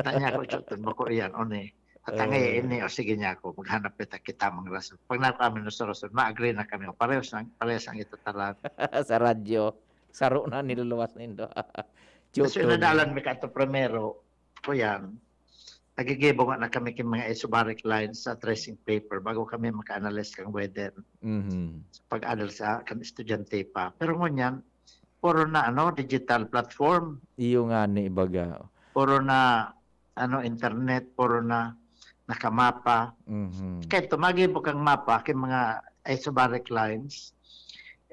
Tanya ko, Tony, bako yan, one. Tatangay ini, o sige niya ako, maghanap kita mga rason. Pag napamin na sa rason, ma-agree na kami, parehas ang ito talag. Sa radyo. Saro na niluluwas nindo. Kasi nadalan mi ka ito primero, ko yan, nagigibo nga na kami king mga isobaric lines sa tracing paper bago kami maka-analyze kang weather Mhm. pag-adal sa kan estudyante pa. Pero ngunyan, puro na digital platform, Iyo nga ni ibaga. puro na internet, puro na nakamapa. Mhm. Kahit tumagi po kang mapa, kay mga isobaric lines,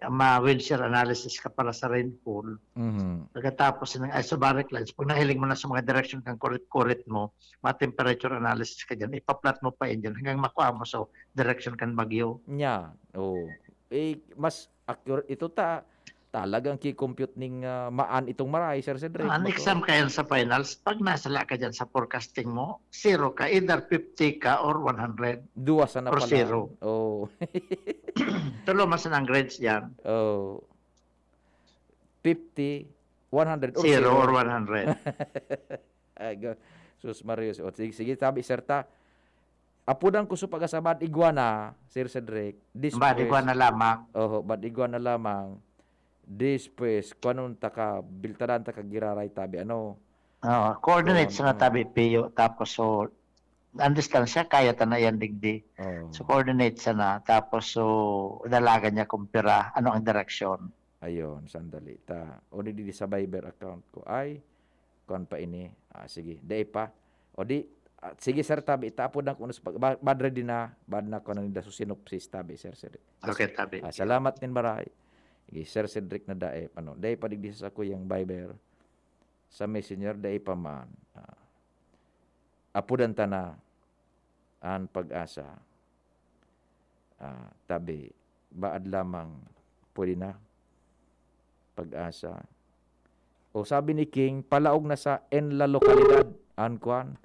ma-wind shear analysis ka para sa rainfall. Mhm. Pagkatapos ng isobaric lines, pag nahiling mo na sa mga direction kang kurit-kurit mo, ma-temperature analysis ka dyan, ipaplat mo pa yun dyan hanggang makuha mo sa direction kang bagyo. Nya. Oh. Mas accurate ito talagang ki-compute ning maan itong maray, Sir Cedric. Ang exam ka yan sa finals, pag nasala ka dyan sa forecasting mo, 0 ka, either 50 ka or 100. Duwa sa na or pala. zero. Oh. Tulo mas ang grades yan, Oh. 50, 100 or 0 or 0. 100. Ay, sus Marius. O, sige, sabi, sir, apudan ko sa pag-asabad iguana, Sir Cedric. Badi ko na lamang. Bad iguana lamang. Después, kuanon taka, biltadan taka giraray tabi, Coordinates Oo, na tabi piyo, tapos so, understand siya, kaya na yan digdi. Oh. So coordinates na, tapos so, dalagan niya kumpira, ano ang direction. Ayun, sandali. O di sa Viber account ko. Ay, kuan pa ini. Sige, day pa. O di, sige sir tabi, itapod ang kunos bad ready na, bad na ko na nila sinopsis tabi, sir. Okay, tabi. Salamat din maray. Sige, Sir Cedric na dae, day pa digdi sa ko yung Viber. Sa Messenger, day pa man. Apudan ta na ang pag-asa. Tabi, baad lamang pwede na pag-asa. O sabi ni King, palaog na sa enla lokalidad, ankuan.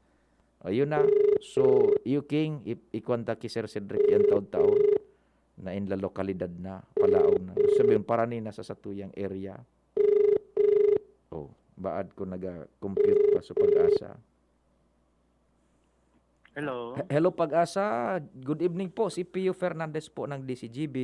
Ayun na. So, you King, ikwanta ki Sir Cedric yan taon-taon na enla lokalidad na, palaog na. Sabi yun, para ni nasa satuyang area. O, baad ko naga-compute pa sa pag-asa. Hello. Hello pag-asa, good evening po, si Pio Fernandez po ng DCGB.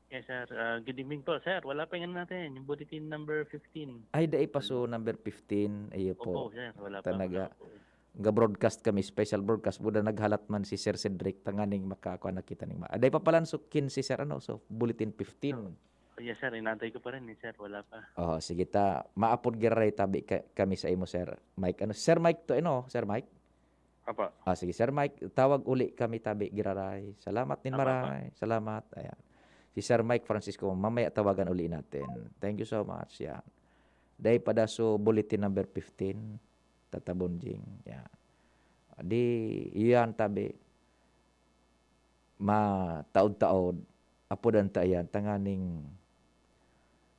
Yes, sir. Good evening po, sir. Wala pa yan natin. Yung bulletin number 15. Ay, dai pa so number 15. Ayo po. Opo, sir. Wala pa. Tanaga. Wala po. Ga-broadcast kami, special broadcast. Buda naghalat man si Sir Cedric, tanganing makakuha nakita ning Aday pa pala so si Sir so bulletin 15. Yes, sir. Inantay ko pa rin, sir. Wala pa. Oh, sige maapod giray tabi kami sa imo Sir Mike. Sir Mike to Sir Mike? Apa. Sige Sir Mike, tawag uli kami tabi giraray. Salamat din maray. Salamat. Ayan. Si Sir Mike Francisco, mamaya tawagan uli natin. Thank you so much. Yan. Day pada so bulletin number 15. Tatabonjing. Yan. Di, iyan tabi. Taod-taod. Apodan ta yan. Tanganing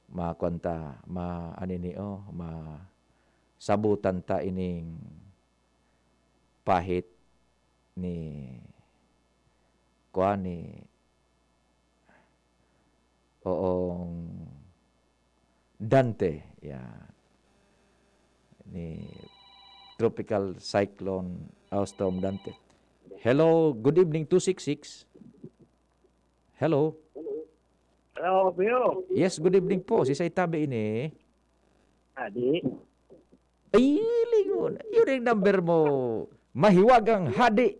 makwanta. Sabutan ta ining pahit ni Dante. Yan. Ni Tropical Cyclone Storm Dante. Hello, good evening 266. Hello. Hello, Pio. Yes, good evening po. Si Saitabi ini. Adi. Ay, lingon. Yun yung number mo. Mahiwagang hadi.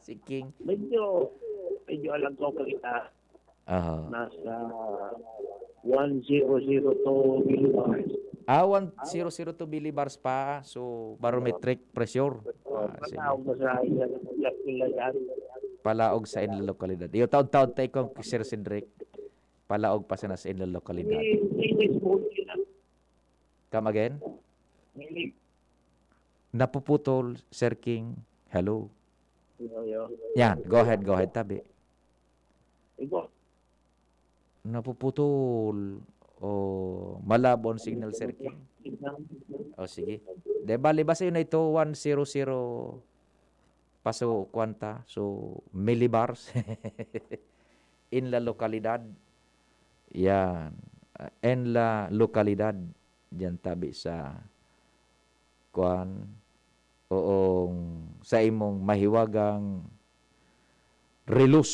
Si King. Medyo alam ko kita. Nasa 1002 millibars. 1002 millibars pa. So, barometric pressure. Patawag na sa yan. Palaog sa inla lokalidad. Iyo taon-taon tayo kong Sir Cedric. Palaog pa sa inla lokalidad. Come again? Napuputol, Sir King. Hello. Yan, go ahead, tabi. Napuputol. Malabon signal, Sir King. Sige. De bali ba sa yun ito 100 paso kwanta. So millibars in la lokalidad. Yan. En la lokalidad diyan tabi sa sa imong mahiwagang relus.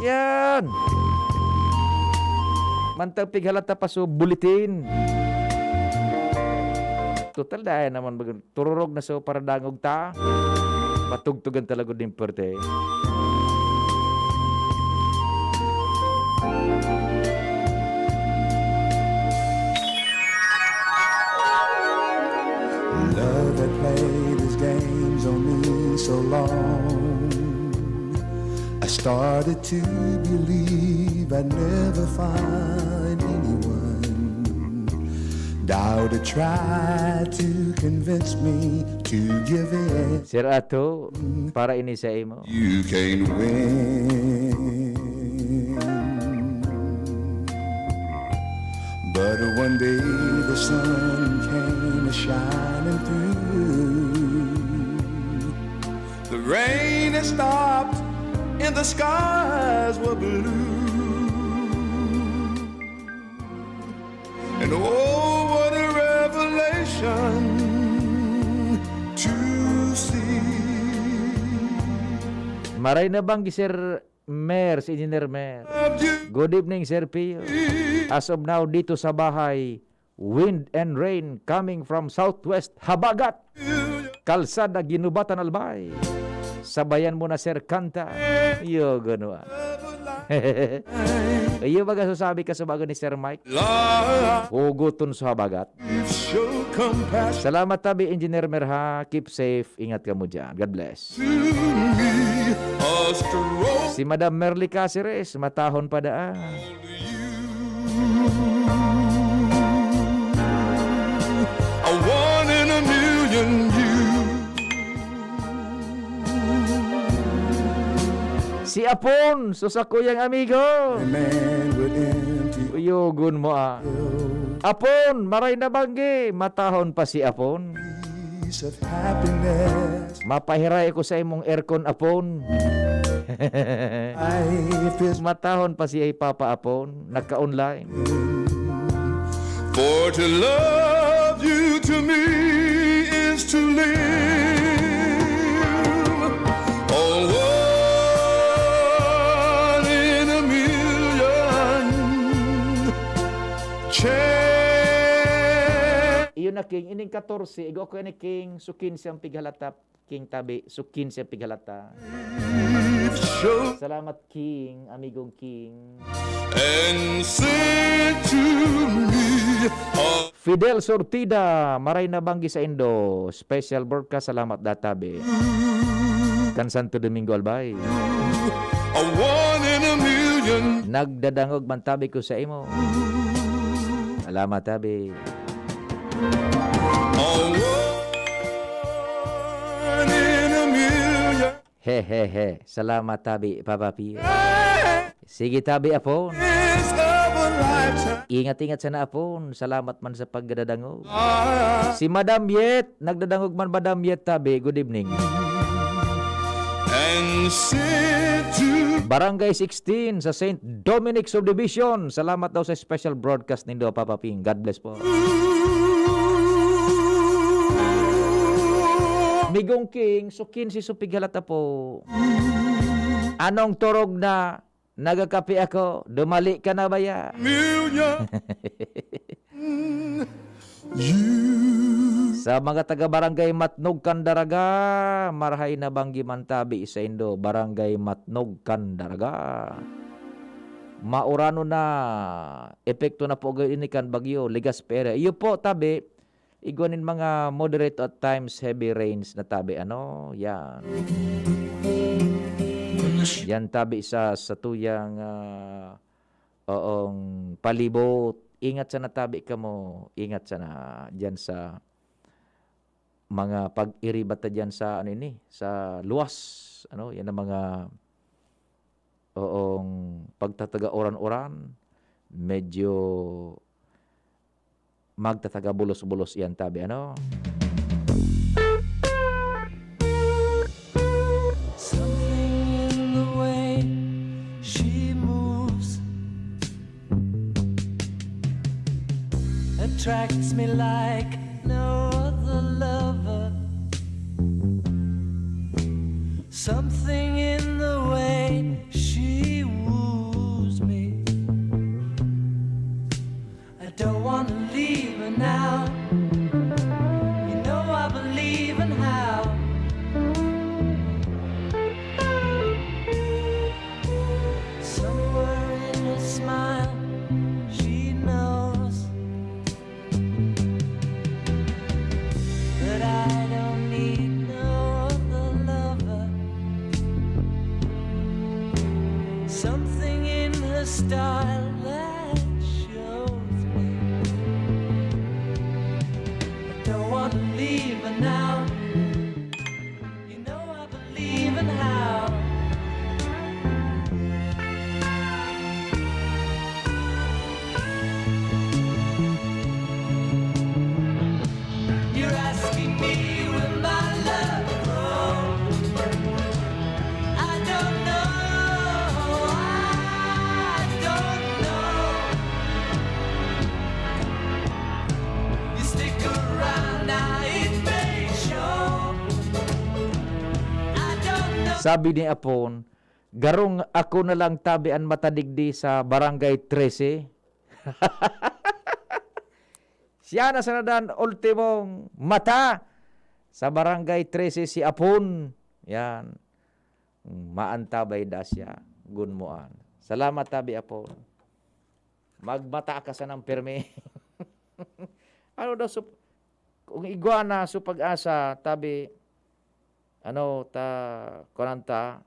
Yan. Mantang pighalata pa so bulletin. Total dahil naman tururog na so para dangog ta. Matugtugan talaga din perte. Love that played his games on me so long. I started to believe I'd never find anyone. Doubt it tried to convince me to give in. Sir Ato, para ini sa imo. You can win. But one day the sun came shining through. The rain had stopped and the skies were blue. And oh, what a revelation to see. Maray na bang Sir Mer, si Engineer Mer? Good evening, Sir Pio. As of now, dito sa bahay, wind and rain coming from southwest Habagat. Kalsada, Ginubatan, Albay. Sabayan mo na, Sir, kanta. Iyo, gano'n. Iyo ba sasabi ka sa bago ni Sir Mike? Huguton sa Habagat. Salamat tabi, Engineer Mer, ha. Keep safe. Ingat ka mo dyan. God bless. Si Madam Merly Caceres, matahon pa daan. A one in a million you. Si Apon, susakuyang amigo. Man with empty Uyugon mo ah. Apon, maray na banggi. Matahon pa si Apon. piece of happiness. Mapahiray ko sa imong aircon, Apon. Life is Matahon pa si Papa Apon. Nagka-online. for to love you to me is to live. Oh, one in a million chance. Iyon na King, ining 14, igo ko ni King, sukin siyang pighalata, King tabi, sukin siyang pighalata. Show Salamat King, amigong King. and send to me. Oh, Fidel Sortida, maray na banggi sa Indo. Special broadcast, salamat databe. Kan Santo Domingo Albay. a one in a million. Nagdadangog man tabi ko sa imo. Salamat tabi. Oh, one in a million. He. Salamat tabi, Papa Pio. Sige tabi, Apon. Is of a lifetime. Ingat-ingat sana, Apon. Salamat man sa pagdadangog. Ah, Si Madam Yet, nagdadangog man Madam Yet tabi. Good evening. and send to Barangay 16 sa St. Dominic Subdivision. Salamat daw sa special broadcast nindo, Papa Ping. God bless po. Migong King, sukin si Supighalata po. Anong turog na nagakapi ako? Dumali ka na ba ya? million. You Sa mga taga-barangay Matnog Candaraga, marahay na banggi mantabi sa Indo, Barangay Matnog Candaraga. Maurano na, epekto na po inikan bagyo, ligas pere. Iyo po tabi, iguanin mga moderate at times heavy rains na tabi. Ano? Yan. Yan tabi sa tuyang oong palibot. Ingat sa natabi ka mo. Ingat sa na dyan sa mga pag-iribata dyan sa ano ini, sa luwas. Ano? Yan ang mga oong pagtataga oran-oran. Medyo magtataga bulos-bulos yan tabi. Ano? something in the way she moves attracts me like no other lover. Something in the way she woos me something in her style that shows me I don't want to leave her now. You know I believe in how. You're asking me will my love grow? I don't know, I don't know. You stick around now, it may show. I don't know. Sabi ni Apon, garong ako na lang tabian matadigdi sa Barangay 13. Siya na sanadan ultimong mata sa Barangay 13 si Apon. Yan. Maantabay da siya. Gunmuan. Salamat tabi Apon. Magmata ka sa ng perme. Ano daw kung iguana sa pag-asa tabi konanta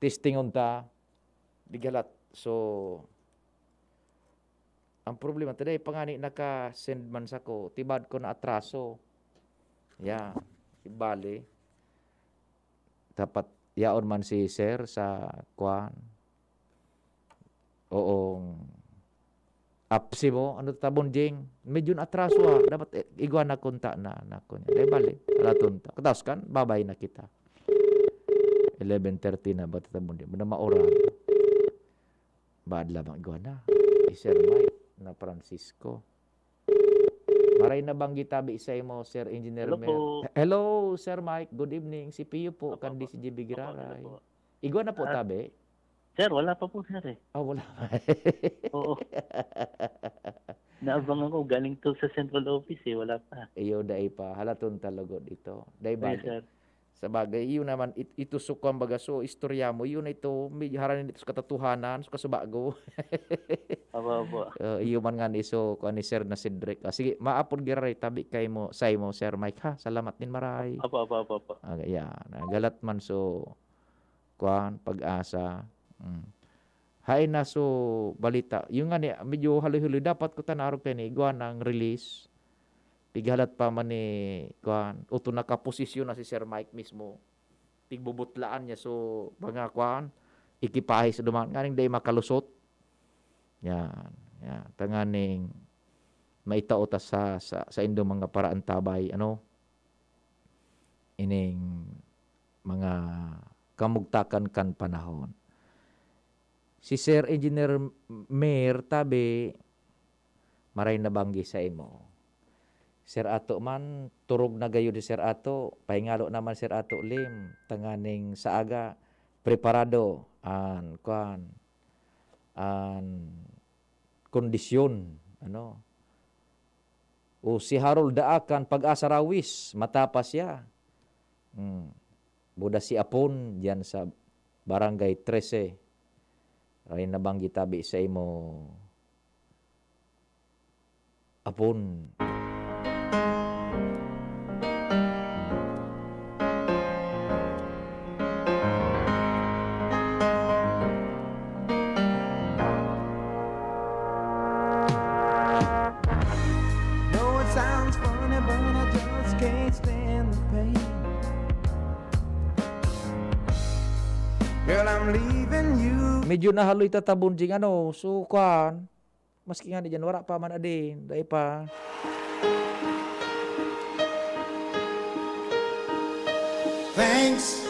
testingon ta bigalat. So ang problema today pangani naka-send man sa ko tibad ko na atraso. Yeah, ibali. Dapat yaon man si sir sa kuan. Oong apsi mo ano tabon jing medyo na atraso dapat iguan na kunta na nako niya. Dai bali ala tunta. Katas kan babay na kita. 11:30 na ba tabon di. Muna maoran. Baad lamang iguan na. Sir Mike na Francisco. Maray na bang gitabi isa mo, Sir Engineer Hello Mer. po. Hello, Sir Mike. Good evening. Si Pio po, Opo, kandi opo. si JB Giraray. Opo, Igwa na po Ah. tabi. Sir, wala pa po, sir eh. Wala. Oo. Naabangan ko, galing to sa central office eh. Wala pa. Iyo, dai pa. Halaton talagot ito. Dai Yes, ba? sir. Sa bagay, yun naman, ito sukwan baga. So, istorya mo, yun ito, medyo haranin ito sa katotohanan, sa kasubago. Aba. Iyo man nga ni, so, kuha ni Sir na Cedric. Sige, maapod Giraray, tabi kay mo, say mo, Sir Mike, ha? Salamat din maray. Apa. Yan, galat man so kuan pag-asa. Hay na so balita. Yung nga ni medyo haloy-haloy dapat ko tanarog kay ni iguan ang release. Pighalat pa man ni kuan uto nakaposisyon na si Sir Mike mismo. Pigbubutlaan niya so mga kuan ikipahe sa duman nganing day makalusot. Yan. Tanganing maitaota sa indo mga paraan tabay ining mga kamugtakan kan panahon. Si Sir Engineer Mayor tabi maray na banggi sa imo. Sir Ato man turog na gayo di Sir Ato, pahingalo naman Sir Ato lim tanganing sa aga preparado an kondisyon o si Harold Daakan pag-asa rawis matapas siya. Buda si Apon diyan sa Barangay 13. Ray na bang gitabi sa imo Apon. No, it sounds funny, but I just can't stand the pain. Girl, I'm leaving you. Medyo nahaloy tatabon jing so kuan maski nga diyan wala pa man adin dai pa. Thanks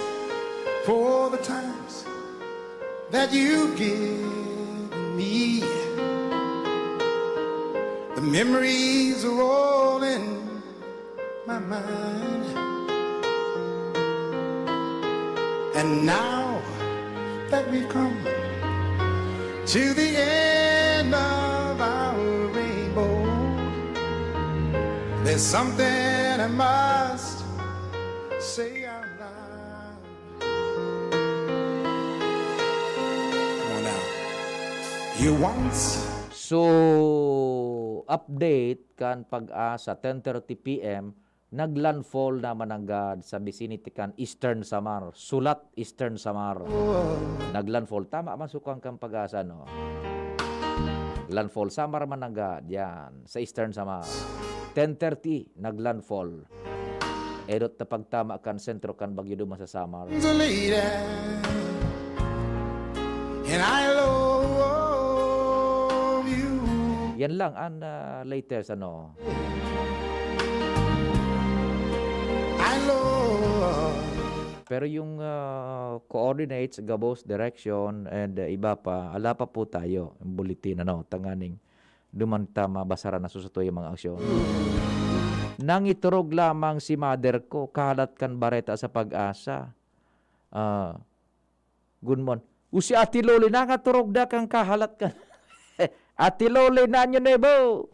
for the times that you give me. The memories are all in my mind. And now that we've come to the end of our rainbow, there's something I must say out loud. Come on now. You once So update kan pag-asa 10:30 PM naglandfall na mananggad sa vicinity kan Eastern Samar, Sulat Eastern Samar. Naglandfall, tama man sukang kang Pag-asa, no? Landfall, Samar mananggad, yan, sa Eastern Samar. 10:30, naglandfall. Edot na pagtama kan sentro kan Bagyo Duma sa Samar. The lady, and I love you. Yan lang ang latest, ano. I love. Pero yung coordinates, gabos, direction, and iba pa, ala pa po tayo. Yung bulletin, ano, tanganing dumantama, basara na susutoy yung mga aksyon. Nang iturog lamang si mother ko, kahalat kan bareta sa Pag-asa. Good morning. Usi Ati Loli, nangaturog da kang kahalat kan. Ati Loli, nanyo nebo.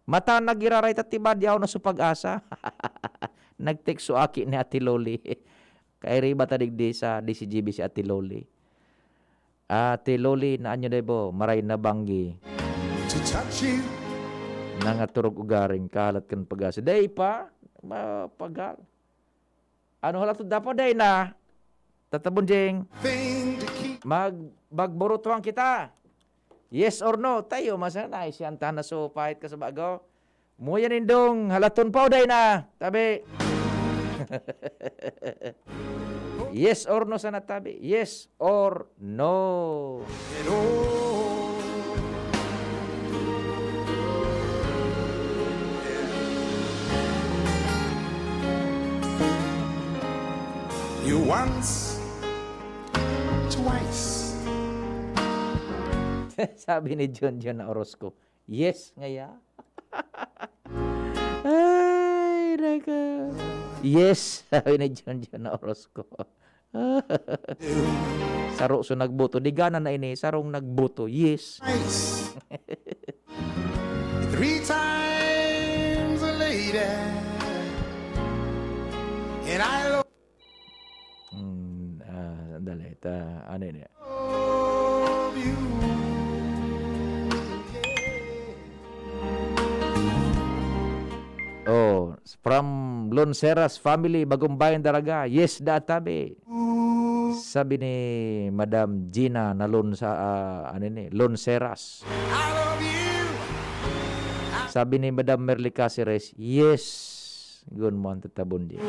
Mata nagiraray tatibadyaw na sa Pag-asa. Nagtekso aki ni Ati Loli. Kay riba tadigdi sa DCGB si Ati Loli. Ati Loli, nanyo nebo, maray na banggi. To touch you. Nangaturog ugaring kahalat kan Pag-asa. Day pa, pagal. Ano halat dapat day na? Tatabunjing. Thing to keep. Magburutuan kita. Yes or no? Tayo, masanay. Siyanta na so, pahit ka sa bago. Muya nindong, halaton pa day na. Tabi. Yes or no sana tabi? Yes or no? And oh, you once, twice. Sabi ni John na Orozco, yes ngaya. Ay, naka. Yes, sabi ni John na Orozco. Saro so nagboto. Di gana na ini, sarong nagboto. Yes. Twice. 3 times a lady. And I love Sandali. Ano yun? you. Oh, from Lonseras family, Bagong Bayan Daraga. Yes, databi. Sabi ni Madam Gina na Lonseras. I love you. Sabi ni Madam Merly Caceres, yes. Gunmon tatabundi.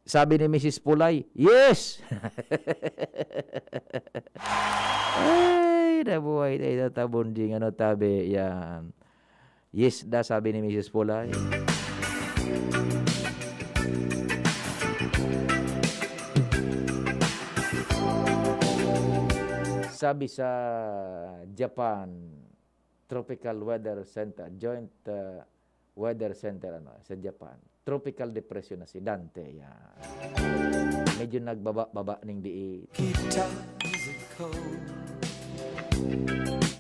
Sabi ni Mrs. Pulay, yes. Ay, nabuhay tayo tatabundi. Ano tabi? Yan. Yes, da sabi ni Mrs. Pulay. Sabi sa Japan Tropical Weather Center, Joint Weather Center sa Japan. Tropical depression na si Dante. Yan. Medyo nagbaba-baba ning diit.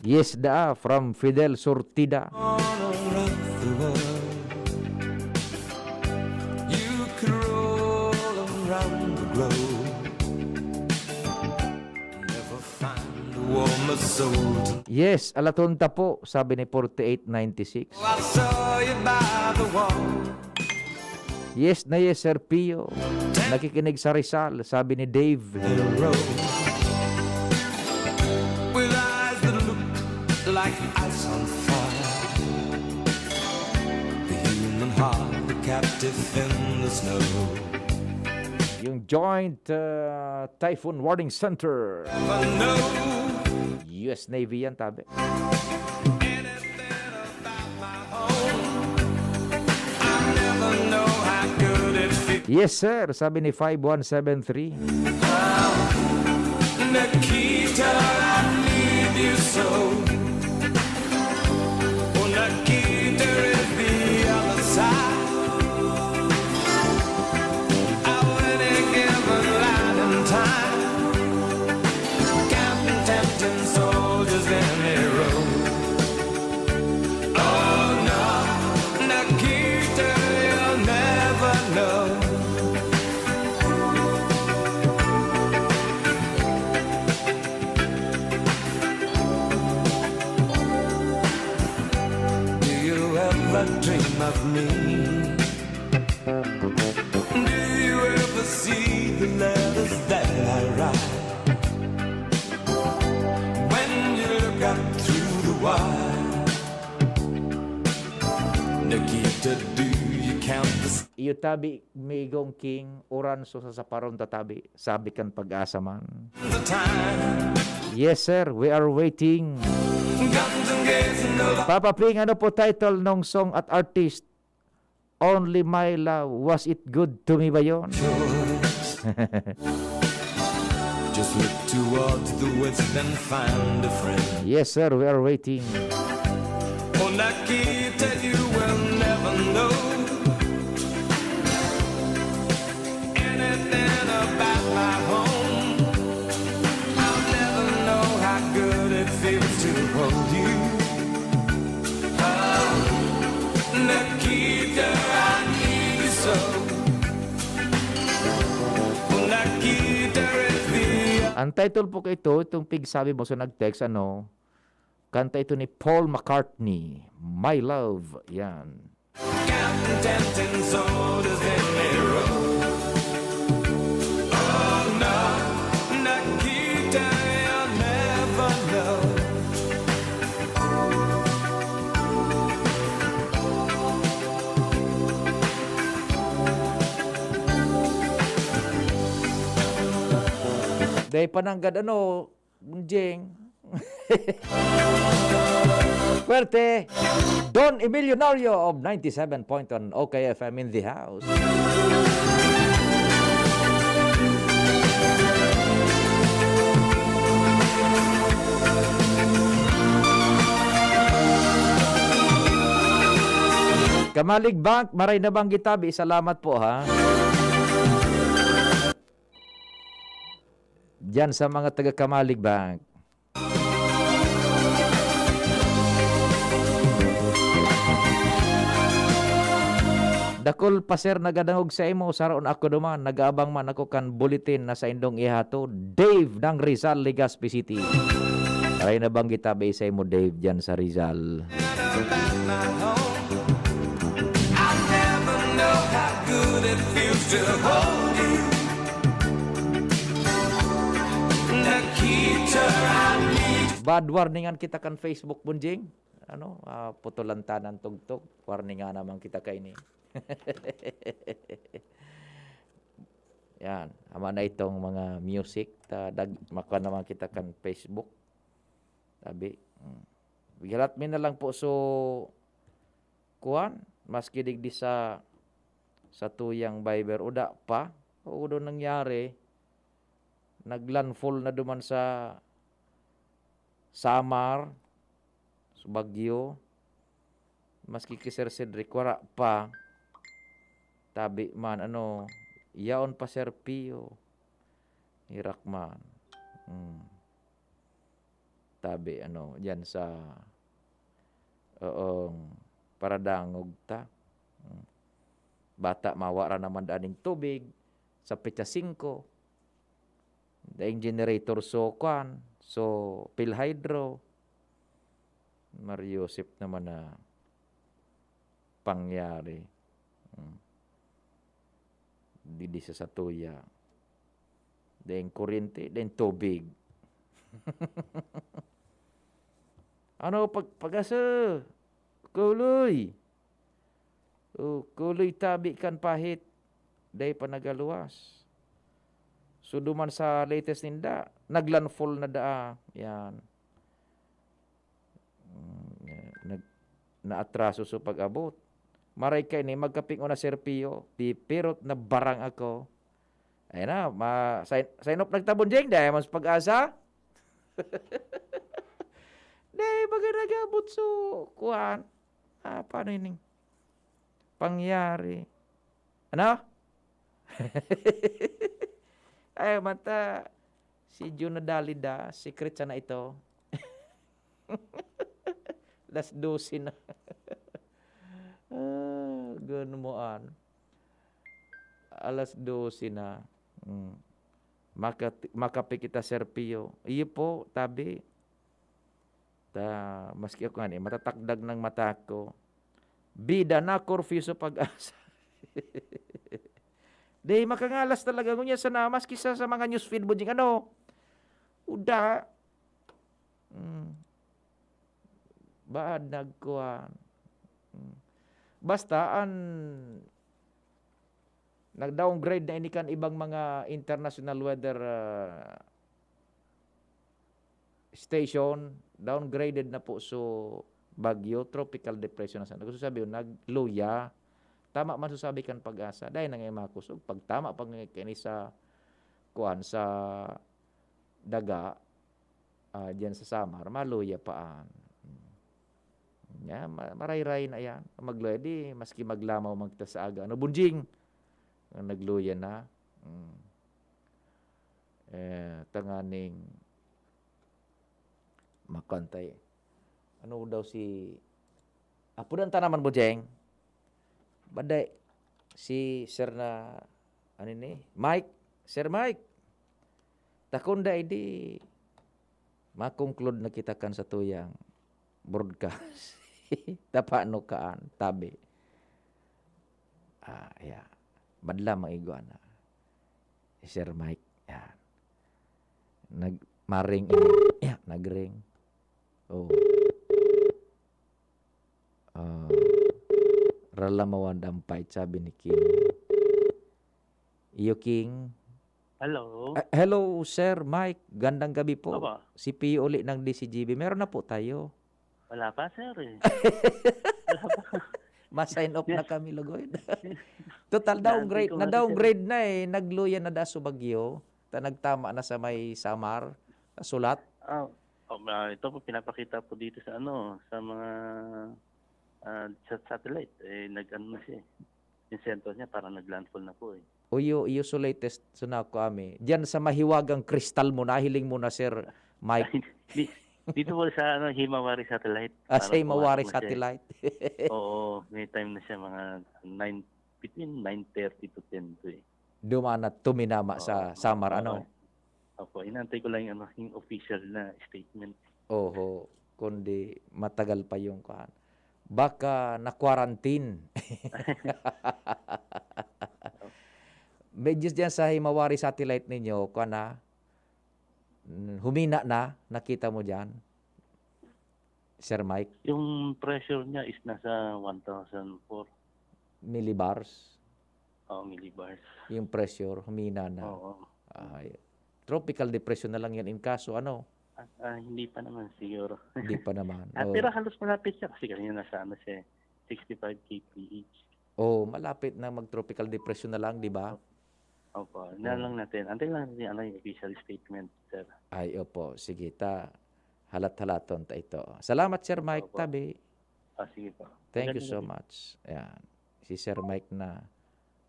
Yes da from Fidel Sortida. You can roll around the globe, never find a warmer soul. Yes, alatonta po, sabi ni 4896. I saw you by the wall. Yes na yes, Sir Pio. Nakikinig sa Rizal, sabi ni Dave. With eyes that look like ice on fire, the human heart, the captive in the snow. Yung Joint Typhoon Warning Center. I know US Navy yan, tabi. anything about my home. I never know how good it feels. Yes, sir, sabi ni 5173. Nikita, I need you so. Oh, Nikita is the other side. Out any given light and time, counting tempting soldiers in a row. Oh no, Nikita, you'll never know. dream of me? Do you ever see the letters that I write? When you look up through the wire, Nikita, do you count the Iyo tabi, Migong King, oran so sa saparon tatabi, sabi kan pag-asa man. time? Yes sir, we are waiting. Guns and gates and no Papa Ping, ano po title nung song at artist? Only My Love, was it good to me ba yun? choice. Just look towards the west and find a friend. Yes sir, we are waiting. Oh, Nikita, you will never know anything about my home. I'll never know how good it feels to hold you. Oh, Nikita, I need you so. Oh, Nikita is the Ang title po ko ito, itong pigsabi mo sa nag-text, ano, kanta ito ni Paul McCartney, My Love, yan. Captain Tempting sodas in the road. Oh no, Nikita, you'll never know. Dahil pananggad, ano, Bunjing. Fuerte, Don Emilio Nario of 97.1 OKFM in the house. Kamalig Bank, maray na bang gitabi? Salamat po ha. Diyan sa mga taga Kamalig Bank. Dakol paser nagadangog sa imo saron ako duman nagaabang man ako kan bulletin na sa indong ihato Dave ng Rizal, Legazpi City. Ay na bang kita sa imo Dave diyan sa Rizal. About my home, I'll never know how good it feels to hold you. Nikita, I need Bad warningan kita kan Facebook Bunjing. Ano, putulantanan tugtog. Warningan naman kita kay ni. Yan, ama na itong mga music maka naman kita kan Facebook. Sabi, bigalat mi na lang po so kuan, maski digdi sa tuyang Viber uda pa, udo nangyari. Naglandfall na duman sa Samar, sa Baguio. Maski kay Sir Cedric wala pa. Tabi man, ano, yaon pa Sir Pio. Hirak man. Tabi, ano, dyan sa paradangog ta. Bata mawara naman daning tubig sa petsa 5. Daing generator so kwan, so Pilhydro. Mario Josep naman na pangyari. Didi sa satuya. Daing kuryente, daing tubig. Ano pag-asa? Kuloy. Kuloy tabi kan pahit. Day pa nagaluwas. So duman sa latest ninda, naglandfall na daa. Yan. Naatraso sa pag-abot. Maray kay ni magkaping una Sir Pio, pipirot na barang ako. Ayun na, sign up nagtabon jeng, dahil mas pag-asa. Dahil maganagabot so, kuhan. Paano yun? Pangyari. Ano? Ay, mata, si June Nadalida, secret sana ito. Last dosin na. Ganumaan. Alas 12 na. Makapi kita Sir Pio. Iyo po, tabi. Maski ako nga matatakdag ng mata ko. Bida na curfew sa pag-asa. Di makangalas talaga ngunya sa namas kisa sa mga newsfeed mo ding ano. Uda. Baad nagkuhan. Basta nag-downgrade na ini kan ibang mga international weather station, downgraded na po so bagyo, tropical depression na sana. Gusto sabi yun, nagluya. Tama man sasabi kan pag-asa. Dahil nangyayamakusog. Pag tama pag kini sa kuan sa daga, diyan sa Samar, maluya paan. Maray-ray na yan. Magluya di, maski maglamaw magta sa aga. Ano, bunjing? Nagluya na. Tanganing makantay. Ano daw si Apudan tanaman bunjing? Baday si Sir na ano ni? Mike, Sir Mike. Takunda di makonclude na kita kan sa tuyang broadcast. Tapano kaan tabi. Yeah. Badla maiguan na. Sir Mike. Yan. Nagmaring ini. Yeah, nagring. Oh. Ralamawan dampay sabi ni King. Iyo King. Hello. Hello Sir Mike. Gandang gabi po. Aba. Si Pio uli ng DCGB. Meron na po tayo. Wala pa, sir eh. Ma-sign off na kami lugoy. Total downgrade. Na-downgrade na eh. Nagluya na da sa Bagyo. Nagtama na sa may Samar. Sulat. Ito po pinapakita po dito sa sa mga sa satellite. Nag-ano na siya. Yung center niya parang nag-landfall na po eh. Iyo so latest sunako kami. Diyan sa mahiwagang kristal mo, nahiling mo na Sir Mike. Dito po sa Himawari satellite. Sa Himawari satellite. Oo, may time na siya mga between 9:30 to 10 to eh. Dumana tuminama sa Samar ano. Opo, inantay ko lang yung official na statement. Oho, kundi matagal pa yung kan. Baka na-quarantine. Medyo diyan sa Himawari satellite ninyo, kana humina na, nakita mo diyan. Sir Mike, Yung pressure niya is nasa 1,004 millibars, millibars. yung pressure humina na. Oo. Tropical depression na lang yan in kaso ano, Hindi pa naman siguro. hindi pa naman. Pero halos malapit siya kasi kanina nasa siya 65 kph. Malapit na mag-tropical depression na lang, di ba? Opo, lang natin. Antay lang natin yung official statement, sir. Ay, opo. Sige, halat-halaton ta ito. Salamat, Sir Mike Opo. Tabi. Sige po. Thank you so much. Ayan. Si Sir Mike na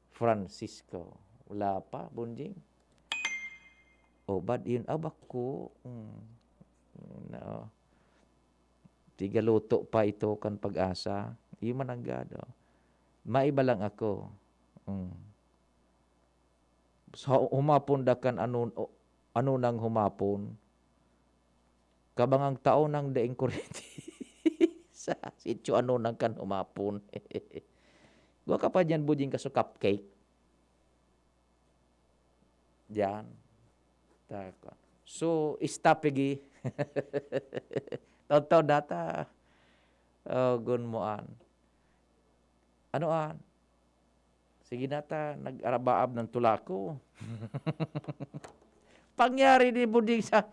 Francisco. Wala pa, bunjing. Bad yun. Bako. Tigaluto pa ito kan pag-asa. Yung mananggado. Maiba lang ako. So, humapon da kan ano nang humapon. Kabangang taon nang daing kurente. Sa sityo ano nang kan humapon. Gua ka pa dyan buding kaso cupcake. Diyan. So, istapigi. Taw data. Gun moan. Anoan? Sige nata, nag-arabaab ng tulako. Pangyari ni buding sa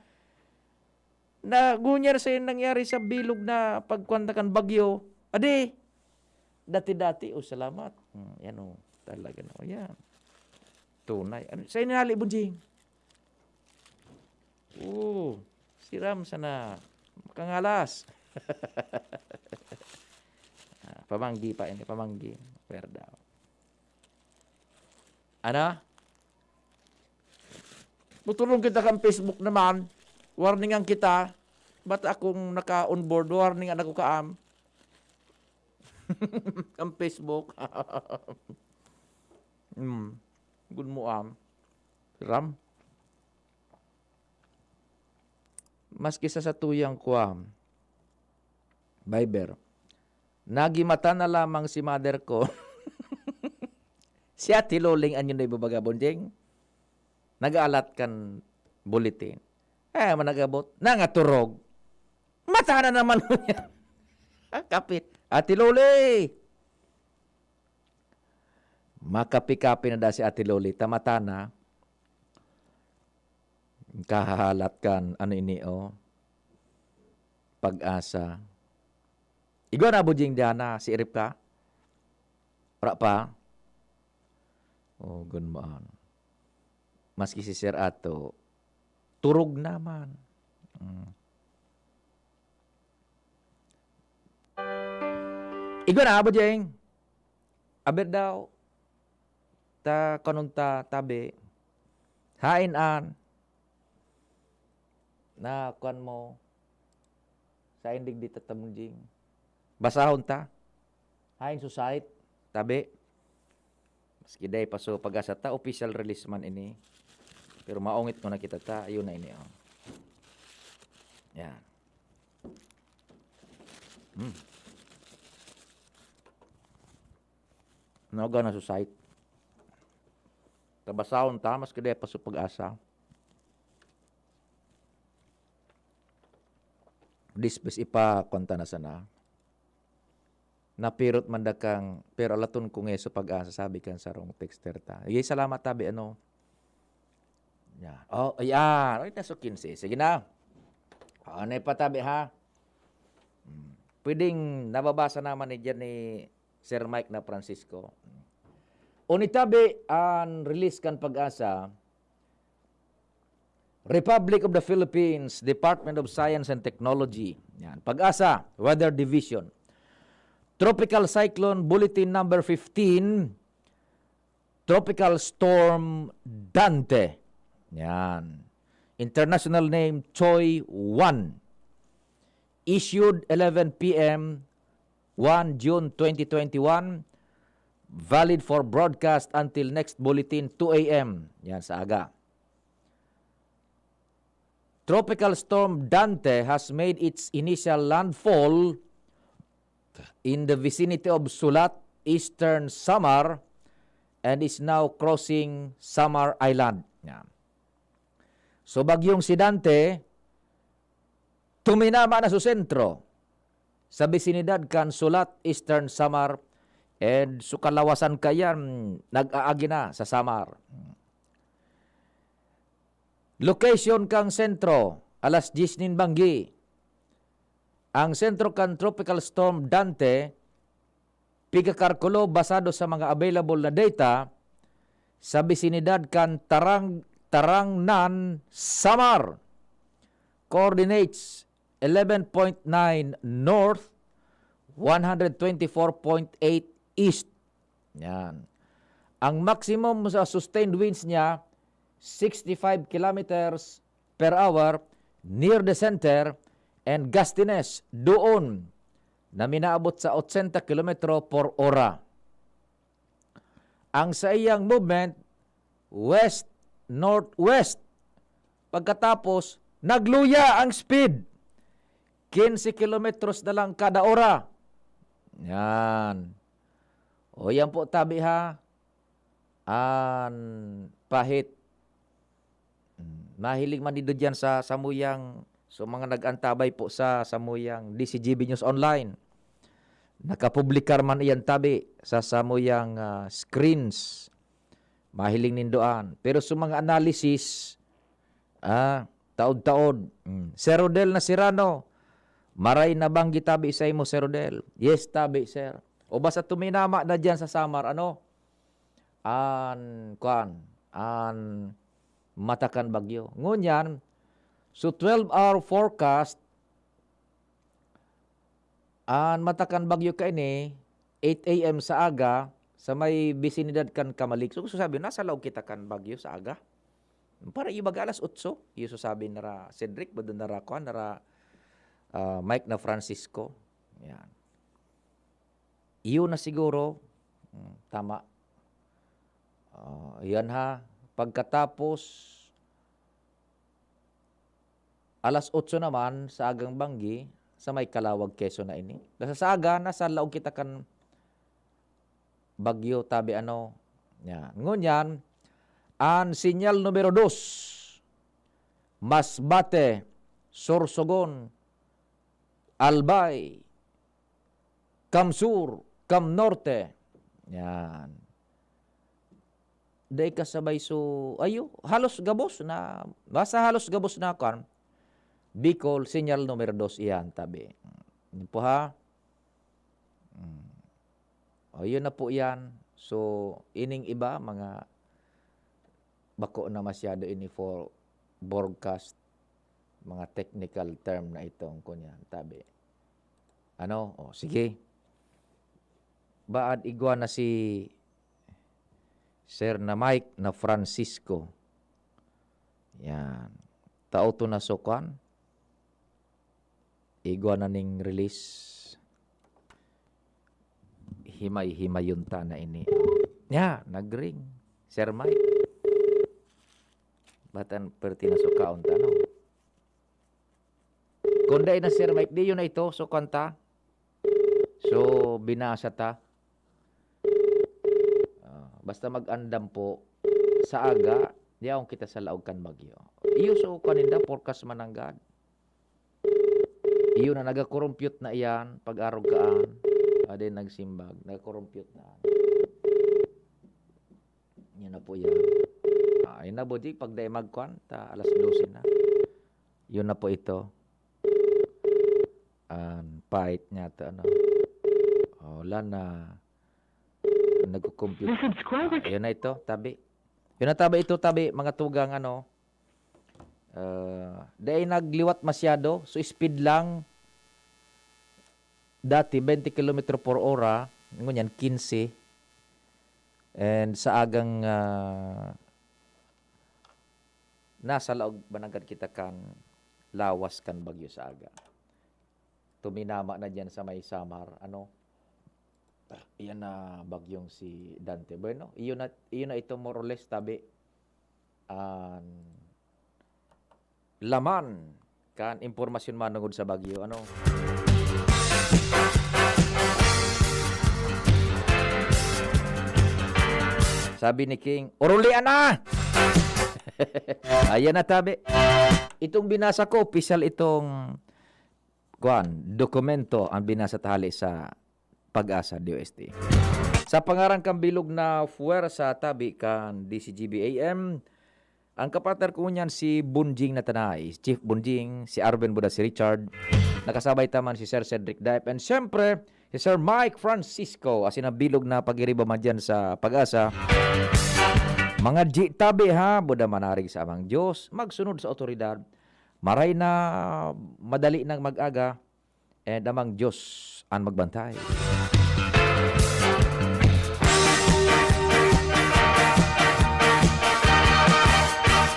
gunyar sa nangyari sa bilog na pagkwantakan bagyo. Ade, dati-dati, salamat. Yan talaga na. Yan. Tunay. Sa inali, buding. Siram sana. Makangalas. Pamanggi pa ini, pamanggi. Perdaw. Ana? Butulong kita kang Facebook naman. Warningan kita. Ba't akong naka-onboard? Warningan ako kaam. Ang Facebook. Good mo Ram. Maski sa tuyang kuam. Viber. Nagimata na lamang si mother ko. Si Ate Loling anyo na ibabaga, Bonjeng. Nag-aalat kan bulletin. Managabot. Nangaturog. Mata na naman niya. Kapit. Ate Loli! Makapi-kapi na da si Ate Loli. Tamata na. Kahahalat kan, Pag-asa. Igo na bujing diana, si Irip ka? Ora pa? Oh, gunmaan. Maski si Sir Ato, turog naman. Igo na, bujing. Aber daw. Ta kanong tabi. Hainan. Na kuan mo. Sa indig di tatamjing. Basahon ta. Hain society. Tabi. Maski day paso pag-asa ta. Official release man ini. Pero maungit ko na kita ta. Ayun na ini. Oh. Yan. Naga na society. Tabasahon ta. Maski day paso pag-asa. Dispes ipa konta na sana. Napirot man dakang pero alaton kung eso pag-asa sabi kan sarong texter ta. Igay salamat tabi ano. Yan. Oh, ayan. Oy taso 15. Sige na. Ano pa tabi ha? Pwedeng nababasa naman ni dyan ni Sir Mike na Francisco. Unitabi ang release kan pag-asa. Republic of the Philippines, Department of Science and Technology. Yan. Pag-asa, Weather Division. Tropical Cyclone Bulletin number 15, Tropical Storm Dante. Yan. International name, Choi 1. Issued 11 p.m., 1 June 2021. Valid for broadcast until next bulletin, 2 a.m. Yan, sa aga. Tropical Storm Dante has made its initial landfall in the vicinity of Sulat, Eastern Samar, and is now crossing Samar Island. Yan. So bagyong si Dante, tuminama na sa sentro, sa bisinidad kan Sulat, Eastern Samar, and sukalawasan kayan, nag-aagi na sa Samar. Location kang sentro, alas 10 nin Banggi. Ang sentro kan Tropical Storm Dante, pigkakarkulo basado sa mga available na data sa bisinidad kan Tarangnan, Samar. Coordinates 11.9 north, 124.8 east. Yan. Ang maximum sa sustained winds niya 65 kilometers per hour near the center, and gustiness doon na minaabot sa 80 kilometro per ora. Ang sa iyang movement, west-northwest. Pagkatapos, nagluya ang speed. 15 kilometros na lang kada ora. Yan. O yan po tabi ha. Pahit. Mahilig man dito dyan sa samuyang. So mga nag-antabay po sa samuyang DCGB News Online. Nakapublikar man iyan tabi sa samuyang screens. Mahiling nindoan. Pero sa mga analysis, taod-taod. Sir Rodel Nasirano, maray na banggi tabi sa imo, Sir Rodel? Yes, tabi, sir. O basta tuminama na dyan sa Samar, matakan bagyo. Ngunyan, so 12-hour forecast, ang matakan bagyo ka ini, 8 a.m. sa aga, sa may bisinidad kan Kamalik. So sabi, nasa laog kita kan bagyo sa aga. Para ibaga alas 8. Yung sabi nara Cedric, badun nara ko, nara Mike na Francisco. Yan. Iyon na siguro, tama. Yan ha. Pagkatapos, alas 8 naman sa agang Banggi, sa may Calawag, Quezon na ini. Nasasaga na sa laog kita kan bagyo tabi ano. Yan. Ngunyan, ang sinyal numero 2, Masbate, Sorsogon, Albay, Kamsur, Kamnorte. Yan. Day kasabay so, halos gabos na, basta halos gabos na kan, Bicol, sinyal numero 2 iyan, tabi. Yun po ha. Yun na po yan. So, ining iba, mga bako na masyado ini for broadcast, mga technical term na itong kunyan, tabi. Ano? Sige. Baad igwa na si Sir na Mike na Francisco. Yan. Tao to na sokan. Igwa na ning release. Himay-himayunta na ini. Nagring. Sir Mike. Batan perti na sokaon ta, no? Kunday na Sir Mike, di yun na ito, sokan ta. So, binasa ta. Basta mag-andam po sa aga, di akong kita sa laog kan bagyo. Iyo so kaninda, forecast mananggad. Iyo na nagakorumpute na iyan, pag-arog kaan, adin nagsimbag, nagakorumpute na. Yan na po yan. Ayun na po, pag day magkwan, alas 12 na. Yun na po ito. Fight niya ito, ano. Wala na. Nagko-compute. Yun na ito, tabi. Yun na tabi ito, tabi. Mga tugang, ano. Dahil nagliwat masyado. So, speed lang. Dati, 20 km per hora. Ngunyan, 15. And sa agang nasa laog banagad kita kan lawas kan bagyo sa aga. Tuminama na dyan sa may Samar. Ano? Iyan na bagyong si Dante. Bueno, iyon na ito more or less tabi. Laman kan impormasyon manungod sa bagyo. Ano? Sabi ni King, urulian na! Ayan na tabi. Itong binasa ko, official itong dokumento ang binasa tali sa Pag-asa DOST. Sa pangarang kang bilog na fuwersa tabi kan DCGB-AM, ang kapartner ko niyan si Bunjing na tanay, Chief Bunjing, si Arben Buda, si Richard, nakasabay taman si Sir Cedric Dipe, and syempre, si Sir Mike Francisco, asin ang bilog na pag-iriba man dyan sa Pag-asa. Mga tabi ha, Buda manarig sa amang Diyos, magsunod sa otoridad, maray na madali nang mag-aga, and amang Diyos ang magbantay.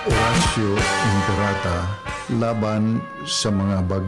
Horacio Imperata laban sa mga bagyo.